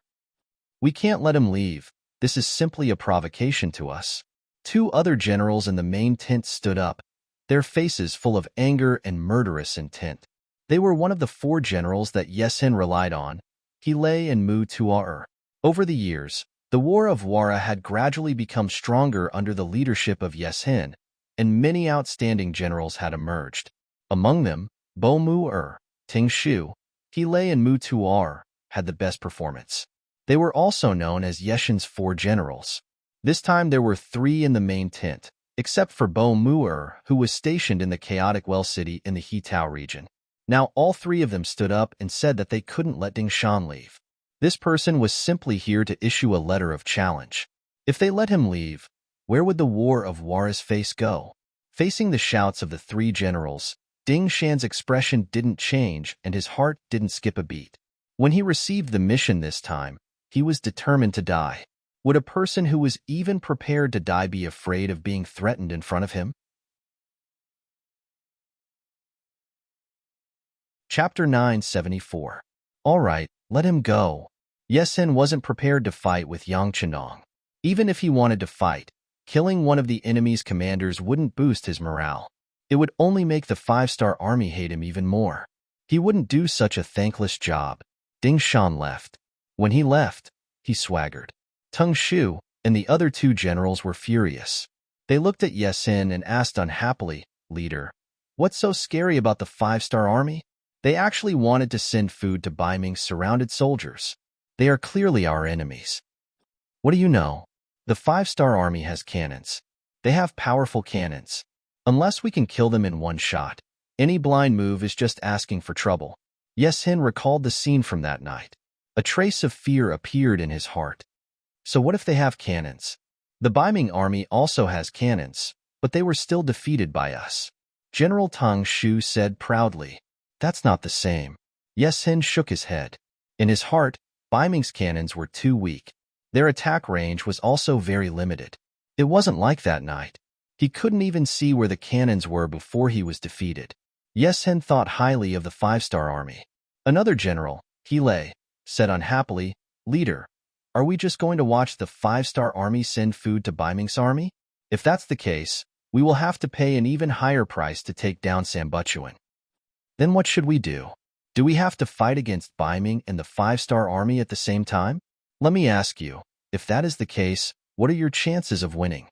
We can't let him leave. This is simply a provocation to us." 2 other generals in the main tent stood up, their faces full of anger and murderous intent. They were one of the 4 generals that Yesin relied on, Hilei and Mu Tuaer. Over the years, the War of Wara had gradually become stronger under the leadership of Yesin, and many outstanding generals had emerged. Among them, Bo Mu-er, Ting Shu, Hilei and Mu Tuaer had the best performance. They were also known as Yeshin's 4 generals. This time there were 3 in the main tent, except for Bo Mu-er, who was stationed in the chaotic well city in the Hetao region. Now all 3 of them stood up and said that they couldn't let Ding Shan leave. This person was simply here to issue a letter of challenge. If they let him leave, where would the War of Wara's face go? Facing the shouts of the 3 generals, Ding Shan's expression didn't change and his heart didn't skip a beat. When he received the mission this time, he was determined to die. Would a person who was even prepared to die be afraid of being threatened in front of him? Chapter 974. All right, let him go. Yesin wasn't prepared to fight with Yang Chendong. Even if he wanted to fight, killing one of the enemy's commanders wouldn't boost his morale. It would only make the 5-star army hate him even more. He wouldn't do such a thankless job. Ding Shan left. When he left, he swaggered. Tung Shu and the other 2 generals were furious. They looked at Yesin and asked unhappily, "Leader, what's so scary about the 5-star army?" They actually wanted to send food to Baiming's surrounded soldiers. They are clearly our enemies. What do you know? The 5-star army has cannons. They have powerful cannons. Unless we can kill them in one shot, any blind move is just asking for trouble. Yesin recalled the scene from that night. A trace of fear appeared in his heart. So what if they have cannons? The Baiming army also has cannons, but they were still defeated by us. General Tang Shu said proudly. That's not the same. Yes Hin shook his head. In his heart, Bai Ming's cannons were too weak. Their attack range was also very limited. It wasn't like that night. He couldn't even see where the cannons were before he was defeated. Yes Hin thought highly of the 5-star army. Another general, He Lei, said unhappily, Leader, are we just going to watch the 5-star army send food to Bai Ming's army? If that's the case, we will have to pay an even higher price to take down Sambuchuan. Then what should we do? Do we have to fight against Bai Ming and the 5-star army at the same time? Let me ask you, if that is the case, what are your chances of winning?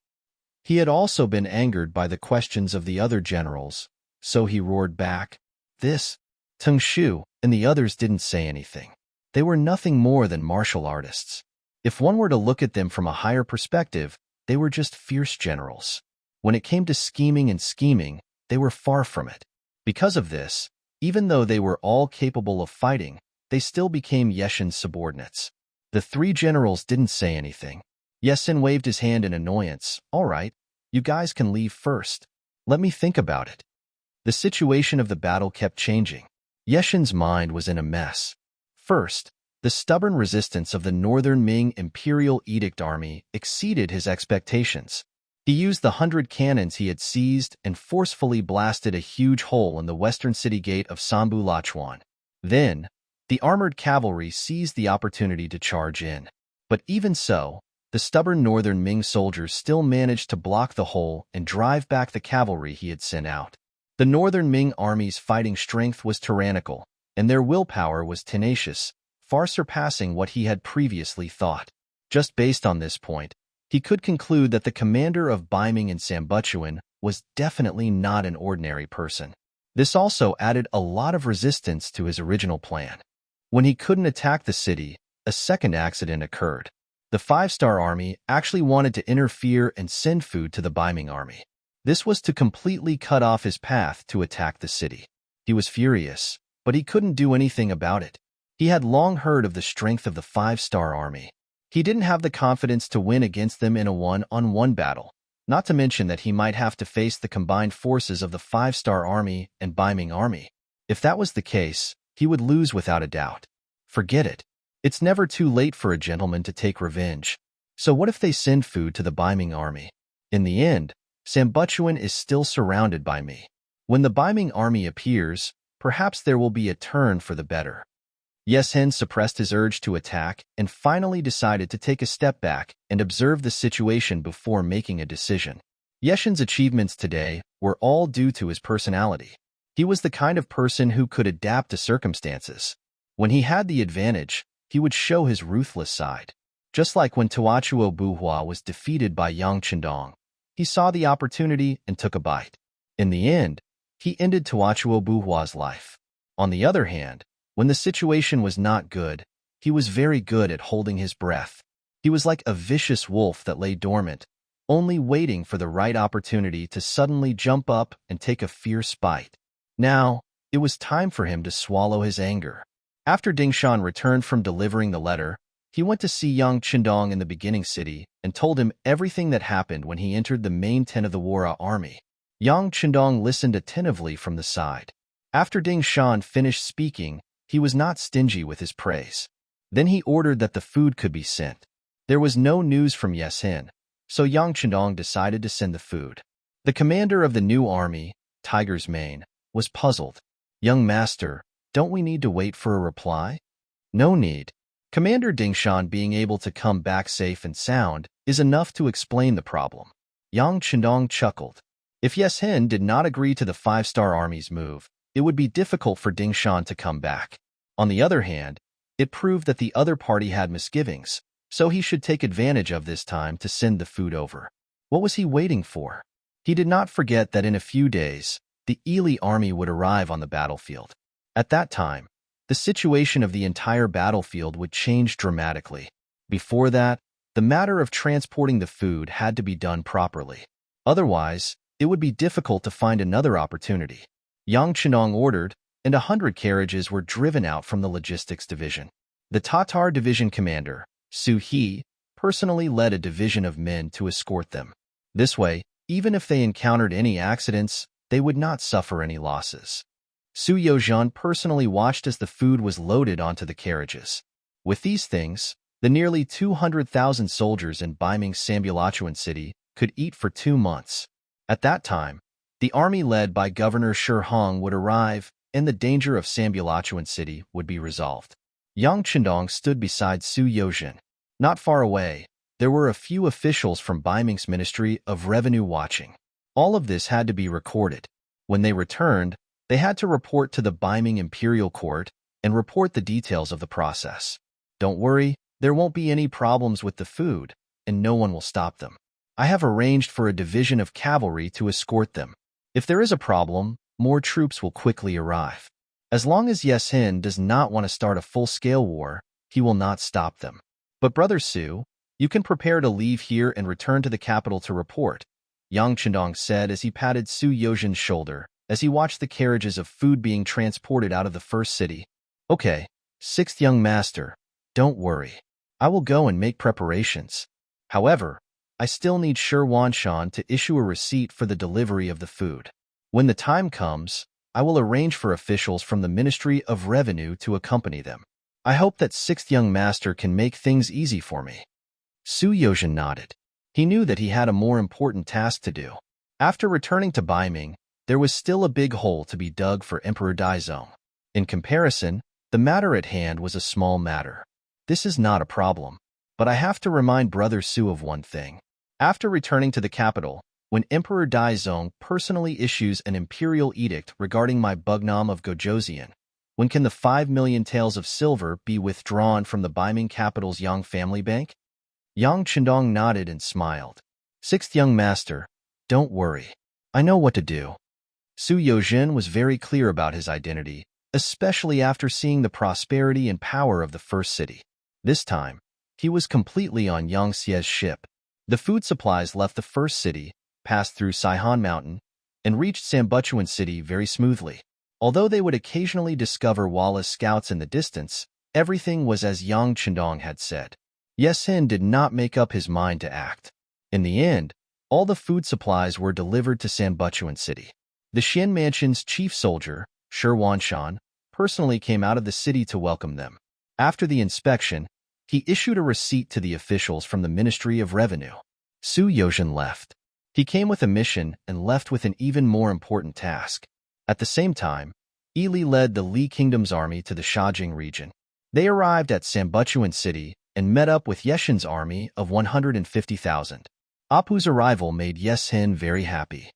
He had also been angered by the questions of the other generals, so he roared back. Teng Shu and the others didn't say anything. They were nothing more than martial artists. If one were to look at them from a higher perspective, they were just fierce generals. When it came to scheming, they were far from it. Because of this, even though they were all capable of fighting, they still became Yeshin's subordinates. The 3 generals didn't say anything. Yesin waved his hand in annoyance. All right, you guys can leave first. Let me think about it. The situation of the battle kept changing. Yeshin's mind was in a mess. First, the stubborn resistance of the Northern Ming Imperial Edict Army exceeded his expectations. He used the 100 cannons he had seized and forcefully blasted a huge hole in the western city gate of Sambu Lachuan. Then, the armored cavalry seized the opportunity to charge in. But even so, the stubborn Northern Ming soldiers still managed to block the hole and drive back the cavalry he had sent out. The Northern Ming army's fighting strength was tyrannical, and their willpower was tenacious, far surpassing what he had previously thought. Just based on this point, he could conclude that the commander of Bai Ming and Sambuchuan was definitely not an ordinary person. This also added a lot of resistance to his original plan. When he couldn't attack the city, a second accident occurred. The 5-star army actually wanted to interfere and send food to the Bai Ming army. This was to completely cut off his path to attack the city. He was furious, but he couldn't do anything about it. He had long heard of the strength of the 5-star army. He didn't have the confidence to win against them in a one-on-one battle, not to mention that he might have to face the combined forces of the 5-star army and Bai Ming army. If that was the case, he would lose without a doubt. Forget it. It's never too late for a gentleman to take revenge. So what if they send food to the Bai Ming army? In the end, Sambuchuan is still surrounded by me. When the Bai Ming army appears, perhaps there will be a turn for the better. Yes Hen suppressed his urge to attack and finally decided to take a step back and observe the situation before making a decision. Yeshin's achievements today were all due to his personality. He was the kind of person who could adapt to circumstances. When he had the advantage, he would show his ruthless side. Just like when Tuachuo Buhua was defeated by Yang Chendong, he saw the opportunity and took a bite. In the end, he ended Tuachuo Buhua's life. On the other hand, when the situation was not good, he was very good at holding his breath. He was like a vicious wolf that lay dormant, only waiting for the right opportunity to suddenly jump up and take a fierce bite. Now, it was time for him to swallow his anger. After Dingshan returned from delivering the letter, he went to see Yang Chendong in the beginning city and told him everything that happened when he entered the main tent of the Wara army. Yang Chendong listened attentively from the side. After Dingshan finished speaking, he was not stingy with his praise. Then he ordered that the food could be sent. There was no news from Yes Hin, so Yang Chendong decided to send the food. The commander of the new army, Tiger's Mane, was puzzled. Young master, don't we need to wait for a reply? No need. Commander Dingshan being able to come back safe and sound is enough to explain the problem. Yang Chendong chuckled. If Yes Hin did not agree to the 5-star army's move, it would be difficult for Dingshan to come back. On the other hand, it proved that the other party had misgivings, so he should take advantage of this time to send the food over. What was he waiting for? He did not forget that in a few days, the Ely army would arrive on the battlefield. At that time, the situation of the entire battlefield would change dramatically. Before that, the matter of transporting the food had to be done properly. Otherwise, it would be difficult to find another opportunity. Yang Chendong ordered, and 100 carriages were driven out from the logistics division. The Tatar division commander, Su He, personally led a division of men to escort them. This way, Even if they encountered any accidents, they would not suffer any losses. Su Yozhen personally watched as the food was loaded onto the carriages. With these things, the nearly 200,000 soldiers in Ming's Sambulachuan city could eat for 2 months. At that time, the army led by Governor Shi Hong would arrive, and the danger of Sambulachuan city would be resolved. Yang Chendong stood beside Su Yozhen. Not far away, there were a few officials from Ming's Ministry of Revenue watching. All of this had to be recorded. When they returned, they had to report to the Ming Imperial Court and report the details of the process. Don't worry, there won't be any problems with the food, and no one will stop them. I have arranged for a division of cavalry to escort them. If there is a problem, more troops will quickly arrive. As long as Yeshen does not want to start a full-scale war, he will not stop them. But Brother Su, you can prepare to leave here and return to the capital to report, Yang Chendong said as he patted Su Yozhen's shoulder as he watched the carriages of food being transported out of the first city. Okay, 6th young master, don't worry. I will go and make preparations. However, I still need Shi Wanshan to issue a receipt for the delivery of the food. When the time comes, I will arrange for officials from the Ministry of Revenue to accompany them. I hope that 6th young master can make things easy for me. Su Yozhen nodded. He knew that he had a more important task to do. After returning to Ming, there was still a big hole to be dug for Emperor Daizong. In comparison, the matter at hand was a small matter. This is not a problem, but I have to remind Brother Su of one thing. After returning to the capital, when Emperor Daizong personally issues an imperial edict regarding my Bugnam of Gojoseon, when can the 5 million taels of silver be withdrawn from the Ming capital's Yang family bank? Yang Chendong nodded and smiled. 6th young master, don't worry. I know what to do. Su Yozhen was very clear about his identity, especially after seeing the prosperity and power of the first city. This time, he was completely on Yang Xie's ship. The food supplies left the first city, passed through Saihan Mountain, and reached Sambuchuan City very smoothly. Although they would occasionally discover Wallace scouts in the distance, everything was as Yang Chendong had said. Yeshen did not make up his mind to act. In the end, all the food supplies were delivered to Sambuchuan City. The Xian Mansion's chief soldier, Shi Wanshan, personally came out of the city to welcome them. After the inspection, he issued a receipt to the officials from the Ministry of Revenue. Su Yozhen left. He came with a mission and left with an even more important task. At the same time, Ili led the Li Kingdom's army to the Shajing region. They arrived at Sambuchuan City and met up with Yeshen's army of 150,000. Apu's arrival made Yeshen very happy.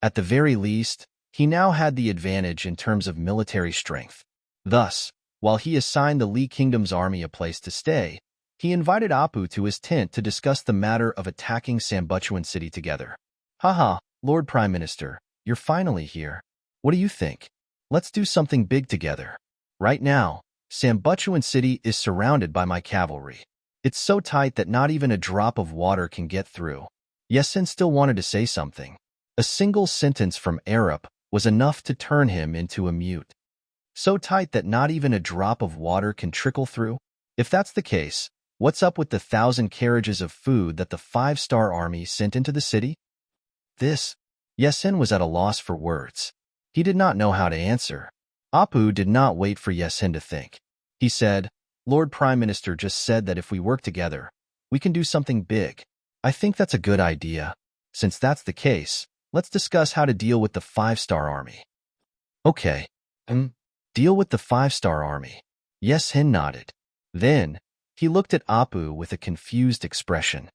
At the very least, he now had the advantage in terms of military strength. Thus, while he assigned the Li Kingdom's army a place to stay, he invited Apu to his tent to discuss the matter of attacking Sambuchuan City together. Haha, Lord Prime Minister, you're finally here. What do you think? Let's do something big together. Right now, Sambuchuan City is surrounded by my cavalry. It's so tight that not even a drop of water can get through. Yeshen still wanted to say something. A single sentence from Arab was enough to turn him into a mute. So tight that not even a drop of water can trickle through? If that's the case, what's up with the 1,000 carriages of food that the 5-star army sent into the city? Yeshen was at a loss for words. He did not know how to answer. Apu did not wait for Yeshen to think. He said, Lord Prime Minister just said that if we work together, we can do something big. I think that's a good idea. Since that's the case, let's discuss how to deal with the 5-star army. Okay. Deal with the 5-star army. Yeshen nodded. Then, he looked at Apu with a confused expression.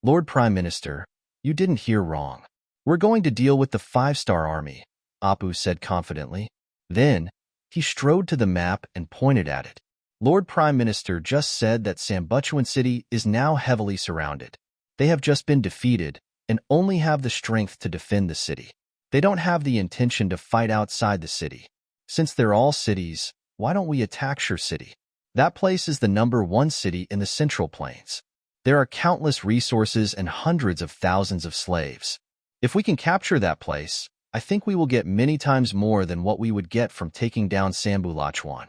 Lord Prime Minister, you didn't hear wrong. We're going to deal with the 5-star army, Apu said confidently. Then, he strode to the map and pointed at it. Lord Prime Minister just said that Sambuchuan City is now heavily surrounded. They have just been defeated and only have the strength to defend the city. They don't have the intention to fight outside the city. Since they're all cities, why don't we attack Shi City? That place is the #1 city in the Central Plains. There are countless resources and hundreds of thousands of slaves. If we can capture that place, I think we will get many times more than what we would get from taking down Sambulachuan.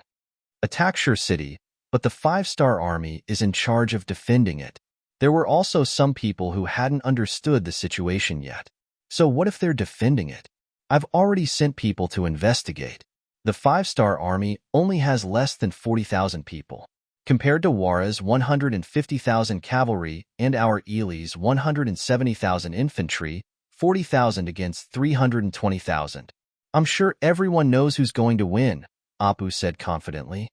Attack Shi City, but the 5-star army is in charge of defending it. There were also some people who hadn't understood the situation yet. So what if they're defending it? I've already sent people to investigate. The five-star army only has less than 40,000 people. Compared to Wara's 150,000 cavalry and our Ili's 170,000 infantry, 40,000 against 320,000. I'm sure everyone knows who's going to win, Apu said confidently.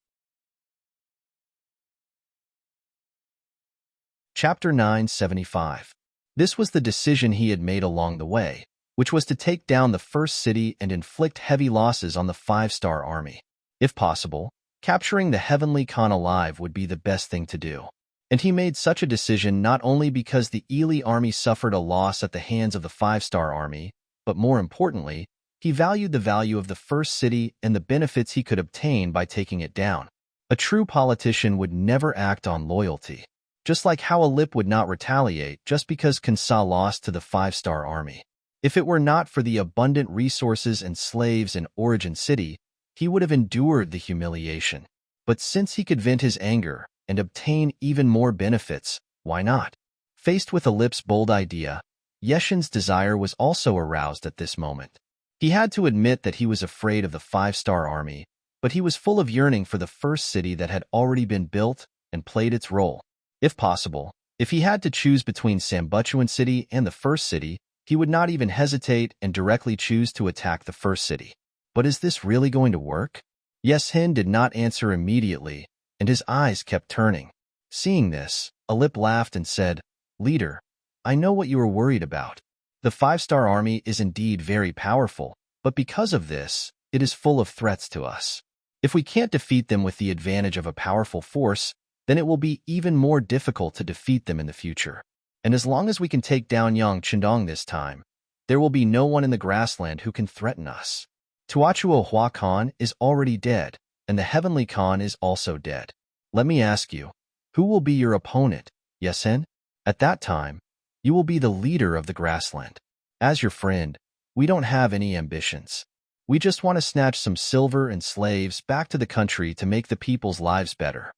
Chapter 975. This was the decision he had made along the way, which was to take down the first city and inflict heavy losses on the five-star army. If possible, capturing the Heavenly Khan alive would be the best thing to do. And he made such a decision not only because the Ili army suffered a loss at the hands of the five-star army, but more importantly, he valued the value of the first city and the benefits he could obtain by taking it down. A true politician would never act on loyalty, just like how Alip would not retaliate just because Kansa lost to the five-star army. If it were not for the abundant resources and slaves in Origin City, he would have endured the humiliation. But since he could vent his anger and obtain even more benefits, why not? Faced with Alip's bold idea, Yeshin's desire was also aroused at this moment. He had to admit that he was afraid of the five-star army, but he was full of yearning for the first city that had already been built and played its role. If possible, if he had to choose between Sambuchuan City and the first city, he would not even hesitate and directly choose to attack the first city. But is this really going to work? Yeshin did not answer immediately, and his eyes kept turning. Seeing this, Alip laughed and said, "Leader, I know what you are worried about. The five-star army is indeed very powerful, but because of this, it is full of threats to us. If we can't defeat them with the advantage of a powerful force, then it will be even more difficult to defeat them in the future. And as long as we can take down Yang Chendong this time, there will be no one in the grassland who can threaten us. Tuachuo Hua Khan is already dead, and the Heavenly Khan is also dead. Let me ask you, who will be your opponent, Yeshin? At that time, you will be the leader of the grassland. As your friend, we don't have any ambitions. We just want to snatch some silver and slaves back to the country to make the people's lives better.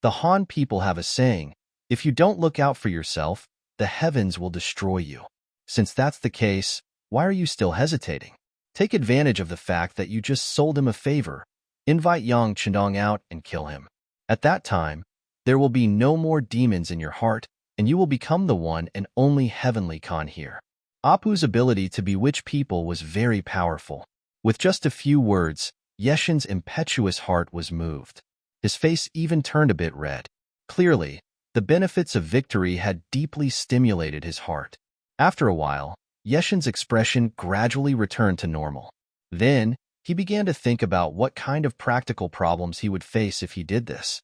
The Han people have a saying, if you don't look out for yourself, the heavens will destroy you. Since that's the case, why are you still hesitating? Take advantage of the fact that you just sold him a favor. Invite Yang Chendong out and kill him. At that time, there will be no more demons in your heart, and you will become the one and only Heavenly Khan here." Apu's ability to bewitch people was very powerful. With just a few words, Yeshin's impetuous heart was moved. His face even turned a bit red. Clearly, the benefits of victory had deeply stimulated his heart. After a while, Yeshin's expression gradually returned to normal. Then, he began to think about what kind of practical problems he would face if he did this.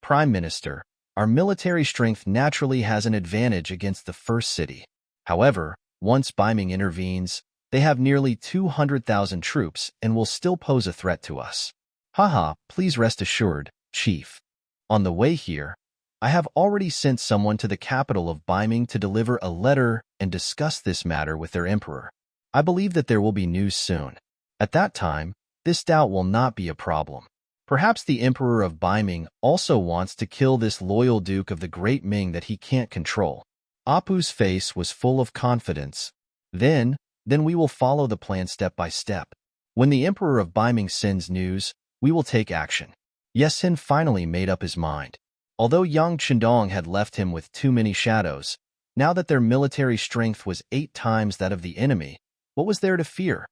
"Prime Minister, our military strength naturally has an advantage against the first city. However, once Ming intervenes, they have nearly 200,000 troops and will still pose a threat to us. Haha, please rest assured, Chief. On the way here, I have already sent someone to the capital of Ming to deliver a letter and discuss this matter with their emperor. I believe that there will be news soon. At that time, this doubt will not be a problem. Perhaps the emperor of Ming also wants to kill this loyal duke of the great Ming that he can't control." Apu's face was full of confidence. Then we will follow the plan step by step. When the emperor of Ming sends news, we will take action. Yeshin finally made up his mind. Although Yang Chendong had left him with too many shadows, now that their military strength was 8 times that of the enemy, what was there to fear?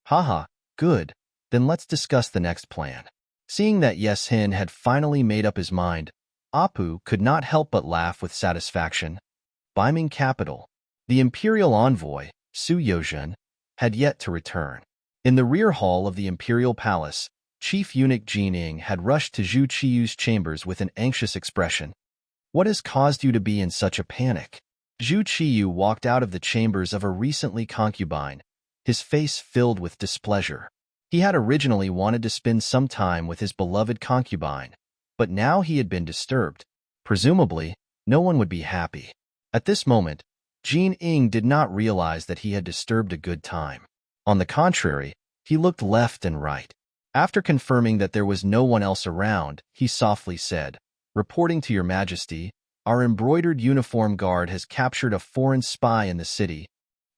Haha, good, then let's discuss the next plan. Seeing that Yeshin had finally made up his mind, Apu could not help but laugh with satisfaction. Ming capital. The imperial envoy, Su Yozhen, had yet to return. In the rear hall of the imperial palace, Chief Eunuch Jining had rushed to Zhu Qiyu's chambers with an anxious expression. "What has caused you to be in such a panic?" Zhu Qiyu walked out of the chambers of a recently concubine, his face filled with displeasure. He had originally wanted to spend some time with his beloved concubine, but now he had been disturbed. Presumably, no one would be happy. At this moment, Jin Ying did not realize that he had disturbed a good time. On the contrary, he looked left and right. After confirming that there was no one else around, he softly said, "Reporting to your majesty, our embroidered uniform guard has captured a foreign spy in the city."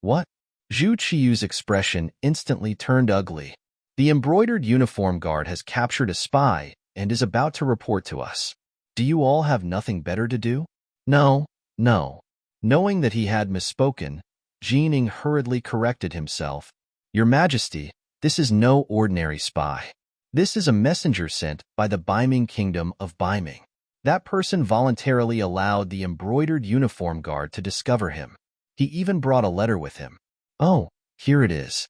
"What? Zhu Qiu's expression instantly turned ugly. The embroidered uniform guard has captured a spy and is about to report to us. Do you all have nothing better to do? No, no. Knowing that he had misspoken, Jining hurriedly corrected himself. Your Majesty, this is no ordinary spy. This is a messenger sent by the Baiming Kingdom of Baiming. That person voluntarily allowed the embroidered uniform guard to discover him. He even brought a letter with him. Oh, here it is.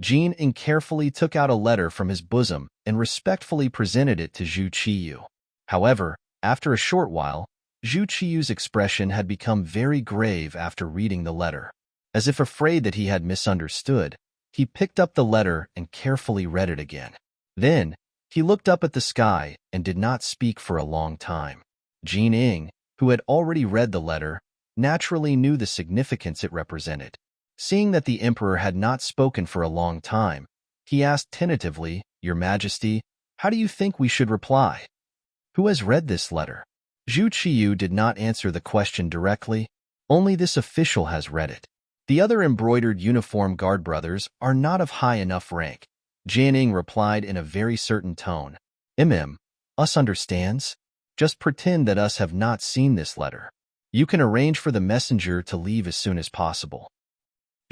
Jining carefully took out a letter from his bosom and respectfully presented it to Zhu Qiu. However, after a short while, Zhu Qiu's expression had become very grave after reading the letter. As if afraid that he had misunderstood, he picked up the letter and carefully read it again. Then, he looked up at the sky and did not speak for a long time. Jining, who had already read the letter, naturally knew the significance it represented. Seeing that the emperor had not spoken for a long time, he asked tentatively, Your Majesty, how do you think we should reply? Who has read this letter? Zhu Qiu did not answer the question directly. Only this official has read it. The other embroidered uniform guard brothers are not of high enough rank. Jining replied in a very certain tone. Us understands? Just pretend that us have not seen this letter. You can arrange for the messenger to leave as soon as possible.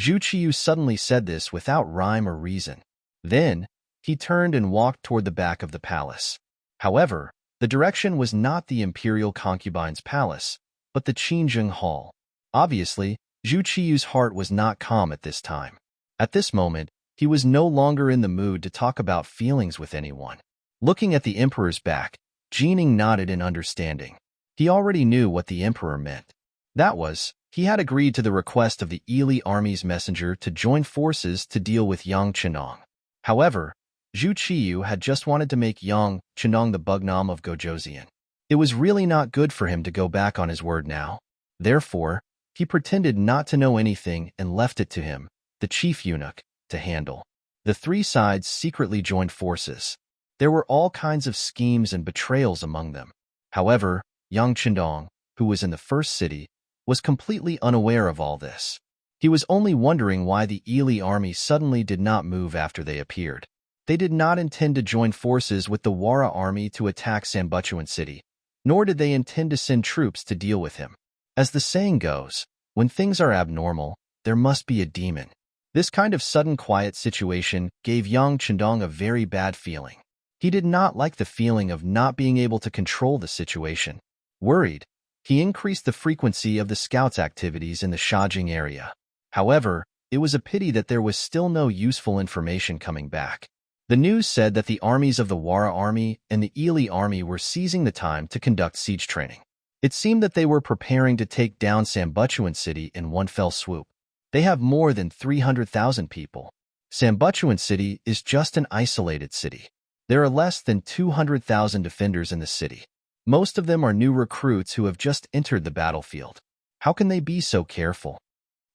Zhu Qiu suddenly said this without rhyme or reason. Then, he turned and walked toward the back of the palace. However, the direction was not the imperial concubine's palace, but the Qinzheng Hall. Obviously, Zhu Qiu's heart was not calm at this time. At this moment, he was no longer in the mood to talk about feelings with anyone. Looking at the emperor's back, Jining nodded in understanding. He already knew what the emperor meant. That was, he had agreed to the request of the Yili army's messenger to join forces to deal with Yang Chenong. However, Zhu Qiu had just wanted to make Yang Chenong the Bugnam of Gojoseon. It was really not good for him to go back on his word now. Therefore, he pretended not to know anything and left it to him, the chief eunuch, to handle. The three sides secretly joined forces. There were all kinds of schemes and betrayals among them. However, Yang Chenong, who was in the first city, was completely unaware of all this. He was only wondering why the Yili army suddenly did not move after they appeared. They did not intend to join forces with the Wara army to attack Sambuchuan City, nor did they intend to send troops to deal with him. As the saying goes, when things are abnormal, there must be a demon. This kind of sudden quiet situation gave Yang Chendong a very bad feeling. He did not like the feeling of not being able to control the situation. Worried, he increased the frequency of the scouts' activities in the Shajing area. However, it was a pity that there was still no useful information coming back. The news said that the armies of the Wara army and the Yili army were seizing the time to conduct siege training. It seemed that they were preparing to take down Sambuchuan City in one fell swoop. They have more than 300,000 people. Sambuchuan City is just an isolated city. There are less than 200,000 defenders in the city. Most of them are new recruits who have just entered the battlefield. How can they be so careful?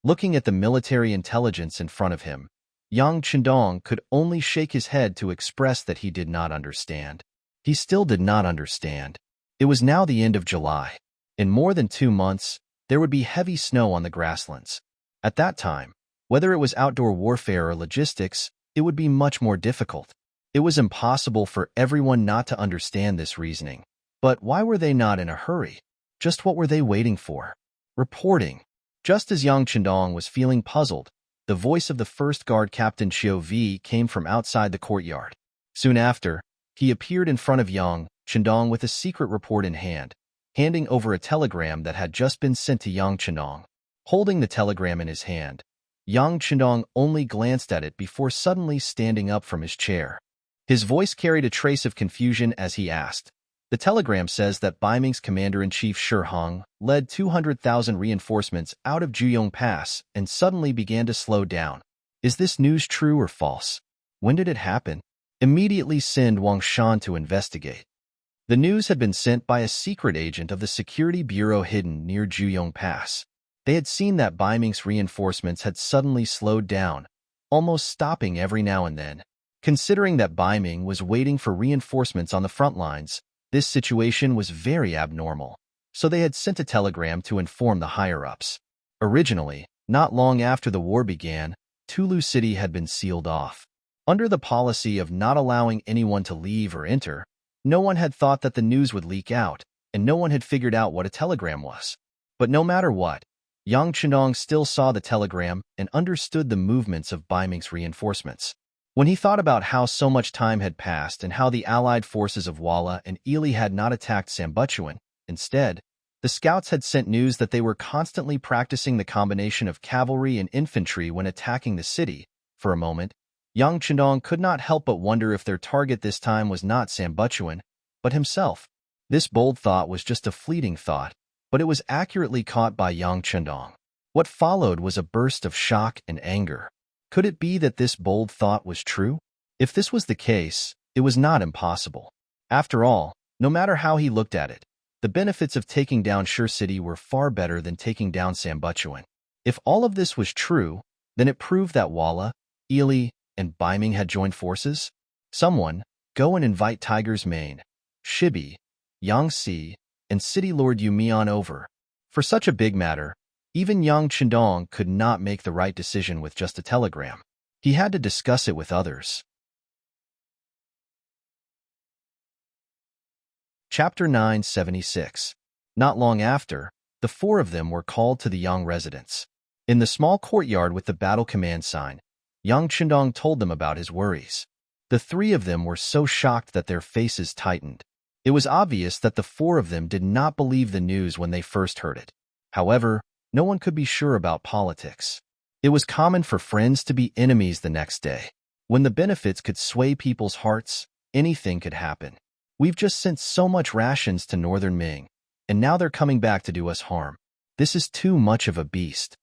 Looking at the military intelligence in front of him, Yang Chendong could only shake his head to express that he did not understand. He still did not understand. It was now the end of July. In more than 2 months, there would be heavy snow on the grasslands. At that time, whether it was outdoor warfare or logistics, it would be much more difficult. It was impossible for everyone not to understand this reasoning. But why were they not in a hurry? Just what were they waiting for? Reporting. Just as Yang Chendong was feeling puzzled, the voice of the first guard Captain Xiao Vi came from outside the courtyard. Soon after, he appeared in front of Yang Chendong with a secret report in hand, handing over a telegram that had just been sent to Yang Chendong. Holding the telegram in his hand, Yang Chendong only glanced at it before suddenly standing up from his chair. His voice carried a trace of confusion as he asked, The telegram says that Baiming's commander-in-chief Shi Hong led 200,000 reinforcements out of Juyong Pass and suddenly began to slow down. Is this news true or false? When did it happen? Immediately send Wang Shan to investigate. The news had been sent by a secret agent of the Security Bureau hidden near Juyong Pass. They had seen that Baiming's reinforcements had suddenly slowed down, almost stopping every now and then. Considering that Baiming was waiting for reinforcements on the front lines, this situation was very abnormal, so they had sent a telegram to inform the higher-ups. Originally, not long after the war began, Tulu City had been sealed off. Under the policy of not allowing anyone to leave or enter, no one had thought that the news would leak out, and no one had figured out what a telegram was. But no matter what, Yang Chendong still saw the telegram and understood the movements of Bai Ming's reinforcements. When he thought about how so much time had passed and how the allied forces of Walla and Ely had not attacked Sambuchuan, instead, the scouts had sent news that they were constantly practicing the combination of cavalry and infantry when attacking the city. For a moment, Yang Chendong could not help but wonder if their target this time was not Sambuchuan, but himself. This bold thought was just a fleeting thought, but it was accurately caught by Yang Chendong. What followed was a burst of shock and anger. Could it be that this bold thought was true? If this was the case, it was not impossible. After all, no matter how he looked at it, the benefits of taking down Shur City were far better than taking down Sambuchuan. If all of this was true, then it proved that Walla, Ely, and Bai Ming had joined forces. Someone, go and invite Tiger's Mane, Shibi, Yangtze, and City Lord Yumian over. For such a big matter, even Yang Chendong could not make the right decision with just a telegram. He had to discuss it with others. Chapter 976. Not long after, the four of them were called to the Yang residence. In the small courtyard with the battle command sign, Yang Chendong told them about his worries. The three of them were so shocked that their faces tightened. It was obvious that the four of them did not believe the news when they first heard it. However, no one could be sure about politics. It was common for friends to be enemies the next day. When the benefits could sway people's hearts, anything could happen. We've just sent so much rations to Northern Ming, and now they're coming back to do us harm. This is too much of a beast.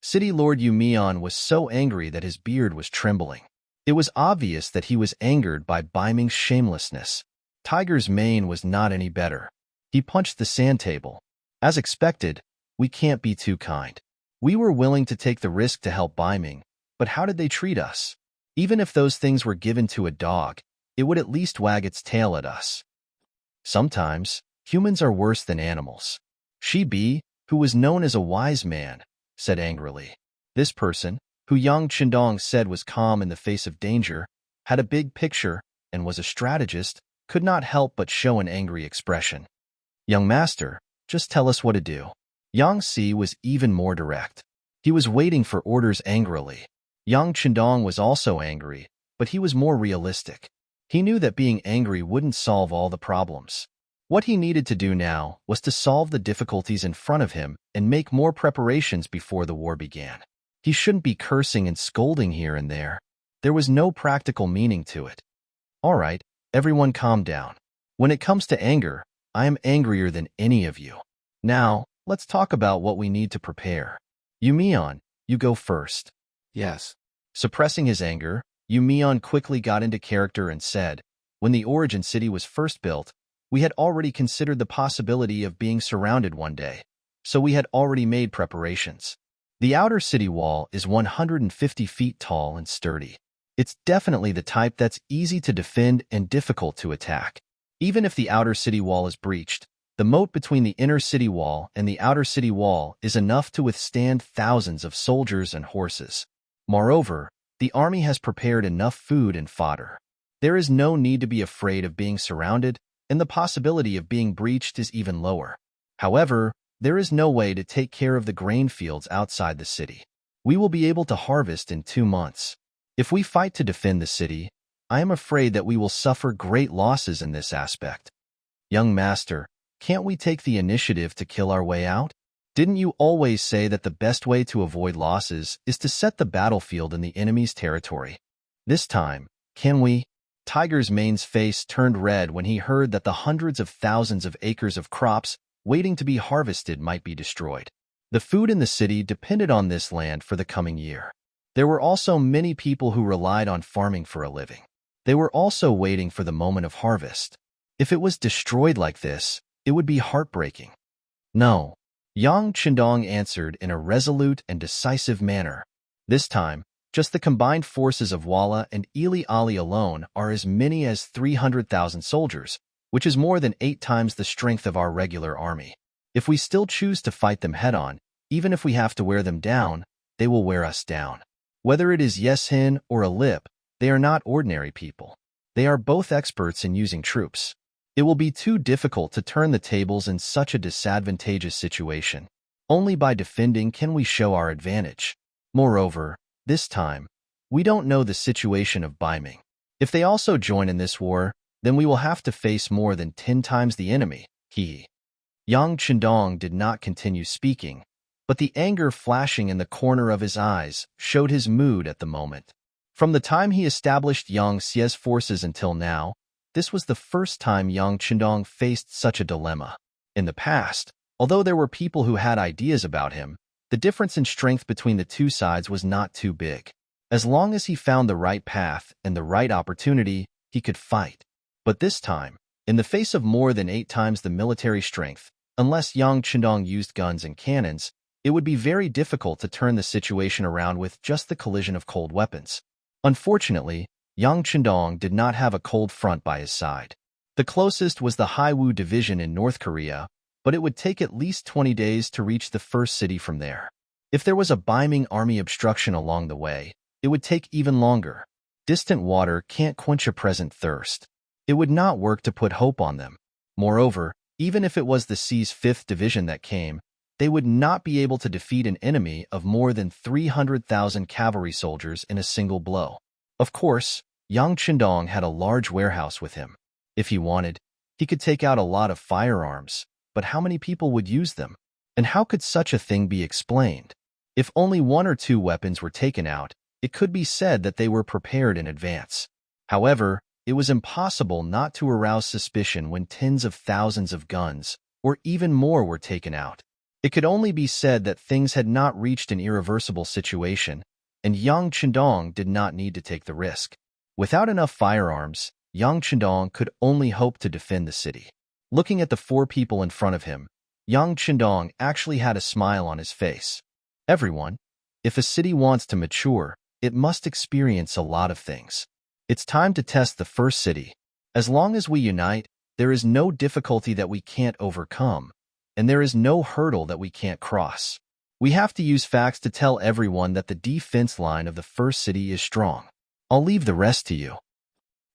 City Lord Yumian was so angry that his beard was trembling. It was obvious that he was angered by Bai Ming's shamelessness. Tiger's Mane was not any better. He punched the sand table. As expected, we can't be too kind. We were willing to take the risk to help Bai Ming, but how did they treat us? Even if those things were given to a dog, it would at least wag its tail at us. Sometimes, humans are worse than animals. Shibi, who was known as a wise man, said angrily. This person, who Yang Chendong said was calm in the face of danger, had a big picture, and was a strategist, could not help but show an angry expression. Young master, just tell us what to do. Yangtze was even more direct. He was waiting for orders angrily. Yang Chendong was also angry, but he was more realistic. He knew that being angry wouldn't solve all the problems. What he needed to do now was to solve the difficulties in front of him and make more preparations before the war began. He shouldn't be cursing and scolding here and there. There was no practical meaning to it. All right, everyone calm down. When it comes to anger, I am angrier than any of you. Now, let's talk about what we need to prepare. Yumian, you go first.
Yes.
Suppressing his anger, Yumian quickly got into character and said, when the origin city was first built, we had already considered the possibility of being surrounded one day, so we had already made preparations. The outer city wall is 150 feet tall and sturdy. It's definitely the type that's easy to defend and difficult to attack. Even if the outer city wall is breached, the moat between the inner city wall and the outer city wall is enough to withstand thousands of soldiers and horses. Moreover, the army has prepared enough food and fodder. There is no need to be afraid of being surrounded, and the possibility of being breached is even lower. However, there is no way to take care of the grain fields outside the city. We will be able to harvest in 2 months. If we fight to defend the city, I am afraid that we will suffer great losses in this aspect. Young master, can't we take the initiative to kill our way out? Didn't you always say that the best way to avoid losses is to set the battlefield in the enemy's territory? This time, can we? Tiger's Mane's face turned red when he heard that the hundreds of thousands of acres of crops waiting to be harvested might be destroyed. The food in the city depended on this land for the coming year. There were also many people who relied on farming for a living. They were also waiting for the moment of harvest. If it was destroyed like this, it would be heartbreaking. No. Yang Chendong answered in a resolute and decisive manner. This time, just the combined forces of Walla and Ely Ali alone are as many as 300,000 soldiers, which is more than 8 times the strength of our regular army. If we still choose to fight them head-on, even if we have to wear them down, they will wear us down. Whether it is Yes-hin or a Lip, they are not ordinary people. They are both experts in using troops. It will be too difficult to turn the tables in such a disadvantageous situation. Only by defending can we show our advantage. Moreover, this time, we don't know the situation of Ming. If they also join in this war, then we will have to face more than 10 times the enemy. Yang Chendong did not continue speaking, but the anger flashing in the corner of his eyes showed his mood at the moment. From the time he established Yang Xie's forces until now, this was the first time Yang Chendong faced such a dilemma. In the past, although there were people who had ideas about him, the difference in strength between the two sides was not too big. As long as he found the right path and the right opportunity, he could fight. But this time, in the face of more than 8 times the military strength, unless Yang Chendong used guns and cannons, it would be very difficult to turn the situation around with just the collision of cold weapons. Unfortunately, Yang Chendong did not have a cold front by his side. The closest was the Haiwu division in North Korea, but it would take at least 20 days to reach the first city from there. If there was a Ming army obstruction along the way, it would take even longer. Distant water can't quench a present thirst. It would not work to put hope on them. Moreover, even if it was the C's 5th Division that came, they would not be able to defeat an enemy of more than 300,000 cavalry soldiers in a single blow. Of course, Yang Chendong had a large warehouse with him. If he wanted, he could take out a lot of firearms, but how many people would use them? And how could such a thing be explained? If only 1 or 2 weapons were taken out, it could be said that they were prepared in advance. However, it was impossible not to arouse suspicion when tens of thousands of guns, or even more, were taken out. It could only be said that things had not reached an irreversible situation, and Yang Chendong did not need to take the risk. Without enough firearms, Yang Chendong could only hope to defend the city. Looking at the 4 people in front of him, Yang Chendong actually had a smile on his face. Everyone, if a city wants to mature, it must experience a lot of things. It's time to test the first city. As long as we unite, there is no difficulty that we can't overcome, and there is no hurdle that we can't cross. We have to use facts to tell everyone that the defense line of the first city is strong. I'll leave the rest to you.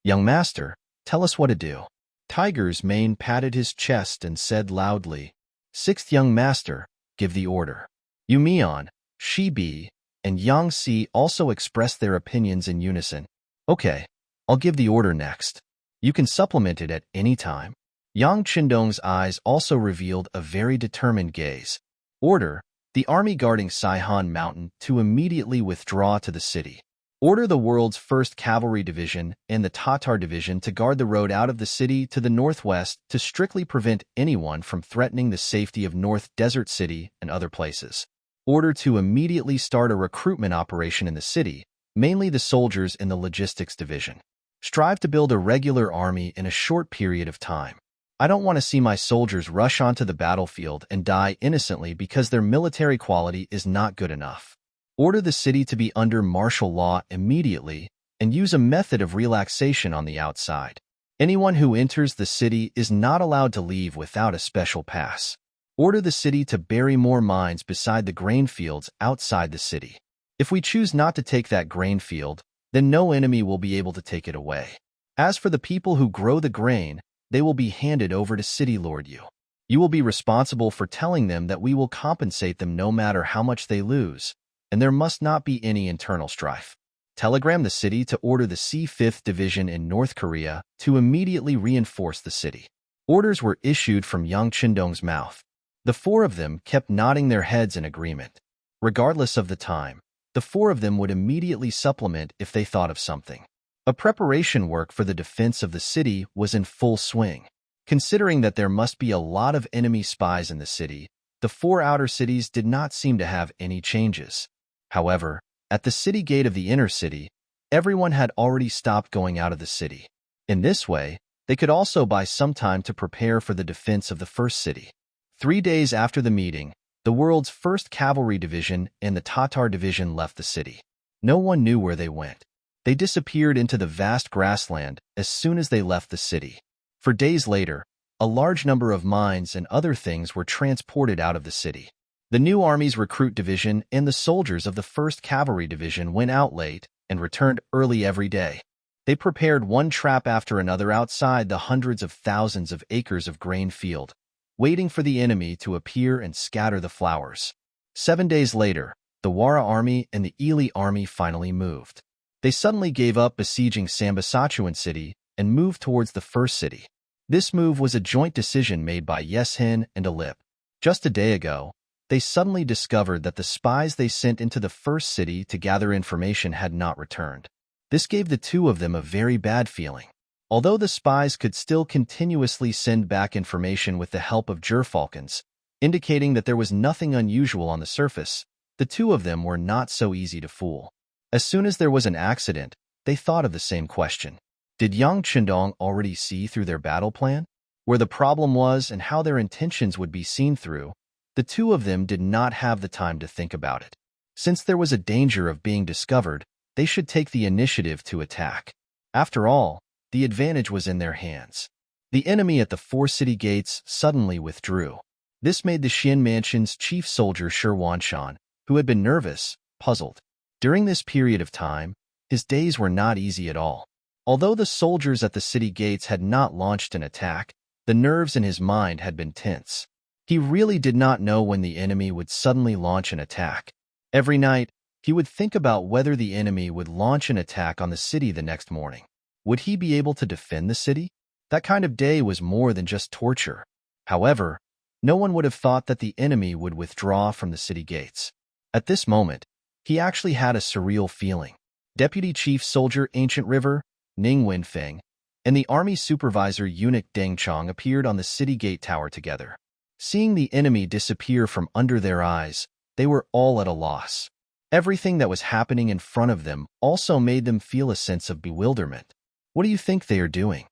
Young master, tell us what to do. Tiger's mane patted his chest and said loudly, 6th young master, give the order. Yu Mian, Shi Bi, and Yang Si also expressed their opinions in unison. Okay, I'll give the order next. You can supplement it at any time. Yang Chendong's eyes also revealed a very determined gaze. Order, the army guarding Saihan Mountain to immediately withdraw to the city. Order the world's 1st Cavalry Division and the Tatar Division to guard the road out of the city to the northwest to strictly prevent anyone from threatening the safety of North Desert City and other places. Order to immediately start a recruitment operation in the city, mainly the soldiers in the Logistics Division. Strive to build a regular army in a short period of time. I don't want to see my soldiers rush onto the battlefield and die innocently because their military quality is not good enough. Order the city to be under martial law immediately and use a method of relaxation on the outside. Anyone who enters the city is not allowed to leave without a special pass. Order the city to bury more mines beside the grain fields outside the city. If we choose not to take that grain field, then no enemy will be able to take it away. As for the people who grow the grain, they will be handed over to City Lord Yu. You will be responsible for telling them that we will compensate them no matter how much they lose, and there must not be any internal strife. Telegram the city to order the C5th Division in North Korea to immediately reinforce the city. Orders were issued from Yang Chendong's mouth. The 4 of them kept nodding their heads in agreement. Regardless of the time, the 4 of them would immediately supplement if they thought of something. A preparation work for the defense of the city was in full swing. Considering that there must be a lot of enemy spies in the city, the 4 outer cities did not seem to have any changes. However, at the city gate of the inner city, everyone had already stopped going out of the city. In this way, they could also buy some time to prepare for the defense of the first city. 3 days after the meeting, the world's 1st Cavalry Division and the Tatar Division left the city. No one knew where they went. They disappeared into the vast grassland as soon as they left the city. For days later, a large number of mines and other things were transported out of the city. The new army's recruit division and the soldiers of the 1st Cavalry Division went out late and returned early every day. They prepared one trap after another outside the hundreds of thousands of acres of grain field, waiting for the enemy to appear and scatter the flowers. 7 days later, the Wara army and the Ely army finally moved. They suddenly gave up besieging Sambasatuan city and moved towards the first city. This move was a joint decision made by Yeshin and Alip. Just a day ago, they suddenly discovered that the spies they sent into the first city to gather information had not returned. This gave the two of them a very bad feeling. Although the spies could still continuously send back information with the help of gerfalcons, indicating that there was nothing unusual on the surface, the two of them were not so easy to fool. As soon as there was an accident, they thought of the same question. Did Yang Chendong already see through their battle plan? Where the problem was and how their intentions would be seen through, the two of them did not have the time to think about it. Since there was a danger of being discovered, they should take the initiative to attack. After all, the advantage was in their hands. The enemy at the 4 city gates suddenly withdrew. This made the Xian Mansion's chief soldier Shi Wanshan, who had been nervous, puzzled. During this period of time, his days were not easy at all. Although the soldiers at the city gates had not launched an attack, the nerves in his mind had been tense. He really did not know when the enemy would suddenly launch an attack. Every night, he would think about whether the enemy would launch an attack on the city the next morning. Would he be able to defend the city? That kind of day was more than just torture. However, no one would have thought that the enemy would withdraw from the city gates. At this moment, he actually had a surreal feeling. Deputy Chief Soldier Ancient River, Ning Wenfeng, and the army supervisor eunuch Deng Chong appeared on the city gate tower together. Seeing the enemy disappear from under their eyes, they were all at a loss. Everything that was happening in front of them also made them feel a sense of bewilderment. What do you think they are doing?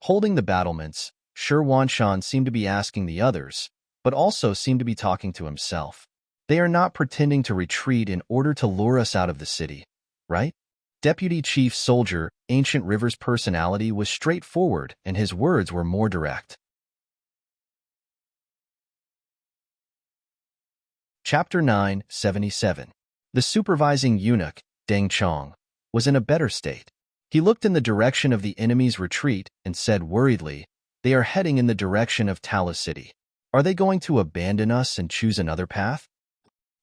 Holding the battlements, Shi Wanshan seemed to be asking the others, but also seemed to be talking to himself. They are not pretending to retreat in order to lure us out of the city, right? Deputy Chief Soldier Ancient River's personality was straightforward and his words were more direct. Chapter 977. The supervising eunuch, Deng Chong, was in a better state. He looked in the direction of the enemy's retreat and said worriedly, "They are heading in the direction of Tala City. Are they going to abandon us and choose another path?"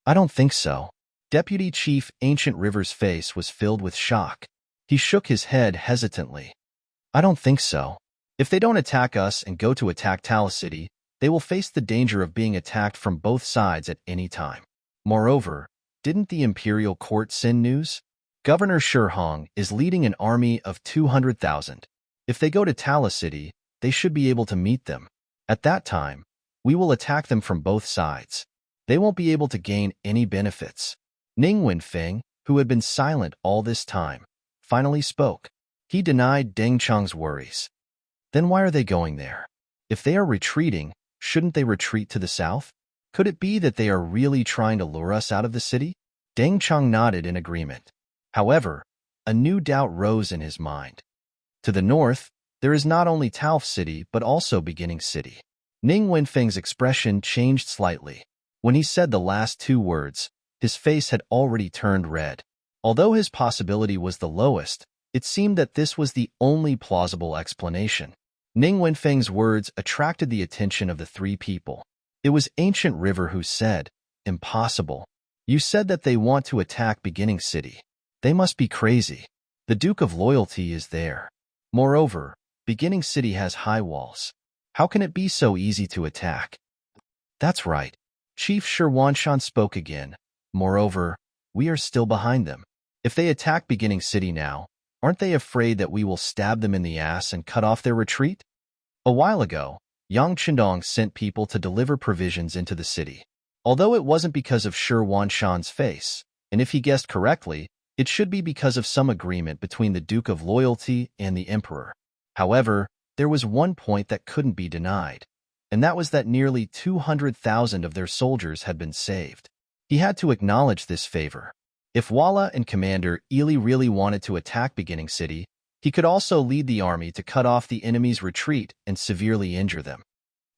"I don't think so." Deputy Chief Ancient River's face was filled with shock. He shook his head hesitantly. "I don't think so. If they don't attack us and go to attack Tala City, they will face the danger of being attacked from both sides at any time. Moreover, didn't the imperial court send news? Governor Shihong is leading an army of 200,000. If they go to Tala City, they should be able to meet them. At that time, we will attack them from both sides. They won't be able to gain any benefits." Ning Wenfeng, who had been silent all this time, finally spoke. He denied Deng Chong's worries. "Then why are they going there? If they are retreating, shouldn't they retreat to the south? Could it be that they are really trying to lure us out of the city?" Deng Chong nodded in agreement. However, a new doubt rose in his mind. To the north, there is not only Taof City but also Beginning City. Ning Wenfeng's expression changed slightly. When he said the last two words, his face had already turned red. Although his possibility was the lowest, it seemed that this was the only plausible explanation. Ning Wenfeng's words attracted the attention of the three people. It was Ancient River who said, "Impossible. You said that they want to attack Beginning City. They must be crazy. The Duke of Loyalty is there. Moreover, Beginning City has high walls. How can it be so easy to attack?" "That's right." Chief Shi Wanshan spoke again. "Moreover, we are still behind them. If they attack Beginning City now, aren't they afraid that we will stab them in the ass and cut off their retreat?" A while ago, Yang Chendong sent people to deliver provisions into the city. Although it wasn't because of Shi Wanshan's face, and if he guessed correctly, it should be because of some agreement between the Duke of Loyalty and the Emperor. However, there was one point that couldn't be denied, and that was that nearly 200,000 of their soldiers had been saved. He had to acknowledge this favor. If Walla and Commander Ely really wanted to attack Beginning City, he could also lead the army to cut off the enemy's retreat and severely injure them.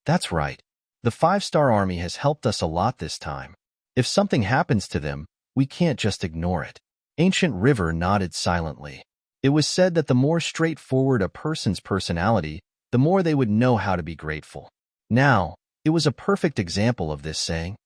"That's right." The five-star army has helped us a lot this time. If something happens to them, we can't just ignore it. Ancient River nodded silently. It was said that the more straightforward a person's personality, the more they would know how to be grateful. Now, it was a perfect example of this saying.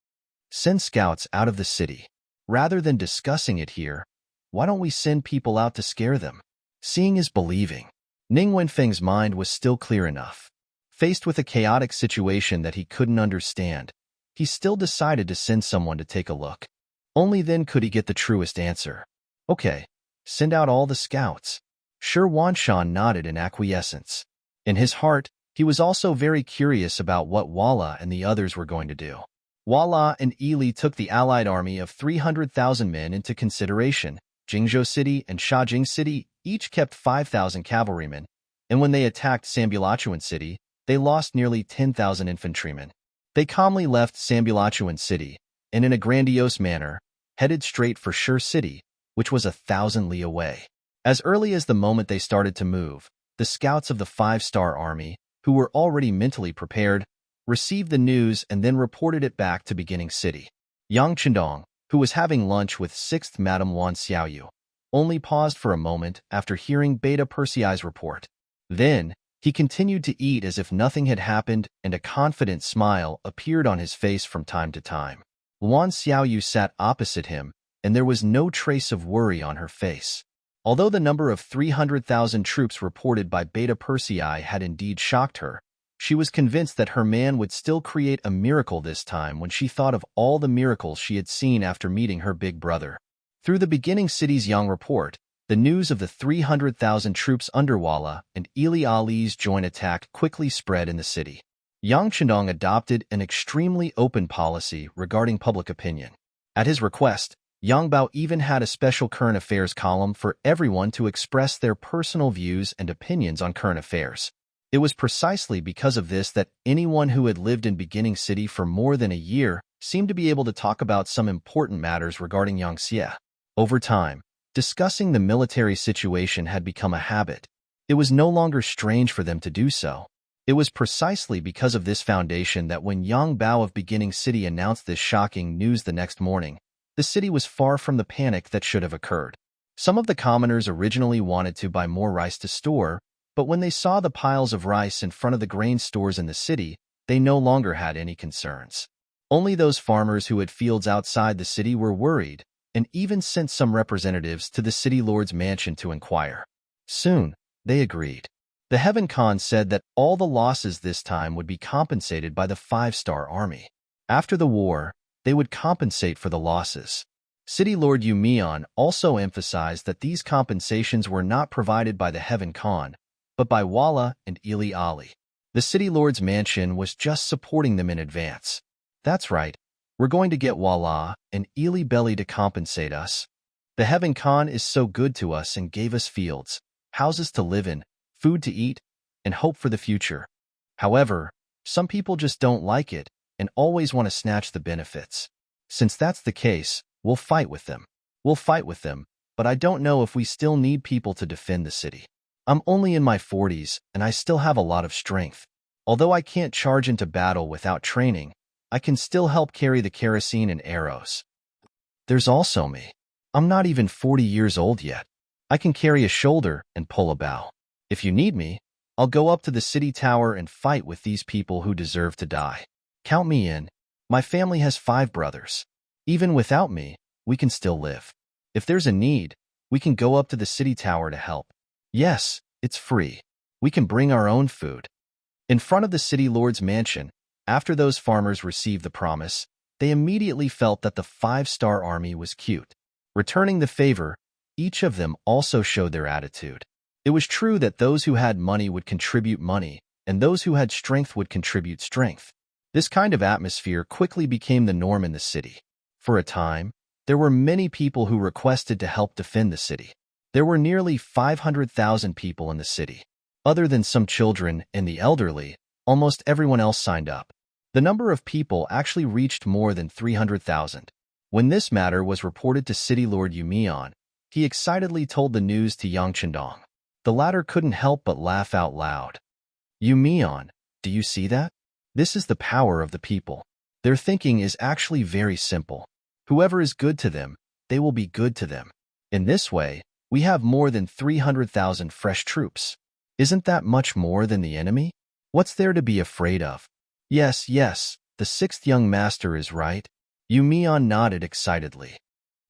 Send scouts out of the city. Rather than discussing it here, why don't we send people out to scare them? Seeing is believing. Ning Wenfeng's mind was still clear enough. Faced with a chaotic situation that he couldn't understand, he still decided to send someone to take a look. Only then could he get the truest answer. Okay, send out all the scouts. Sure, Wanshan nodded in acquiescence. In his heart, he was also very curious about what Walla and the others were going to do. Walla and Ili took the allied army of 300,000 men into consideration. Jingzhou City and Shajing City each kept 5,000 cavalrymen, and when they attacked Sambulachuan City, they lost nearly 10,000 infantrymen. They calmly left Sambulachuan City, and in a grandiose manner, headed straight for Sure City, which was 1,000 li away. As early as the moment they started to move, the scouts of the five-star army, who were already mentally prepared, received the news and then reported it back to Beginning City. Yang Chendong, who was having lunch with 6th Madame Wan Xiaoyu, only paused for a moment after hearing Beta Persei's report. Then, he continued to eat as if nothing had happened, and a confident smile appeared on his face from time to time. Wan Xiaoyu sat opposite him, and there was no trace of worry on her face. Although the number of 300,000 troops reported by Beta Persei had indeed shocked her, she was convinced that her man would still create a miracle this time when she thought of all the miracles she had seen after meeting her big brother. Through the Beginning City's Yang report, the news of the 300,000 troops under Walla and Ili Ali's joint attack quickly spread in the city. Yang Chendong adopted an extremely open policy regarding public opinion. At his request, Yang Bao even had a special current affairs column for everyone to express their personal views and opinions on current affairs. It was precisely because of this that anyone who had lived in Beginning City for more than a year seemed to be able to talk about some important matters regarding Yangxie. Over time, discussing the military situation had become a habit. It was no longer strange for them to do so. It was precisely because of this foundation that when Yang Bao of Beginning City announced this shocking news the next morning, the city was far from the panic that should have occurred. Some of the commoners originally wanted to buy more rice to store, but when they saw the piles of rice in front of the grain stores in the city, they no longer had any concerns. Only those farmers who had fields outside the city were worried, and even sent some representatives to the city lord's mansion to inquire. Soon, they agreed. The Heaven Khan said that all the losses this time would be compensated by the five-star army. After the war, they would compensate for the losses. City Lord Yu Mian also emphasized that these compensations were not provided by the Heaven Khan, but by Walla and Ili Ali. The city lord's mansion was just supporting them in advance. That's right, we're going to get Walla and Ili Belly to compensate us. The Heaven Khan is so good to us and gave us fields, houses to live in, food to eat, and hope for the future. However, some people just don't like it and always want to snatch the benefits. Since that's the case, we'll fight with them. We'll fight with them, but I don't know if we still need people to defend the city. I'm only in my 40s, and I still have a lot of strength. Although I can't charge into battle without training, I can still help carry the kerosene and arrows. There's also me. I'm not even 40 years old yet. I can carry a shoulder and pull a bow. If you need me, I'll go up to the city tower and fight with these people who deserve to die. Count me in. My family has 5 brothers. Even without me, we can still live. If there's a need, we can go up to the city tower to help. Yes, it's free. We can bring our own food. In front of the city lord's mansion, after those farmers received the promise, they immediately felt that the five-star army was cute. Returning the favor, each of them also showed their attitude. It was true that those who had money would contribute money, and those who had strength would contribute strength. This kind of atmosphere quickly became the norm in the city. For a time, there were many people who requested to help defend the city. There were nearly 500,000 people in the city. Other than some children and the elderly, almost everyone else signed up. The number of people actually reached more than 300,000. When this matter was reported to City Lord Yu Mian, he excitedly told the news to Yang Chendong. The latter couldn't help but laugh out loud. Yu Mian, do you see that? This is the power of the people. Their thinking is actually very simple. Whoever is good to them, they will be good to them. In this way, we have more than 300,000 fresh troops. Isn't that much more than the enemy? What's there to be afraid of? Yes, yes, the sixth young master is right. Yu Mian nodded excitedly.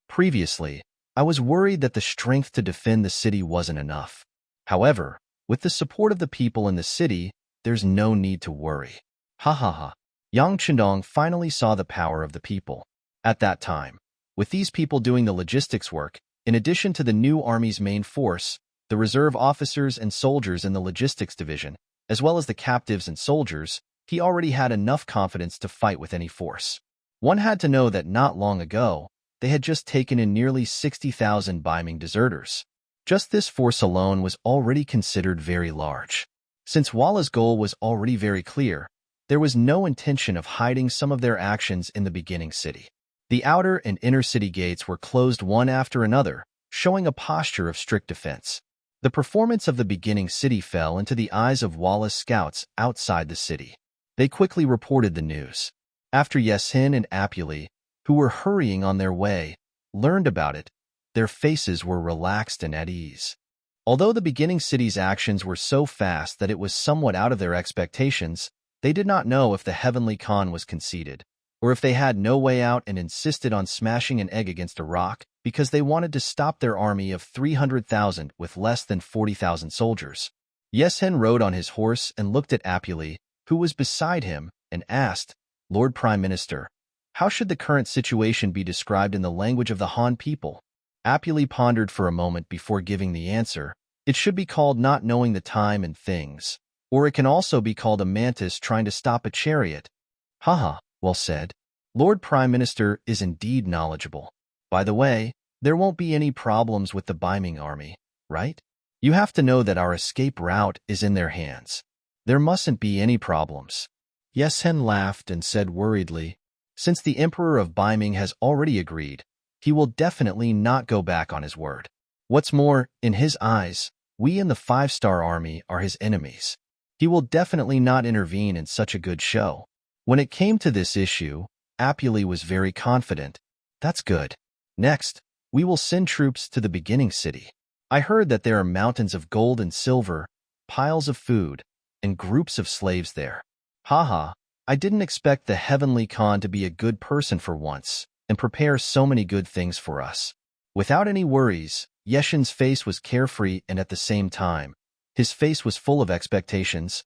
Previously, I was worried that the strength to defend the city wasn't enough. However, with the support of the people in the city, there's no need to worry. Ha ha ha. Yang Chendong finally saw the power of the people. At that time, with these people doing the logistics work, in addition to the new army's main force, the reserve officers and soldiers in the logistics division, as well as the captives and soldiers, he already had enough confidence to fight with any force. One had to know that not long ago, they had just taken in nearly 60,000 Ming deserters. Just this force alone was already considered very large. Since Walla's goal was already very clear, there was no intention of hiding some of their actions in the beginning city. The outer and inner city gates were closed one after another, showing a posture of strict defense. The performance of the beginning city fell into the eyes of Walla's scouts outside the city. They quickly reported the news. After Yesin and Apuli, who were hurrying on their way, learned about it, their faces were relaxed and at ease. Although the beginning city's actions were so fast that it was somewhat out of their expectations, they did not know if the Heavenly Khan was conceited, or if they had no way out and insisted on smashing an egg against a rock because they wanted to stop their army of 300,000 with less than 40,000 soldiers. Yesen rode on his horse and looked at Apuli, who was beside him, and asked, "Lord Prime Minister, how should the current situation be described in the language of the Han people?" Apuli pondered for a moment before giving the answer. It should be called not knowing the time and things, or it can also be called a mantis trying to stop a chariot. Haha, well said. Lord Prime Minister is indeed knowledgeable. By the way, there won't be any problems with the Ming army, right? You have to know that our escape route is in their hands. There mustn't be any problems. Yesen laughed and said worriedly, since the Emperor of Ming has already agreed, he will definitely not go back on his word. What's more, in his eyes, we in the 5-star army are his enemies. He will definitely not intervene in such a good show. When it came to this issue, Apuli was very confident. That's good. Next, we will send troops to the beginning city. I heard that there are mountains of gold and silver, piles of food, and groups of slaves there. Haha, I didn't expect the Heavenly Khan to be a good person for once and prepare so many good things for us. Without any worries, Yeshin's face was carefree and at the same time, his face was full of expectations.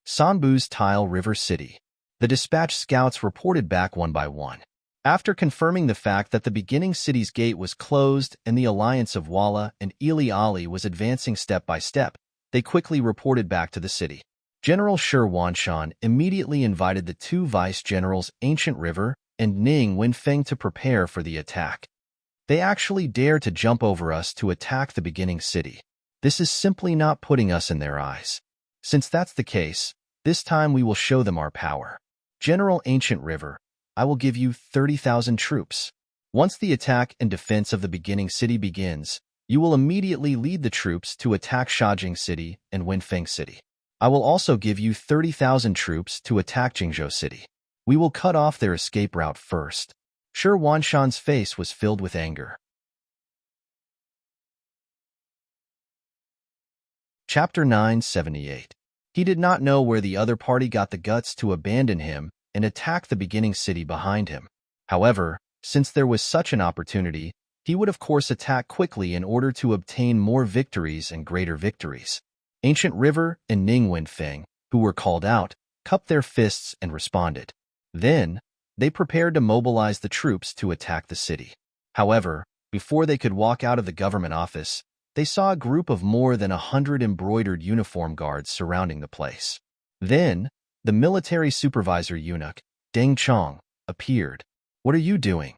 Sanbu's Tile River City. The dispatch scouts reported back one by one. After confirming the fact that the beginning city's gate was closed and the alliance of Walla and Ili Ali was advancing step by step, they quickly reported back to the city. General Shi Wanshan immediately invited the two vice-generals Ancient River and Ning Wenfeng to prepare for the attack. They actually dare to jump over us to attack the beginning city. This is simply not putting us in their eyes. Since that's the case, this time we will show them our power. General Ancient River, I will give you 30,000 troops. Once the attack and defense of the beginning city begins, you will immediately lead the troops to attack Shajing City and Wenfeng City. I will also give you 30,000 troops to attack Jingzhou City. We will cut off their escape route first. Shi Wanshan's face was filled with anger. Chapter 978. He did not know where the other party got the guts to abandon him and attack the beginning city behind him. However, since there was such an opportunity, he would of course attack quickly in order to obtain more victories and greater victories. Ancient River and Ning Wenfeng, who were called out, cupped their fists and responded. Then, they prepared to mobilize the troops to attack the city. However, before they could walk out of the government office, they saw a group of more than 100 embroidered uniform guards surrounding the place. Then, the military supervisor eunuch, Deng Chong, appeared. "What are you doing?"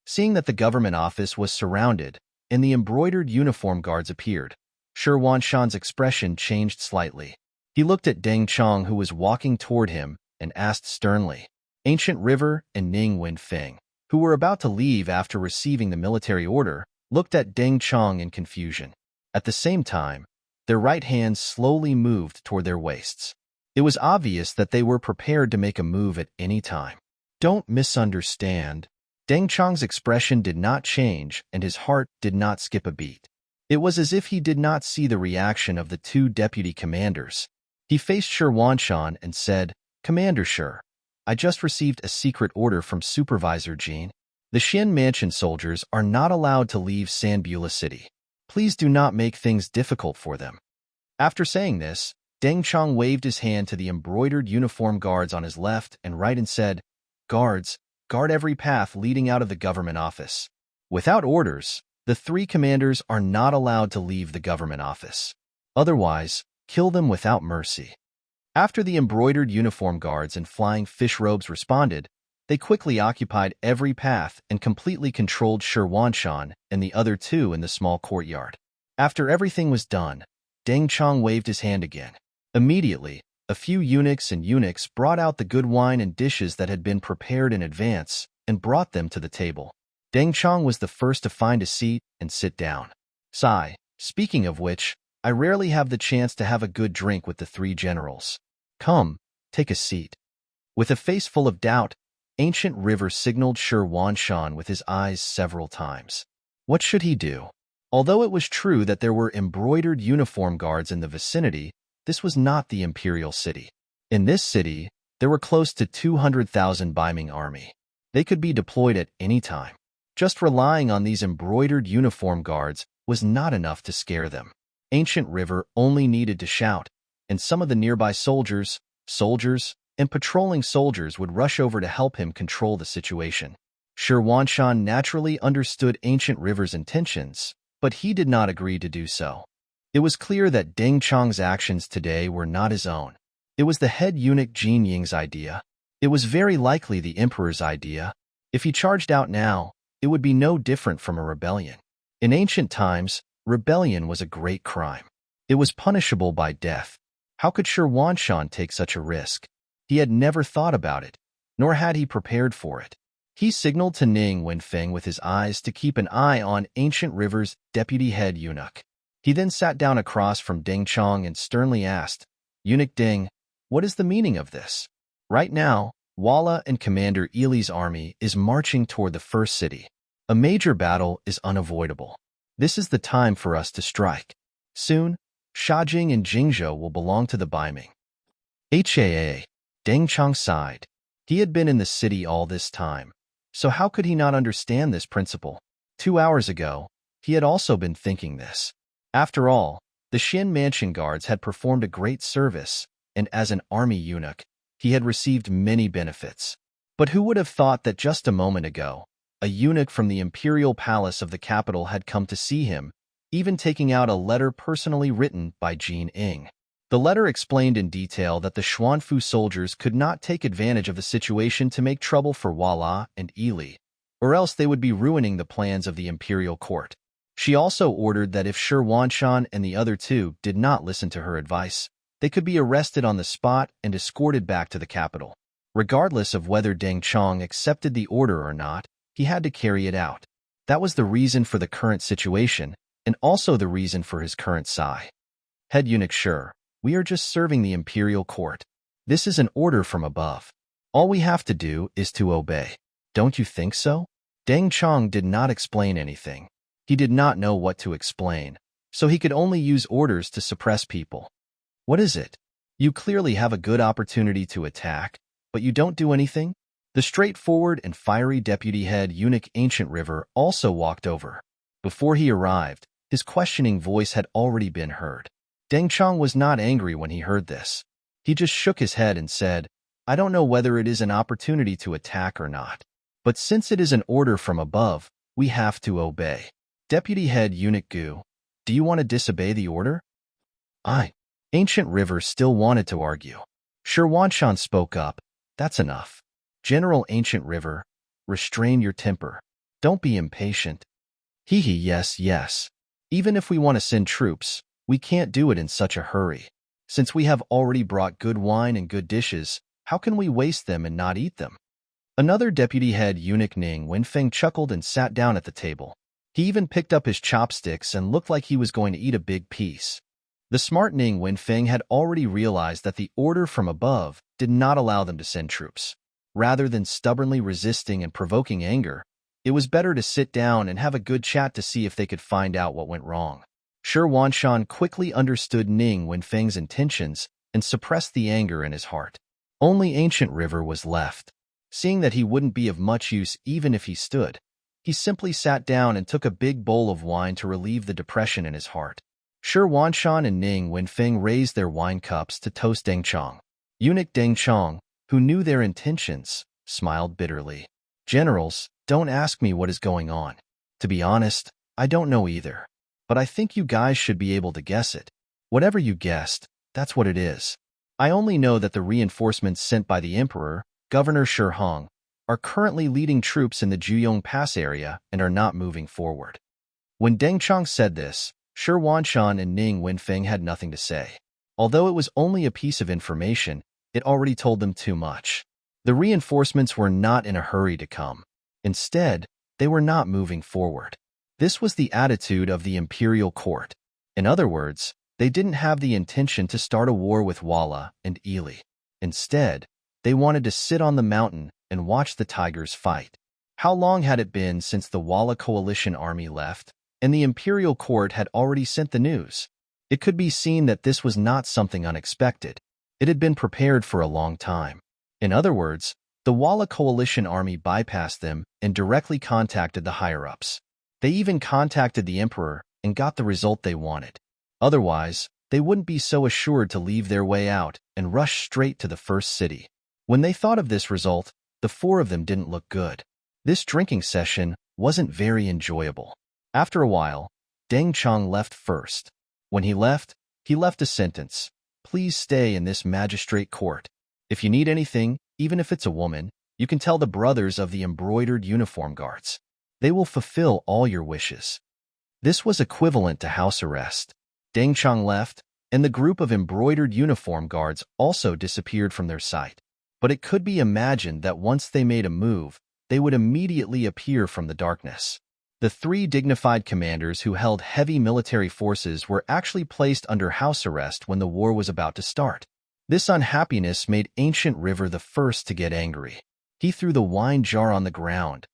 Seeing that the government office was surrounded and the embroidered uniform guards appeared, Shi Wanshan's expression changed slightly. He looked at Deng Chong, who was walking toward him, and asked sternly. Ancient River and Ning Wenfeng, who were about to leave after receiving the military order, looked at Deng Chong in confusion. At the same time, their right hands slowly moved toward their waists. It was obvious that they were prepared to make a move at any time. Don't misunderstand. Deng Chang's expression did not change, and his heart did not skip a beat. It was as if he did not see the reaction of the two deputy commanders. He faced Shi Wanshan and said, "Commander Shi, I just received a secret order from Supervisor Jin. The Xian Mansion soldiers are not allowed to leave Sanbula City. Please do not make things difficult for them." After saying this, Deng Chang waved his hand to the embroidered uniform guards on his left and right and said, "Guards, guard every path leading out of the government office." Without orders, the three commanders are not allowed to leave the government office. Otherwise, kill them without mercy. After the embroidered uniform guards and flying fish robes responded, they quickly occupied every path and completely controlled Shi Wanshan and the other two in the small courtyard. After everything was done, Deng Chang waved his hand again. Immediately, a few eunuchs brought out the good wine and dishes that had been prepared in advance and brought them to the table. Deng Chang was the first to find a seat and sit down. Sigh, speaking of which, I rarely have the chance to have a good drink with the three generals. Come, take a seat. With a face full of doubt, Ancient River signaled Shi Wanshan with his eyes several times. What should he do? Although it was true that there were embroidered uniform guards in the vicinity, this was not the imperial city. In this city, there were close to 200,000 Ming army. They could be deployed at any time. Just relying on these embroidered uniform guards was not enough to scare them. Ancient River only needed to shout, and some of the nearby soldiers, and patrolling soldiers would rush over to help him control the situation. Shi Wanshan naturally understood Ancient River's intentions, but he did not agree to do so. It was clear that Deng Chang's actions today were not his own. It was the head eunuch Jin Ying's idea. It was very likely the emperor's idea. If he charged out now, it would be no different from a rebellion. In ancient times, rebellion was a great crime. It was punishable by death. How could Shi Wanshan take such a risk? He had never thought about it, nor had he prepared for it. He signaled to Ning Wenfeng with his eyes to keep an eye on Ancient River's deputy head eunuch. He then sat down across from Deng Chang and sternly asked, "Eunuch Deng, what is the meaning of this?" Right now, Walla and Commander Ili's army is marching toward the first city. A major battle is unavoidable. This is the time for us to strike. Soon, Shajing and Jingzhou will belong to the Ming. Deng Chang sighed. He had been in the city all this time, so how could he not understand this principle? 2 hours ago, he had also been thinking this. After all, the Xian Mansion guards had performed a great service, and as an army eunuch, he had received many benefits. But who would have thought that just a moment ago, a eunuch from the imperial palace of the capital had come to see him, even taking out a letter personally written by Jin Ying. The letter explained in detail that the Xuanfu soldiers could not take advantage of the situation to make trouble for Walla and Ili, or else they would be ruining the plans of the imperial court. She also ordered that if Shi Wanshan and the other two did not listen to her advice, they could be arrested on the spot and escorted back to the capital. Regardless of whether Deng Chang accepted the order or not, he had to carry it out. That was the reason for the current situation, and also the reason for his current sigh. Head eunuch Shi, we are just serving the imperial court. This is an order from above. All we have to do is to obey. Don't you think so? Deng Chang did not explain anything. He did not know what to explain, so he could only use orders to suppress people. What is it? You clearly have a good opportunity to attack, but you don't do anything? The straightforward and fiery deputy head eunuch Ancient River also walked over. Before he arrived, his questioning voice had already been heard. Deng Chang was not angry when he heard this. He just shook his head and said, "I don't know whether it is an opportunity to attack or not. But since it is an order from above, we have to obey." Deputy head eunuch Gu, do you want to disobey the order? Ancient River still wanted to argue. Shi Wanshan spoke up, "That's enough. General Ancient River, restrain your temper. Don't be impatient." Yes. Even if we want to send troops, we can't do it in such a hurry. Since we have already brought good wine and good dishes, how can we waste them and not eat them? Another deputy head eunuch Ning Wenfeng chuckled and sat down at the table. He even picked up his chopsticks and looked like he was going to eat a big piece. The smart Ning Wenfeng had already realized that the order from above did not allow them to send troops. Rather than stubbornly resisting and provoking anger, it was better to sit down and have a good chat to see if they could find out what went wrong. Shi Wanshan quickly understood Ning Wenfeng's intentions and suppressed the anger in his heart. Only Ancient River was left. Seeing that he wouldn't be of much use even if he stood, he simply sat down and took a big bowl of wine to relieve the depression in his heart. Shi Wanshan and Ning Wenfeng raised their wine cups to toast Deng Chong. Eunuch Deng Chong, who knew their intentions, smiled bitterly. Generals, don't ask me what is going on. To be honest, I don't know either. But I think you guys should be able to guess it. Whatever you guessed, that's what it is. I only know that the reinforcements sent by the Emperor, Governor Shi Hong, are currently leading troops in the Juyong Pass area and are not moving forward. When Deng Chong said this, Shi Wanshan and Ning Wenfeng had nothing to say. Although it was only a piece of information, it already told them too much. The reinforcements were not in a hurry to come. Instead, they were not moving forward. This was the attitude of the imperial court. In other words, they didn't have the intention to start a war with Walla and Ely. Instead, they wanted to sit on the mountain and watch the tigers fight. How long had it been since the Walla coalition army left, and the imperial court had already sent the news? It could be seen that this was not something unexpected. It had been prepared for a long time. In other words, the Walla coalition army bypassed them and directly contacted the higher-ups. They even contacted the emperor and got the result they wanted. Otherwise, they wouldn't be so assured to leave their way out and rush straight to the first city. When they thought of this result, the four of them didn't look good. This drinking session wasn't very enjoyable. After a while, Deng Chong left first. When he left a sentence. Please stay in this magistrate court. If you need anything, even if it's a woman, you can tell the brothers of the embroidered uniform guards. They will fulfill all your wishes. This was equivalent to house arrest. Deng Chong left, and the group of embroidered uniform guards also disappeared from their sight. But it could be imagined that once they made a move, they would immediately appear from the darkness. The three dignified commanders who held heavy military forces were actually placed under house arrest when the war was about to start. This unhappiness made Ancient River the first to get angry. He threw the wine jar on the ground,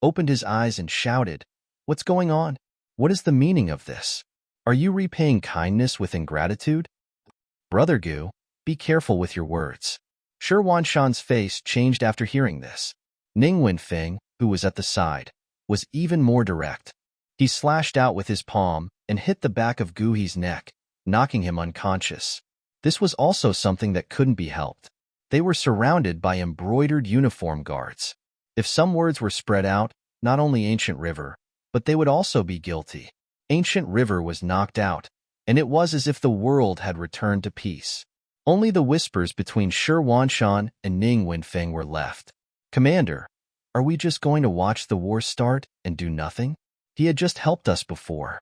opened his eyes and shouted, "What's going on? What is the meaning of this? Are you repaying kindness with ingratitude? Brother Gu, be careful with your words." Shi Wanshan's face changed after hearing this. Ning Wenfeng, who was at the side, was even more direct. He slashed out with his palm and hit the back of Guhi's neck, knocking him unconscious. This was also something that couldn't be helped. They were surrounded by embroidered uniform guards. If some words were spread out, not only Ancient River, but they would also be guilty. Ancient River was knocked out, and it was as if the world had returned to peace. Only the whispers between Shi Wanshan and Ning Wenfeng were left. "Commander, are we just going to watch the war start and do nothing? He had just helped us before.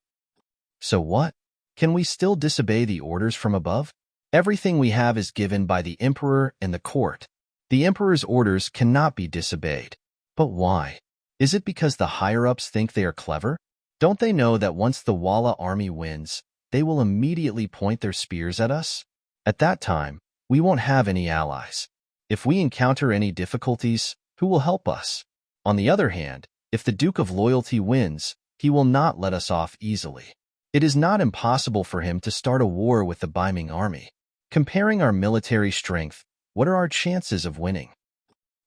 So what? Can we still disobey the orders from above? Everything we have is given by the Emperor and the court. The Emperor's orders cannot be disobeyed. But why? Is it because the higher-ups think they are clever? Don't they know that once the Walla army wins, they will immediately point their spears at us? At that time, we won't have any allies. If we encounter any difficulties, who will help us? On the other hand, if the Duke of Loyalty wins, he will not let us off easily. It is not impossible for him to start a war with the Ming army. Comparing our military strength, what are our chances of winning?"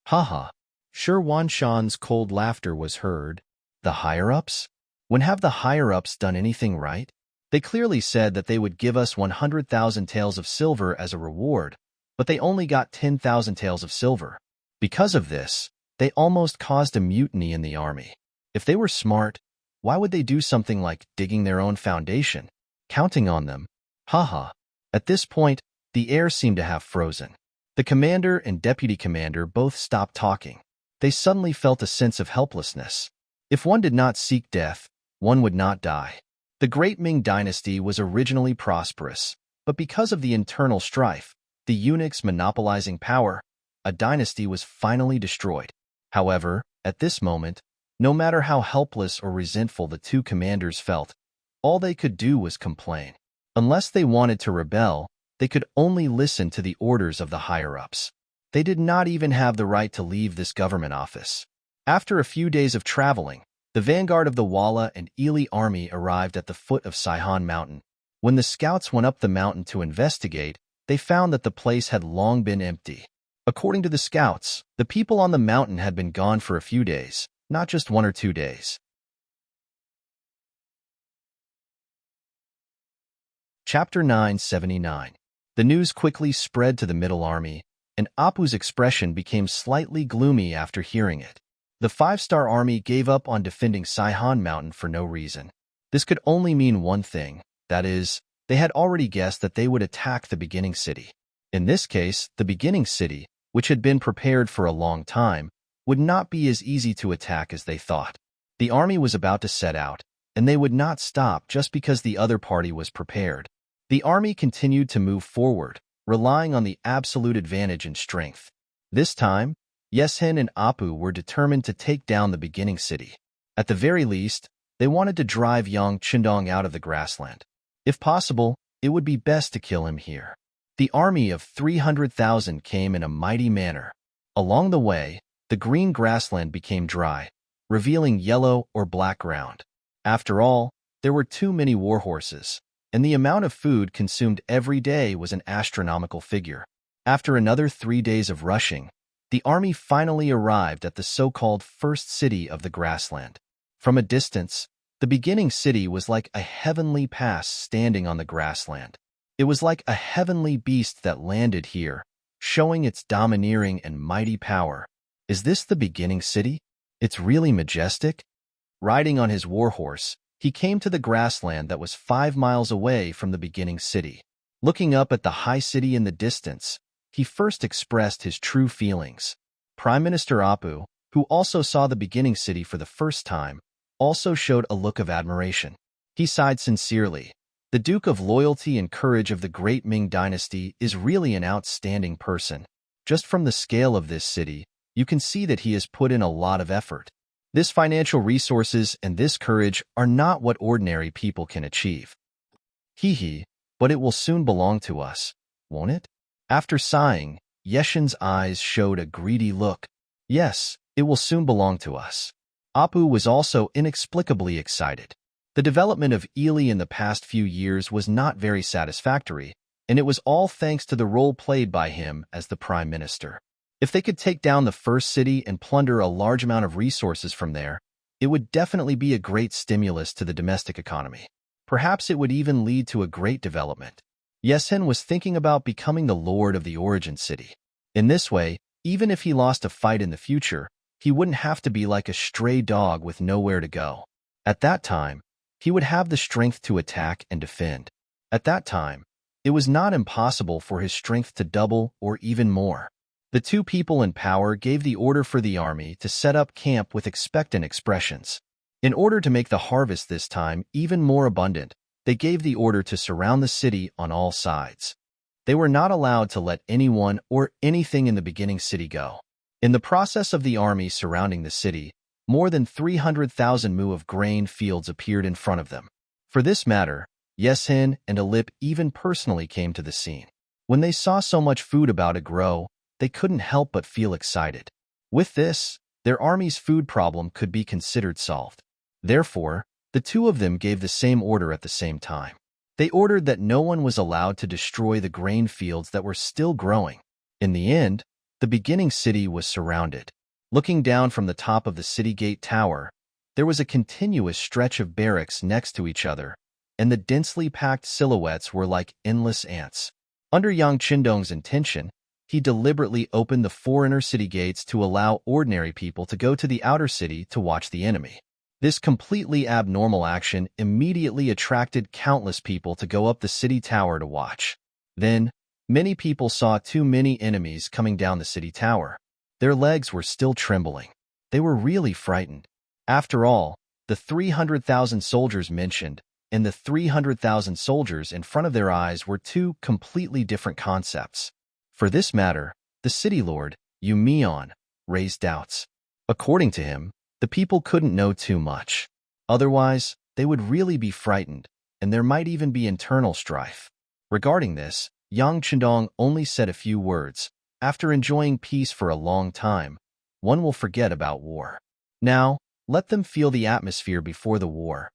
Haha. Shi Wanshan's cold laughter was heard. The higher-ups? When have the higher-ups done anything right? They clearly said that they would give us 100,000 taels of silver as a reward, but they only got 10,000 taels of silver. Because of this, they almost caused a mutiny in the army. If they were smart, why would they do something like digging their own foundation? Counting on them. Haha. At this point, the air seemed to have frozen. The commander and deputy commander both stopped talking. They suddenly felt a sense of helplessness. If one did not seek death, one would not die. The Great Ming dynasty was originally prosperous, but because of the internal strife, the eunuchs monopolizing power, a dynasty was finally destroyed. However, at this moment, no matter how helpless or resentful the two commanders felt, all they could do was complain. Unless they wanted to rebel, they could only listen to the orders of the higher-ups. They did not even have the right to leave this government office. After a few days of traveling, the vanguard of the Walla and Ely army arrived at the foot of Saihan Mountain. When the scouts went up the mountain to investigate, they found that the place had long been empty. According to the scouts, the people on the mountain had been gone for a few days, not just 1 or 2 days. Chapter 979. The news quickly spread to the Middle Army, and Apu's expression became slightly gloomy after hearing it. The 5-star army gave up on defending Saihan Mountain for no reason. This could only mean one thing, that is, they had already guessed that they would attack the beginning city. In this case, the beginning city, which had been prepared for a long time, would not be as easy to attack as they thought. The army was about to set out, and they would not stop just because the other party was prepared. The army continued to move forward, relying on the absolute advantage in strength. This time, Yeshen and Apu were determined to take down the beginning city. At the very least, they wanted to drive Yang Chindong out of the grassland. If possible, it would be best to kill him here. The army of 300,000 came in a mighty manner. Along the way, the green grassland became dry, revealing yellow or black ground. After all, there were too many war horses, and the amount of food consumed every day was an astronomical figure. After another 3 days of rushing, the army finally arrived at the so-called first city of the grassland. From a distance, the beginning city was like a heavenly pass standing on the grassland. It was like a heavenly beast that landed here, showing its domineering and mighty power. Is this the beginning city? It's really majestic. Riding on his war horse, he came to the grassland that was 5 miles away from the beginning city. Looking up at the high city in the distance, he first expressed his true feelings. Prime Minister Apu, who also saw the beginning city for the first time, also showed a look of admiration. He sighed sincerely. The Duke of Loyalty and Courage of the great Ming dynasty is really an outstanding person. Just from the scale of this city, you can see that he has put in a lot of effort. This financial resources and this courage are not what ordinary people can achieve. But it will soon belong to us, won't it? After sighing, Yeshen's eyes showed a greedy look. Yes, it will soon belong to us. Apu was also inexplicably excited. The development of Ely in the past few years was not very satisfactory, and it was all thanks to the role played by him as the prime minister. If they could take down the first city and plunder a large amount of resources from there, it would definitely be a great stimulus to the domestic economy. Perhaps it would even lead to a great development. Yeshen was thinking about becoming the lord of the origin city. In this way, even if he lost a fight in the future, he wouldn't have to be like a stray dog with nowhere to go. At that time, he would have the strength to attack and defend. At that time, it was not impossible for his strength to double or even more. The two people in power gave the order for the army to set up camp with expectant expressions. In order to make the harvest this time even more abundant, they gave the order to surround the city on all sides. They were not allowed to let anyone or anything in the beginning city go. In the process of the army surrounding the city, more than 300,000 mu of grain fields appeared in front of them. For this matter, Yeshen and Alip even personally came to the scene. When they saw so much food about to grow, they couldn't help but feel excited. With this, their army's food problem could be considered solved. Therefore, the two of them gave the same order at the same time. They ordered that no one was allowed to destroy the grain fields that were still growing. In the end, the beginning city was surrounded. Looking down from the top of the city gate tower, there was a continuous stretch of barracks next to each other, and the densely packed silhouettes were like endless ants. Under Yang Chindong's intention, he deliberately opened the 4 inner city gates to allow ordinary people to go to the outer city to watch the enemy. This completely abnormal action immediately attracted countless people to go up the city tower to watch. Then, many people saw too many enemies coming down the city tower. Their legs were still trembling. They were really frightened. After all, the 300,000 soldiers mentioned and the 300,000 soldiers in front of their eyes were two completely different concepts. For this matter, the city lord, Yu Mian, raised doubts. According to him, the people couldn't know too much. Otherwise, they would really be frightened, and there might even be internal strife. Regarding this, Yang Chendong only said a few words. After enjoying peace for a long time, one will forget about war. Now, let them feel the atmosphere before the war.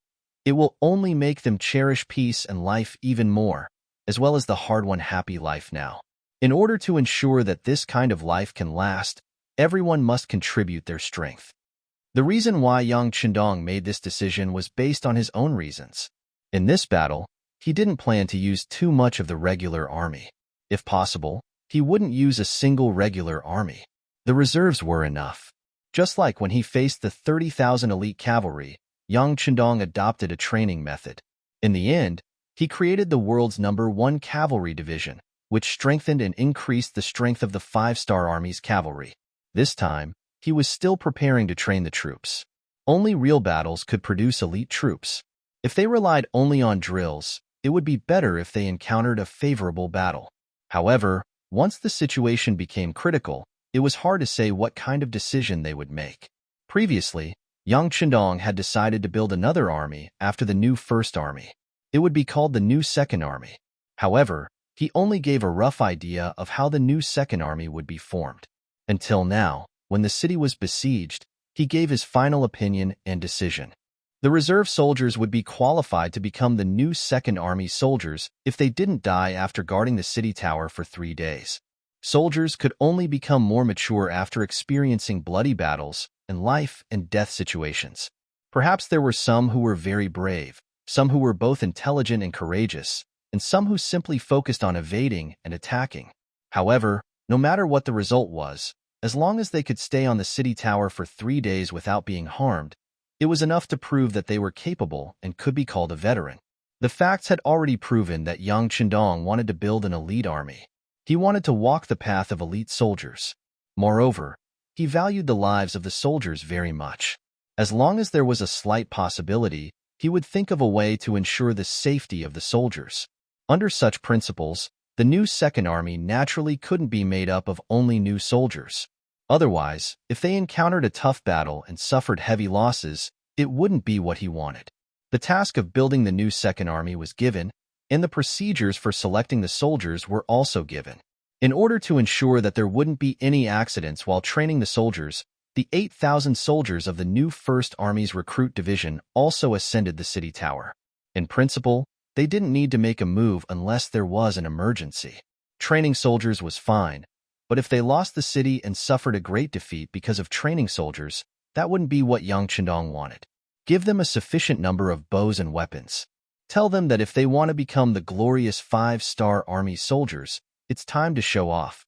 It will only make them cherish peace and life even more, as well as the hard-won happy life now. In order to ensure that this kind of life can last, everyone must contribute their strength. The reason why Yang Chendong made this decision was based on his own reasons. In this battle, he didn't plan to use too much of the regular army. If possible, he wouldn't use a single regular army. The reserves were enough. Just like when he faced the 30,000 elite cavalry, Yang Chendong adopted a training method. In the end, he created the world's #1 cavalry division, which strengthened and increased the strength of the 5-star army's cavalry. This time, he was still preparing to train the troops. Only real battles could produce elite troops. If they relied only on drills, it would be better if they encountered a favorable battle. However, once the situation became critical, it was hard to say what kind of decision they would make. Previously, Yang Chendong had decided to build another army after the new First Army. It would be called the new Second Army. However, he only gave a rough idea of how the new Second Army would be formed. Until now, when the city was besieged, he gave his final opinion and decision. The reserve soldiers would be qualified to become the new Second Army soldiers if they didn't die after guarding the city tower for 3 days. Soldiers could only become more mature after experiencing bloody battles and life and death situations. Perhaps there were some who were very brave, some who were both intelligent and courageous, and some who simply focused on evading and attacking. However, no matter what the result was, as long as they could stay on the city tower for 3 days without being harmed, it was enough to prove that they were capable and could be called a veteran. The facts had already proven that Yang Chendong wanted to build an elite army. He wanted to walk the path of elite soldiers. Moreover, he valued the lives of the soldiers very much. As long as there was a slight possibility, he would think of a way to ensure the safety of the soldiers. Under such principles, the new Second Army naturally couldn't be made up of only new soldiers. Otherwise, if they encountered a tough battle and suffered heavy losses, it wouldn't be what he wanted. The task of building the new Second Army was given, and the procedures for selecting the soldiers were also given. In order to ensure that there wouldn't be any accidents while training the soldiers, the 8,000 soldiers of the new First Army's recruit division also ascended the city tower. In principle, they didn't need to make a move unless there was an emergency. Training soldiers was fine, but if they lost the city and suffered a great defeat because of training soldiers, that wouldn't be what Yang Chendong wanted. Give them a sufficient number of bows and weapons. Tell them that if they want to become the glorious 5-star army soldiers, it's time to show off.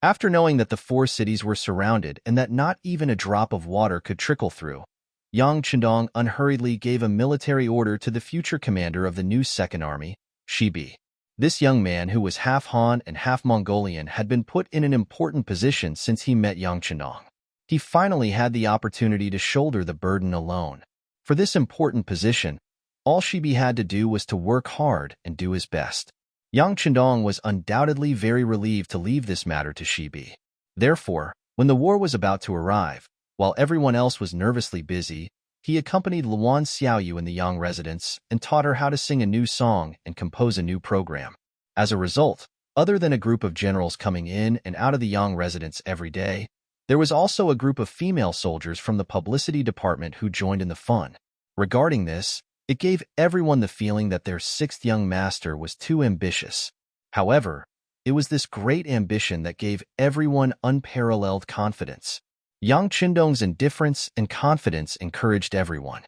After knowing that the 4 cities were surrounded and that not even a drop of water could trickle through, Yang Chendong unhurriedly gave a military order to the future commander of the new Second Army, Shibi. This young man, who was half Han and half Mongolian, had been put in an important position since he met Yang Chendong. He finally had the opportunity to shoulder the burden alone. For this important position, all Shibi had to do was to work hard and do his best. Yang Chendong was undoubtedly very relieved to leave this matter to Shibi. Therefore, when the war was about to arrive, while everyone else was nervously busy, he accompanied Luan Xiaoyu in the Yang residence and taught her how to sing a new song and compose a new program. As a result, other than a group of generals coming in and out of the Yang residence every day, there was also a group of female soldiers from the publicity department who joined in the fun. Regarding this, it gave everyone the feeling that their 6th young master was too ambitious. However, it was this great ambition that gave everyone unparalleled confidence. Yang Chendong's indifference and confidence encouraged everyone.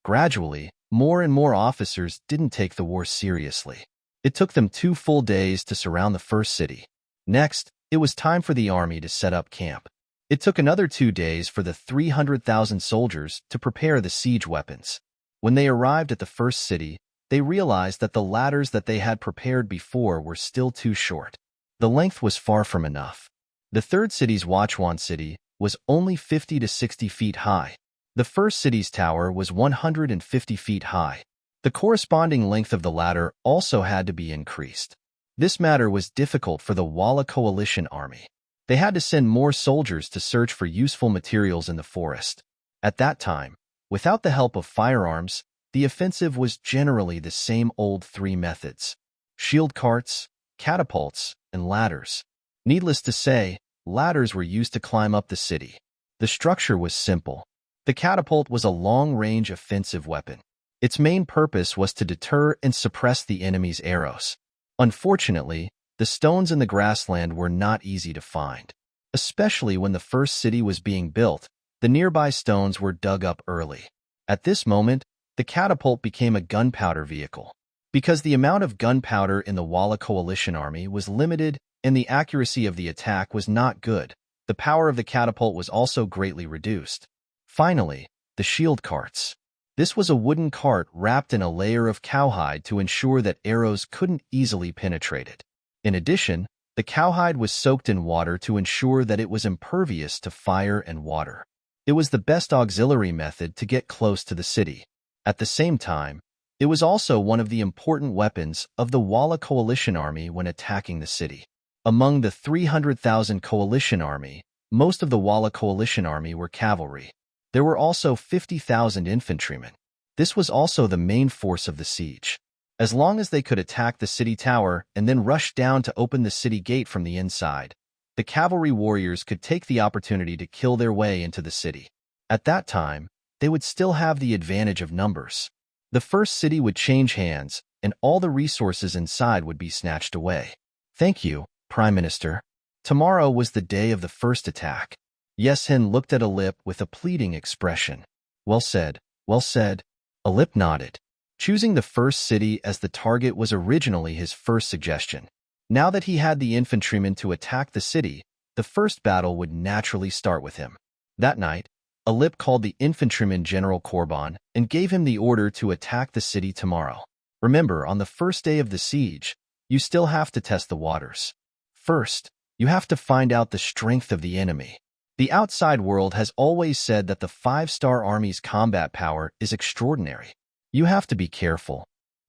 Gradually, more and more officers didn't take the war seriously. It took them 2 full days to surround the first city. Next, it was time for the army to set up camp. It took another 2 days for the 300,000 soldiers to prepare the siege weapons. When they arrived at the first city, they realized that the ladders that they had prepared before were still too short. The length was far from enough. The third city's Wachuan city was only 50 to 60 feet high. The first city's tower was 150 feet high. The corresponding length of the ladder also had to be increased. This matter was difficult for the Walla coalition army. They had to send more soldiers to search for useful materials in the forest. At that time, without the help of firearms, the offensive was generally the same old three methods: shield carts, catapults, and ladders. Needless to say, ladders were used to climb up the city. The structure was simple. The catapult was a long-range offensive weapon. Its main purpose was to deter and suppress the enemy's arrows. Unfortunately, the stones in the grassland were not easy to find. Especially when the first city was being built, the nearby stones were dug up early. At this moment, the catapult became a gunpowder vehicle. Because the amount of gunpowder in the Walla coalition army was limited and the accuracy of the attack was not good, the power of the catapult was also greatly reduced. Finally, the shield carts. This was a wooden cart wrapped in a layer of cowhide to ensure that arrows couldn't easily penetrate it. In addition, the cowhide was soaked in water to ensure that it was impervious to fire and water. It was the best auxiliary method to get close to the city. At the same time, it was also one of the important weapons of the Walla coalition army when attacking the city. Among the 300,000 coalition army, most of the Walla coalition army were cavalry. There were also 50,000 infantrymen. This was also the main force of the siege. As long as they could attack the city tower and then rush down to open the city gate from the inside, the cavalry warriors could take the opportunity to kill their way into the city. At that time, they would still have the advantage of numbers. The first city would change hands, and all the resources inside would be snatched away. Thank you, Prime Minister. Tomorrow was the day of the first attack. Yeshin looked at Alip with a pleading expression. Well said, well said. Alip nodded. Choosing the first city as the target was originally his first suggestion. Now that he had the infantrymen to attack the city, the first battle would naturally start with him. That night, Alip called the infantryman General Korban and gave him the order to attack the city tomorrow. Remember, on the first day of the siege, you still have to test the waters. First, you have to find out the strength of the enemy. The outside world has always said that the 5-star army's combat power is extraordinary. You have to be careful.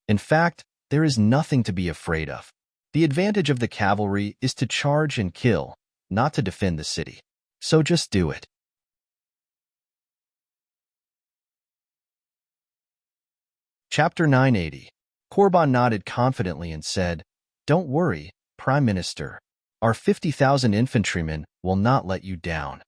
In fact, there is nothing to be afraid of. The advantage of the cavalry is to charge and kill, not to defend the city. So just do it. Chapter 980. Korban nodded confidently and said, "Don't worry, Prime Minister. Our 50,000 infantrymen will not let you down."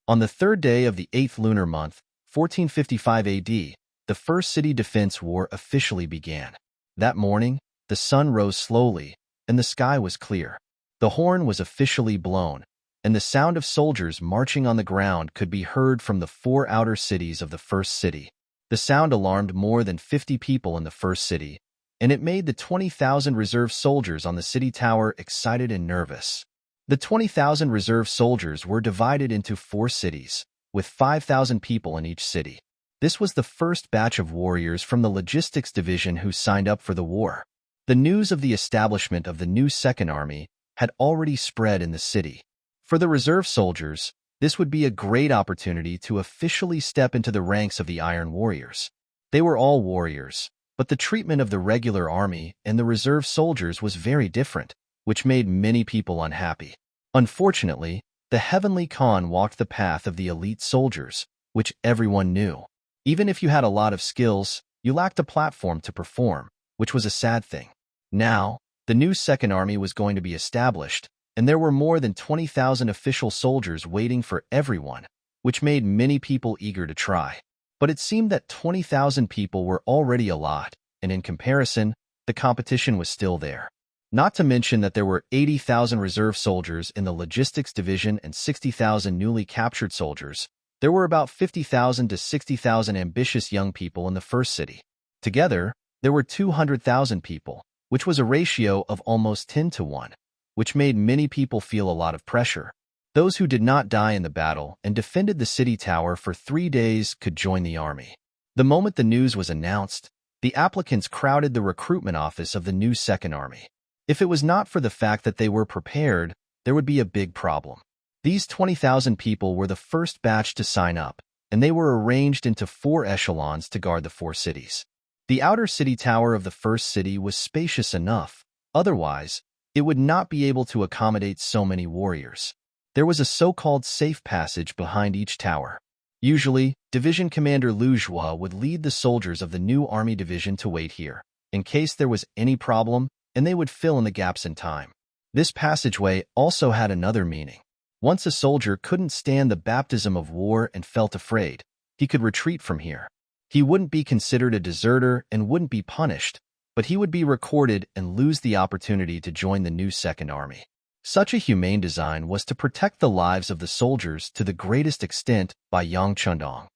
On the third day of the 8th lunar month, 1455 AD, the First City Defense War officially began. That morning, the sun rose slowly, and the sky was clear. The horn was officially blown, and the sound of soldiers marching on the ground could be heard from the 4 outer cities of the first city. The sound alarmed more than 50 people in the first city, and it made the 20,000 reserve soldiers on the city tower excited and nervous. The 20,000 reserve soldiers were divided into 4 cities, with 5,000 people in each city. This was the first batch of warriors from the logistics division who signed up for the war. The news of the establishment of the new Second Army had already spread in the city. For the reserve soldiers, this would be a great opportunity to officially step into the ranks of the Iron Warriors. They were all warriors, but the treatment of the regular army and the reserve soldiers was very different, which made many people unhappy. Unfortunately, the Heavenly Khan walked the path of the elite soldiers, which everyone knew. Even if you had a lot of skills, you lacked a platform to perform, which was a sad thing. Now, the new Second Army was going to be established, and there were more than 20,000 official soldiers waiting for everyone, which made many people eager to try. But it seemed that 20,000 people were already a lot, and in comparison, the competition was still there. Not to mention that there were 80,000 reserve soldiers in the logistics division and 60,000 newly captured soldiers. There were about 50,000 to 60,000 ambitious young people in the first city. Together, there were 200,000 people, which was a ratio of almost 10 to 1, which made many people feel a lot of pressure. Those who did not die in the battle and defended the city tower for 3 days could join the army. The moment the news was announced, the applicants crowded the recruitment office of the new Second Army. If it was not for the fact that they were prepared, there would be a big problem. These 20,000 people were the first batch to sign up, and they were arranged into 4 echelons to guard the 4 cities. The outer city tower of the first city was spacious enough, otherwise, it would not be able to accommodate so many warriors. There was a so-called safe passage behind each tower. Usually, Division Commander Lu Zhua would lead the soldiers of the new army division to wait here, in case there was any problem, and they would fill in the gaps in time. This passageway also had another meaning. Once a soldier couldn't stand the baptism of war and felt afraid, he could retreat from here. He wouldn't be considered a deserter and wouldn't be punished, but he would be recorded and lose the opportunity to join the new Second Army. Such a humane design was to protect the lives of the soldiers to the greatest extent by Yang Chundong.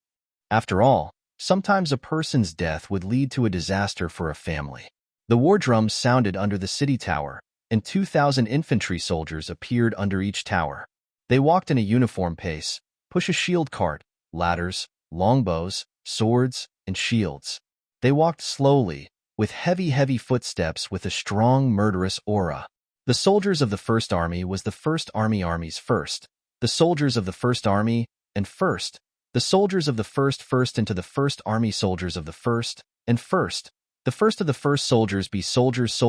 After all, sometimes a person's death would lead to a disaster for a family. The war drums sounded under the city tower, and 2,000 infantry soldiers appeared under each tower. They walked in a uniform pace, push a shield cart, ladders, longbows, swords, and shields. They walked slowly, with heavy footsteps with a strong, murderous aura. The soldiers of the First Army was the First Army's first. The soldiers of the First Army, and first. The soldiers of the first into the First Army soldiers of the first, and first. The first of the first soldiers be soldiers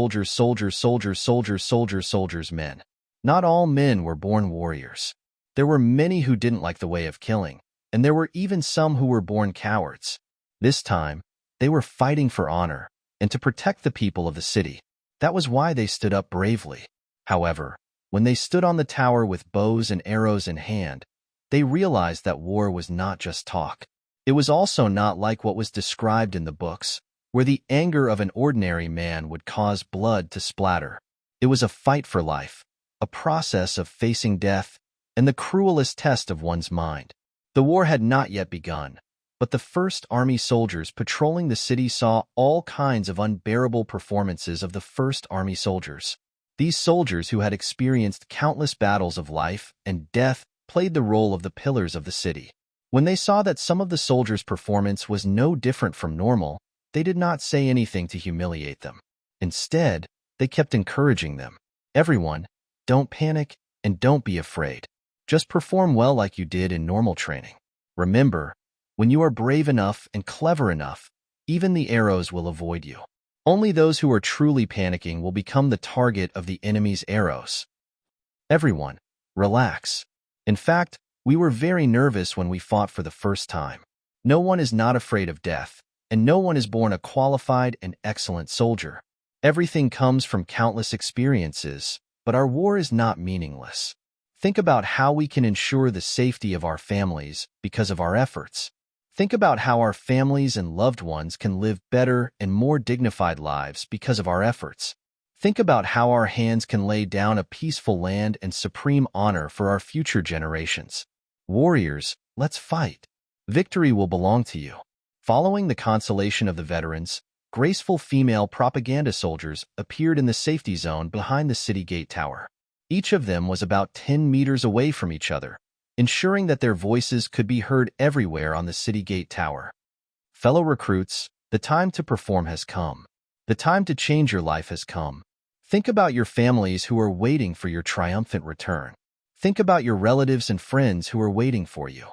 men. Not all men were born warriors. There were many who didn't like the way of killing, and there were even some who were born cowards. This time, they were fighting for honor and to protect the people of the city. That was why they stood up bravely. However, when they stood on the tower with bows and arrows in hand, they realized that war was not just talk. It was also not like what was described in the books, where the anger of an ordinary man would cause blood to splatter. It was a fight for life, a process of facing death, and the cruelest test of one's mind. The war had not yet begun, but the First Army soldiers patrolling the city saw all kinds of unbearable performances of the First Army soldiers. These soldiers who had experienced countless battles of life and death played the role of the pillars of the city. When they saw that some of the soldiers' performance was no different from normal, they did not say anything to humiliate them. Instead, they kept encouraging them. Everyone, don't panic and don't be afraid. Just perform well like you did in normal training. Remember, when you are brave enough and clever enough, even the arrows will avoid you. Only those who are truly panicking will become the target of the enemy's arrows. Everyone, relax. In fact, we were very nervous when we fought for the first time. No one is not afraid of death, and no one is born a qualified and excellent soldier. Everything comes from countless experiences, but our war is not meaningless. Think about how we can ensure the safety of our families because of our efforts. Think about how our families and loved ones can live better and more dignified lives because of our efforts. Think about how our hands can lay down a peaceful land and supreme honor for our future generations. Warriors, let's fight. Victory will belong to you. Following the consolation of the veterans, graceful female propaganda soldiers appeared in the safety zone behind the city gate tower. Each of them was about 10 meters away from each other, ensuring that their voices could be heard everywhere on the city gate tower. Fellow recruits, the time to perform has come. The time to change your life has come. Think about your families who are waiting for your triumphant return. Think about your relatives and friends who are waiting for you.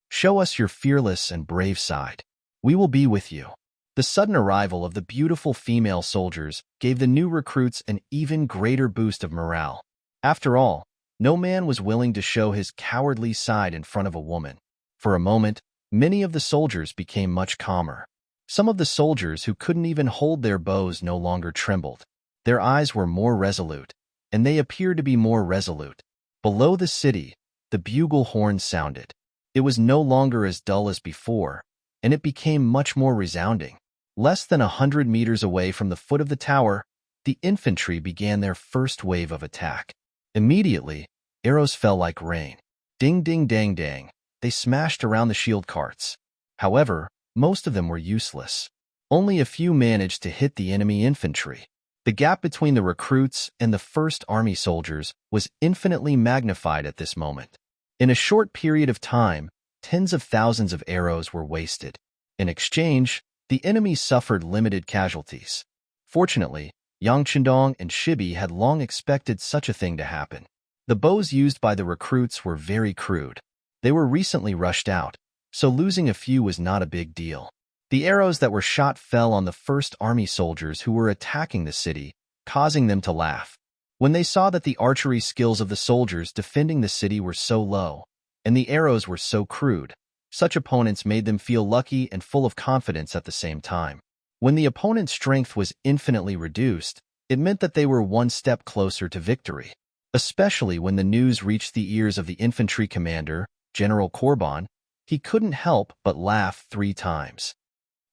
Show us your fearless and brave side. We will be with you. The sudden arrival of the beautiful female soldiers gave the new recruits an even greater boost of morale. After all, no man was willing to show his cowardly side in front of a woman. For a moment, many of the soldiers became much calmer. Some of the soldiers who couldn't even hold their bows no longer trembled. Their eyes were more resolute, and they appeared to be more resolute. Below the city, the bugle horn sounded. It was no longer as dull as before, and it became much more resounding. Less than 100 meters away from the foot of the tower, the infantry began their first wave of attack. Immediately, arrows fell like rain. Ding, ding, dang, dang. They smashed around the shield carts. However, most of them were useless. Only a few managed to hit the enemy infantry. The gap between the recruits and the First Army soldiers was infinitely magnified at this moment. In a short period of time, tens of thousands of arrows were wasted. In exchange, the enemy suffered limited casualties. Fortunately, Yang Chendong and Shibi had long expected such a thing to happen. The bows used by the recruits were very crude. They were recently rushed out, so losing a few was not a big deal. The arrows that were shot fell on the First Army soldiers who were attacking the city, causing them to laugh. When they saw that the archery skills of the soldiers defending the city were so low, and the arrows were so crude, Such opponents made them feel lucky and full of confidence at the same time. When the opponent's strength was infinitely reduced, it meant that they were one step closer to victory. Especially when the news reached the ears of the infantry commander, General Korban, he couldn't help but laugh 3 times.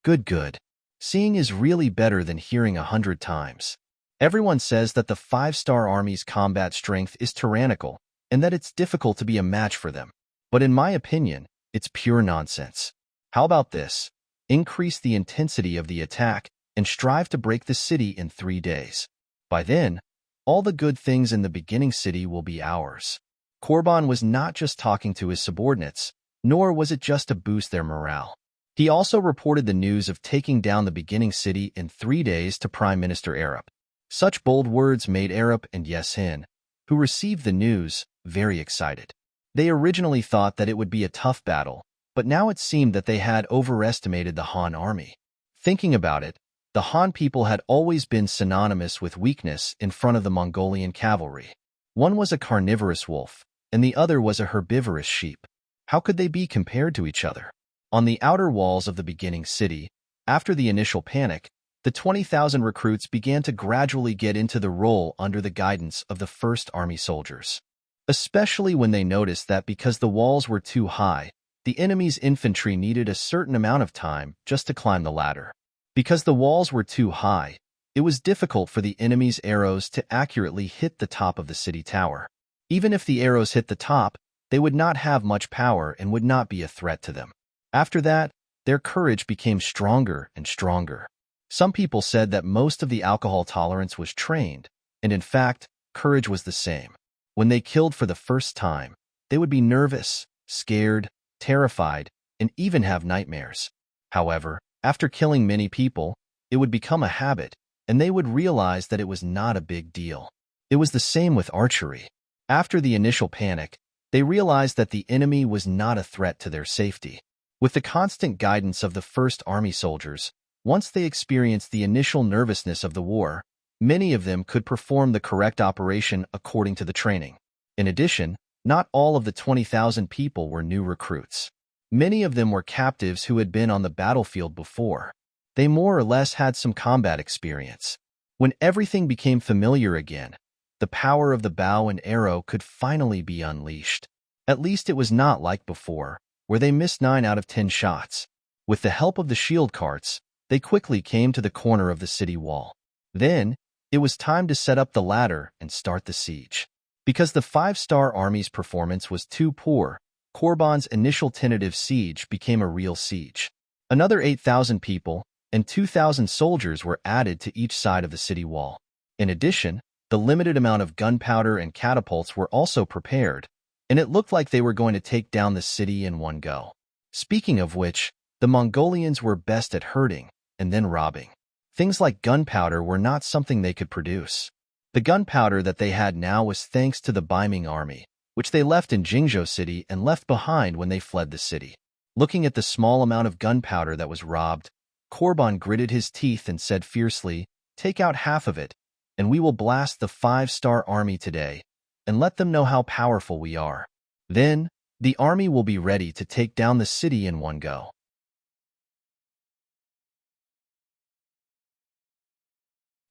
Good. Seeing is really better than hearing 100 times. Everyone says that the 5-star army's combat strength is tyrannical and that it's difficult to be a match for them. But in my opinion, it's pure nonsense. How about this? Increase the intensity of the attack and strive to break the city in 3 days. By then, all the good things in the beginning city will be ours. Korban was not just talking to his subordinates, nor was it just to boost their morale. He also reported the news of taking down the beginning city in 3 days to Prime Minister Arab. Such bold words made Arab and Yesin, who received the news, very excited. They originally thought that it would be a tough battle, but now it seemed that they had overestimated the Han army. Thinking about it, the Han people had always been synonymous with weakness in front of the Mongolian cavalry. One was a carnivorous wolf, and the other was a herbivorous sheep. How could they be compared to each other? On the outer walls of the beginning city, after the initial panic, the 20,000 recruits began to gradually get into the role under the guidance of the 1st Army soldiers. Especially when they noticed that because the walls were too high, the enemy's infantry needed a certain amount of time just to climb the ladder. Because the walls were too high, it was difficult for the enemy's arrows to accurately hit the top of the city tower. Even if the arrows hit the top, they would not have much power and would not be a threat to them. After that, their courage became stronger and stronger. Some people said that most of the alcohol tolerance was trained, and in fact, courage was the same. When they killed for the first time, they would be nervous, scared, terrified, and even have nightmares. However, after killing many people, it would become a habit, and they would realize that it was not a big deal. It was the same with archery. After the initial panic, they realized that the enemy was not a threat to their safety. With the constant guidance of the 1st Army soldiers, once they experienced the initial nervousness of the war, many of them could perform the correct operation according to the training. In addition, not all of the 20,000 people were new recruits. Many of them were captives who had been on the battlefield before. They more or less had some combat experience. When everything became familiar again, the power of the bow and arrow could finally be unleashed. At least it was not like before, where they missed 9 out of 10 shots. With the help of the shield carts, they quickly came to the corner of the city wall. Then, it was time to set up the ladder and start the siege. Because the 5-star army's performance was too poor, Korban's initial tentative siege became a real siege. Another 8,000 people and 2,000 soldiers were added to each side of the city wall. In addition, the limited amount of gunpowder and catapults were also prepared, and it looked like they were going to take down the city in one go. Speaking of which, the Mongolians were best at hurting and then robbing. Things like gunpowder were not something they could produce. The gunpowder that they had now was thanks to the Ming army, which they left in Jingzhou City and left behind when they fled the city. Looking at the small amount of gunpowder that was robbed, Korban gritted his teeth and said fiercely, "Take out half of it, and we will blast the 5-star army today, and let them know how powerful we are. Then, the army will be ready to take down the city in one go."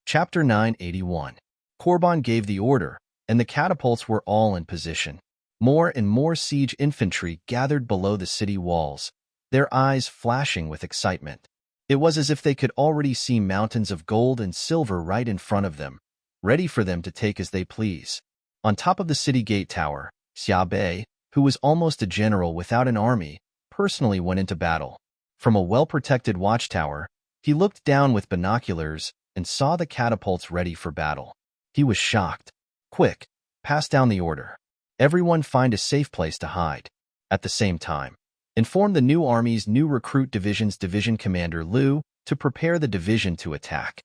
Chapter 981. Korban gave the order, and the catapults were all in position. More and more siege infantry gathered below the city walls, their eyes flashing with excitement. It was as if they could already see mountains of gold and silver right in front of them, ready for them to take as they please. On top of the city gate tower, Xia Bei, who was almost a general without an army, personally went into battle. From a well-protected watchtower, he looked down with binoculars and saw the catapults ready for battle. He was shocked. "Quick, pass down the order. Everyone find a safe place to hide." At the same time, inform the new army's new recruit division's division commander Liu to prepare the division to attack.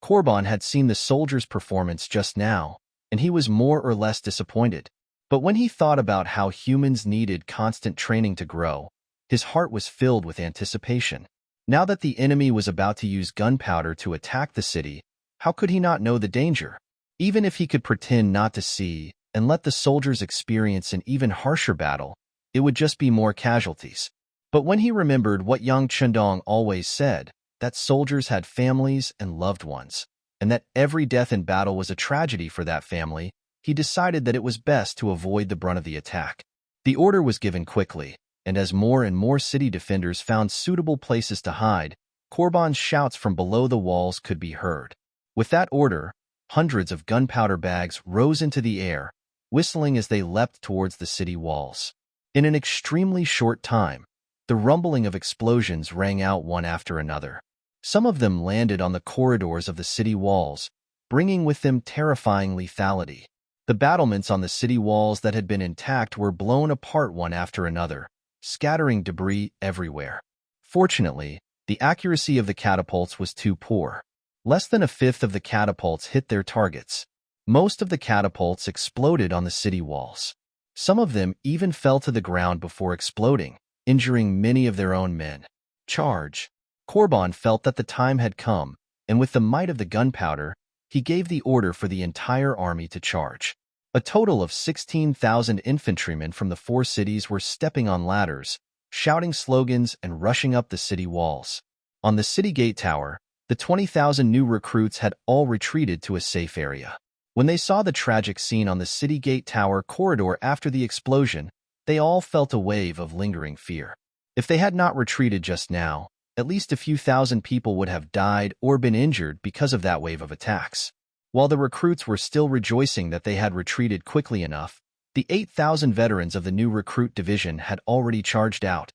Korban had seen the soldiers' performance just now, and he was more or less disappointed. But when he thought about how humans needed constant training to grow, his heart was filled with anticipation. Now that the enemy was about to use gunpowder to attack the city, how could he not know the danger? Even if he could pretend not to see and let the soldiers experience an even harsher battle, it would just be more casualties. But when he remembered what Yang Chendong always said, that soldiers had families and loved ones, and that every death in battle was a tragedy for that family, he decided that it was best to avoid the brunt of the attack. The order was given quickly, and as more and more city defenders found suitable places to hide, Korban's shouts from below the walls could be heard. With that order, hundreds of gunpowder bags rose into the air, whistling as they leapt towards the city walls. In an extremely short time, the rumbling of explosions rang out one after another. Some of them landed on the corridors of the city walls, bringing with them terrifying lethality. The battlements on the city walls that had been intact were blown apart one after another, scattering debris everywhere. Fortunately, the accuracy of the catapults was too poor. Less than a fifth of the catapults hit their targets. Most of the catapults exploded on the city walls. Some of them even fell to the ground before exploding, injuring many of their own men. Charge! Korban felt that the time had come, and with the might of the gunpowder, he gave the order for the entire army to charge. A total of 16,000 infantrymen from the 4 cities were stepping on ladders, shouting slogans and rushing up the city walls. On the city gate tower, the 20,000 new recruits had all retreated to a safe area. When they saw the tragic scene on the city gate tower corridor after the explosion, they all felt a wave of lingering fear. If they had not retreated just now, at least a few thousand people would have died or been injured because of that wave of attacks. While the recruits were still rejoicing that they had retreated quickly enough, the 8,000 veterans of the new recruit division had already charged out.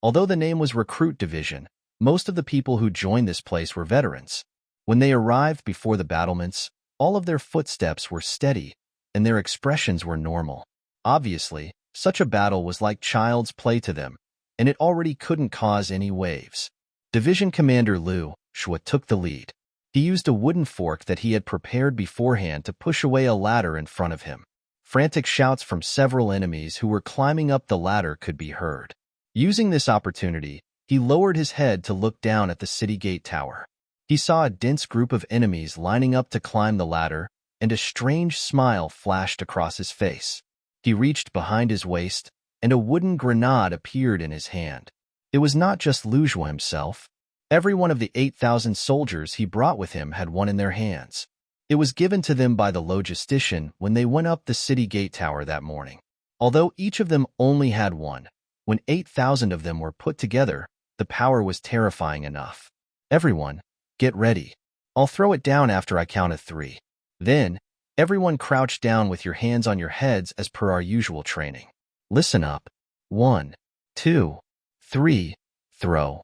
Although the name was Recruit Division, most of the people who joined this place were veterans. When they arrived before the battlements, all of their footsteps were steady, and their expressions were normal. Obviously, such a battle was like child's play to them, and it already couldn't cause any waves. Division Commander Liu Shua took the lead. He used a wooden fork that he had prepared beforehand to push away a ladder in front of him. Frantic shouts from several enemies who were climbing up the ladder could be heard. Using this opportunity, he lowered his head to look down at the city gate tower. He saw a dense group of enemies lining up to climb the ladder, and a strange smile flashed across his face. He reached behind his waist, and a wooden grenade appeared in his hand. It was not just Liu Shua himself. Every one of the 8,000 soldiers he brought with him had one in their hands. It was given to them by the logistician when they went up the city gate tower that morning. Although each of them only had one, when 8,000 of them were put together, the power was terrifying enough. Everyone, get ready. I'll throw it down after I count of 3. Then, everyone crouch down with your hands on your heads as per our usual training. Listen up. 1, 2, 3, throw.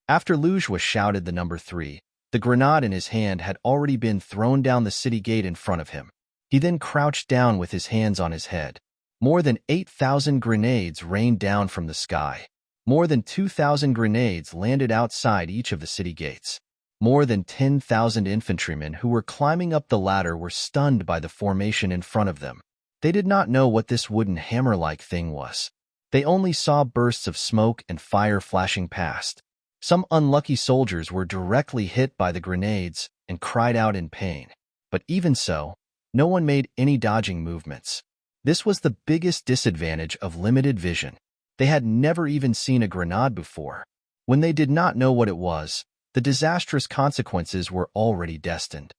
After Liu Shua shouted the number 3, the grenade in his hand had already been thrown down the city gate in front of him. He then crouched down with his hands on his head. More than 8,000 grenades rained down from the sky. More than 2,000 grenades landed outside each of the city gates. More than 10,000 infantrymen who were climbing up the ladder were stunned by the formation in front of them. They did not know what this wooden hammer-like thing was. They only saw bursts of smoke and fire flashing past. Some unlucky soldiers were directly hit by the grenades and cried out in pain. But even so, no one made any dodging movements. This was the biggest disadvantage of limited vision. They had never even seen a grenade before. When they did not know what it was, the disastrous consequences were already destined.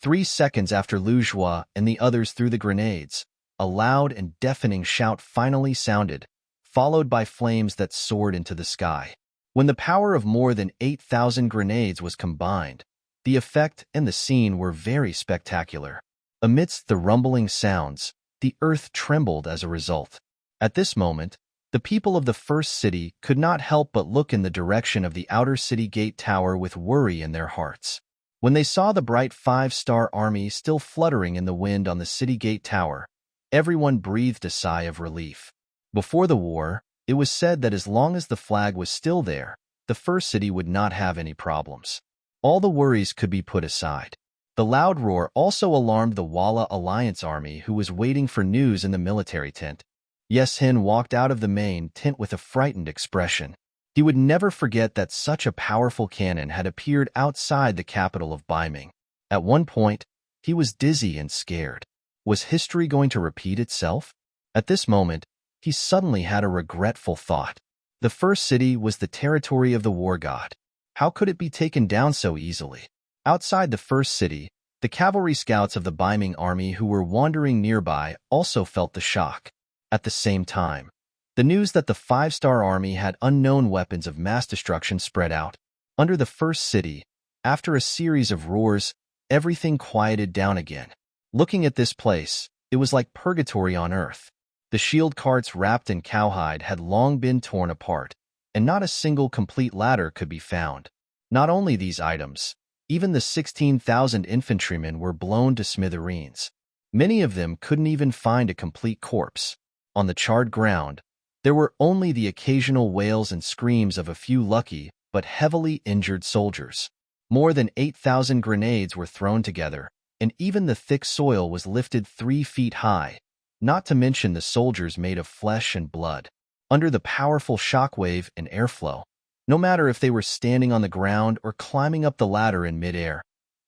3 seconds after Liu Shua and the others threw the grenades, a loud and deafening shout finally sounded, followed by flames that soared into the sky. When the power of more than 8,000 grenades was combined, the effect and the scene were very spectacular. Amidst the rumbling sounds, the earth trembled as a result. At this moment, the people of the first city could not help but look in the direction of the outer city gate tower with worry in their hearts. When they saw the bright 5-star army still fluttering in the wind on the city gate tower, everyone breathed a sigh of relief. Before the war, it was said that as long as the flag was still there, the first city would not have any problems. All the worries could be put aside. The loud roar also alarmed the Walla Alliance army who was waiting for news in the military tent. Yes Hin walked out of the main tent with a frightened expression. He would never forget that such a powerful cannon had appeared outside the capital of Ming. At one point, he was dizzy and scared. Was history going to repeat itself? At this moment, he suddenly had a regretful thought. The first city was the territory of the war god. How could it be taken down so easily? Outside the first city, the cavalry scouts of the Ming army who were wandering nearby also felt the shock. At the same time, the news that the five-star army had unknown weapons of mass destruction spread out. Under the first city, after a series of roars, everything quieted down again. Looking at this place, it was like purgatory on earth. The shield carts wrapped in cowhide had long been torn apart, and not a single complete ladder could be found. Not only these items, even the 16,000 infantrymen were blown to smithereens. Many of them couldn't even find a complete corpse. On the charred ground, there were only the occasional wails and screams of a few lucky but heavily injured soldiers. More than 8,000 grenades were thrown together, and even the thick soil was lifted 3 feet high, not to mention the soldiers made of flesh and blood. Under the powerful shockwave and airflow, no matter if they were standing on the ground or climbing up the ladder in midair,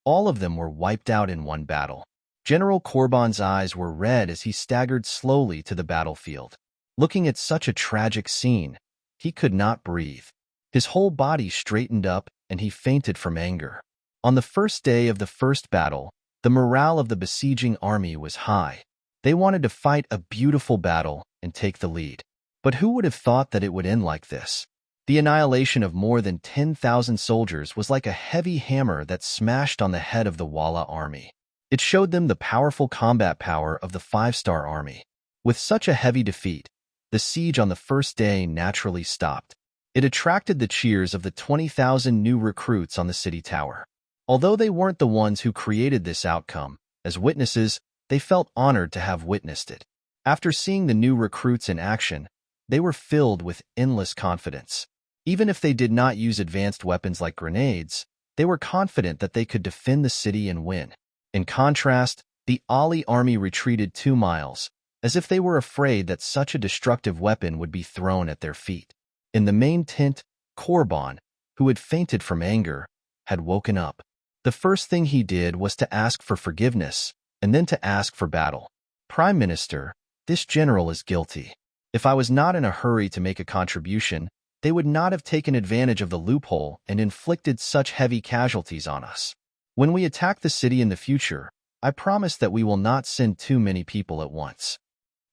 all of them were wiped out in one battle. General Corbon's eyes were red as he staggered slowly to the battlefield. Looking at such a tragic scene, he could not breathe. His whole body straightened up and he fainted from anger. On the first day of the first battle, the morale of the besieging army was high. They wanted to fight a beautiful battle and take the lead. But who would have thought that it would end like this? The annihilation of more than 10,000 soldiers was like a heavy hammer that smashed on the head of the Walla army. It showed them the powerful combat power of the five-star army. With such a heavy defeat, the siege on the first day naturally stopped. It attracted the cheers of the 20,000 new recruits on the city tower. Although they weren't the ones who created this outcome, as witnesses, they felt honored to have witnessed it. After seeing the new recruits in action, they were filled with endless confidence. Even if they did not use advanced weapons like grenades, they were confident that they could defend the city and win. In contrast, the Ali army retreated 2 miles, as if they were afraid that such a destructive weapon would be thrown at their feet. In the main tent, Corbon, who had fainted from anger, had woken up. The first thing he did was to ask for forgiveness, and then to ask for battle. Prime Minister, this general is guilty. If I was not in a hurry to make a contribution, they would not have taken advantage of the loophole and inflicted such heavy casualties on us. When we attack the city in the future, I promise that we will not send too many people at once.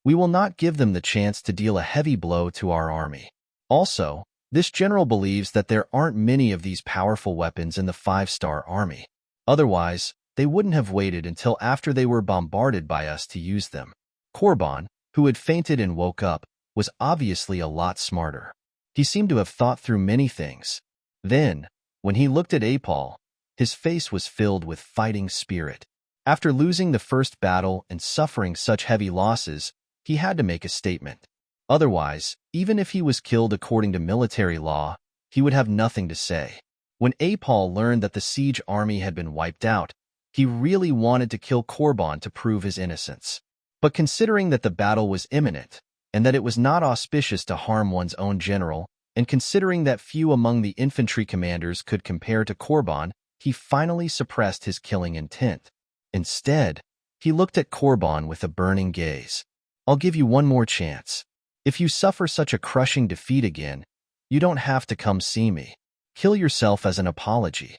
We will not give them the chance to deal a heavy blow to our army. Also, this general believes that there aren't many of these powerful weapons in the five-star army. Otherwise, they wouldn't have waited until after they were bombarded by us to use them. Corbon, who had fainted and woke up, was obviously a lot smarter. He seemed to have thought through many things. Then, when he looked at Apol, his face was filled with fighting spirit. After losing the first battle and suffering such heavy losses, he had to make a statement. Otherwise, even if he was killed according to military law, he would have nothing to say. When Apol learned that the siege army had been wiped out, he really wanted to kill Corbon to prove his innocence. But considering that the battle was imminent, and that it was not auspicious to harm one's own general, and considering that few among the infantry commanders could compare to Corbon, he finally suppressed his killing intent. Instead, he looked at Corbon with a burning gaze. I'll give you one more chance. If you suffer such a crushing defeat again, you don't have to come see me. Kill yourself as an apology.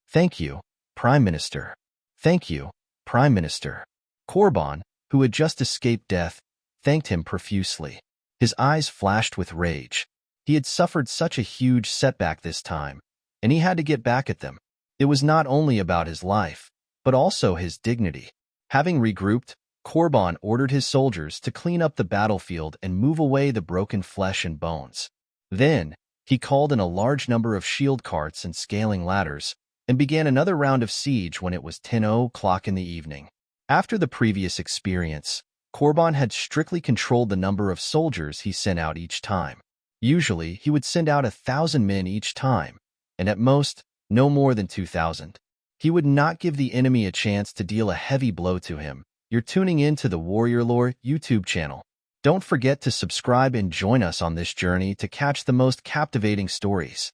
Thank you, Prime Minister. Thank you, Prime Minister. Corbon, who had just escaped death, thanked him profusely. His eyes flashed with rage. He had suffered such a huge setback this time, and he had to get back at them. It was not only about his life, but also his dignity. Having regrouped, Corbon ordered his soldiers to clean up the battlefield and move away the broken flesh and bones. Then, he called in a large number of shield carts and scaling ladders, and began another round of siege when it was 10 o'clock in the evening. After the previous experience, Corbon had strictly controlled the number of soldiers he sent out each time. Usually, he would send out 1,000 men each time, and at most, no more than 2,000. He would not give the enemy a chance to deal a heavy blow to him. You're tuning in to the Warrior Lore YouTube channel. Don't forget to subscribe and join us on this journey to catch the most captivating stories.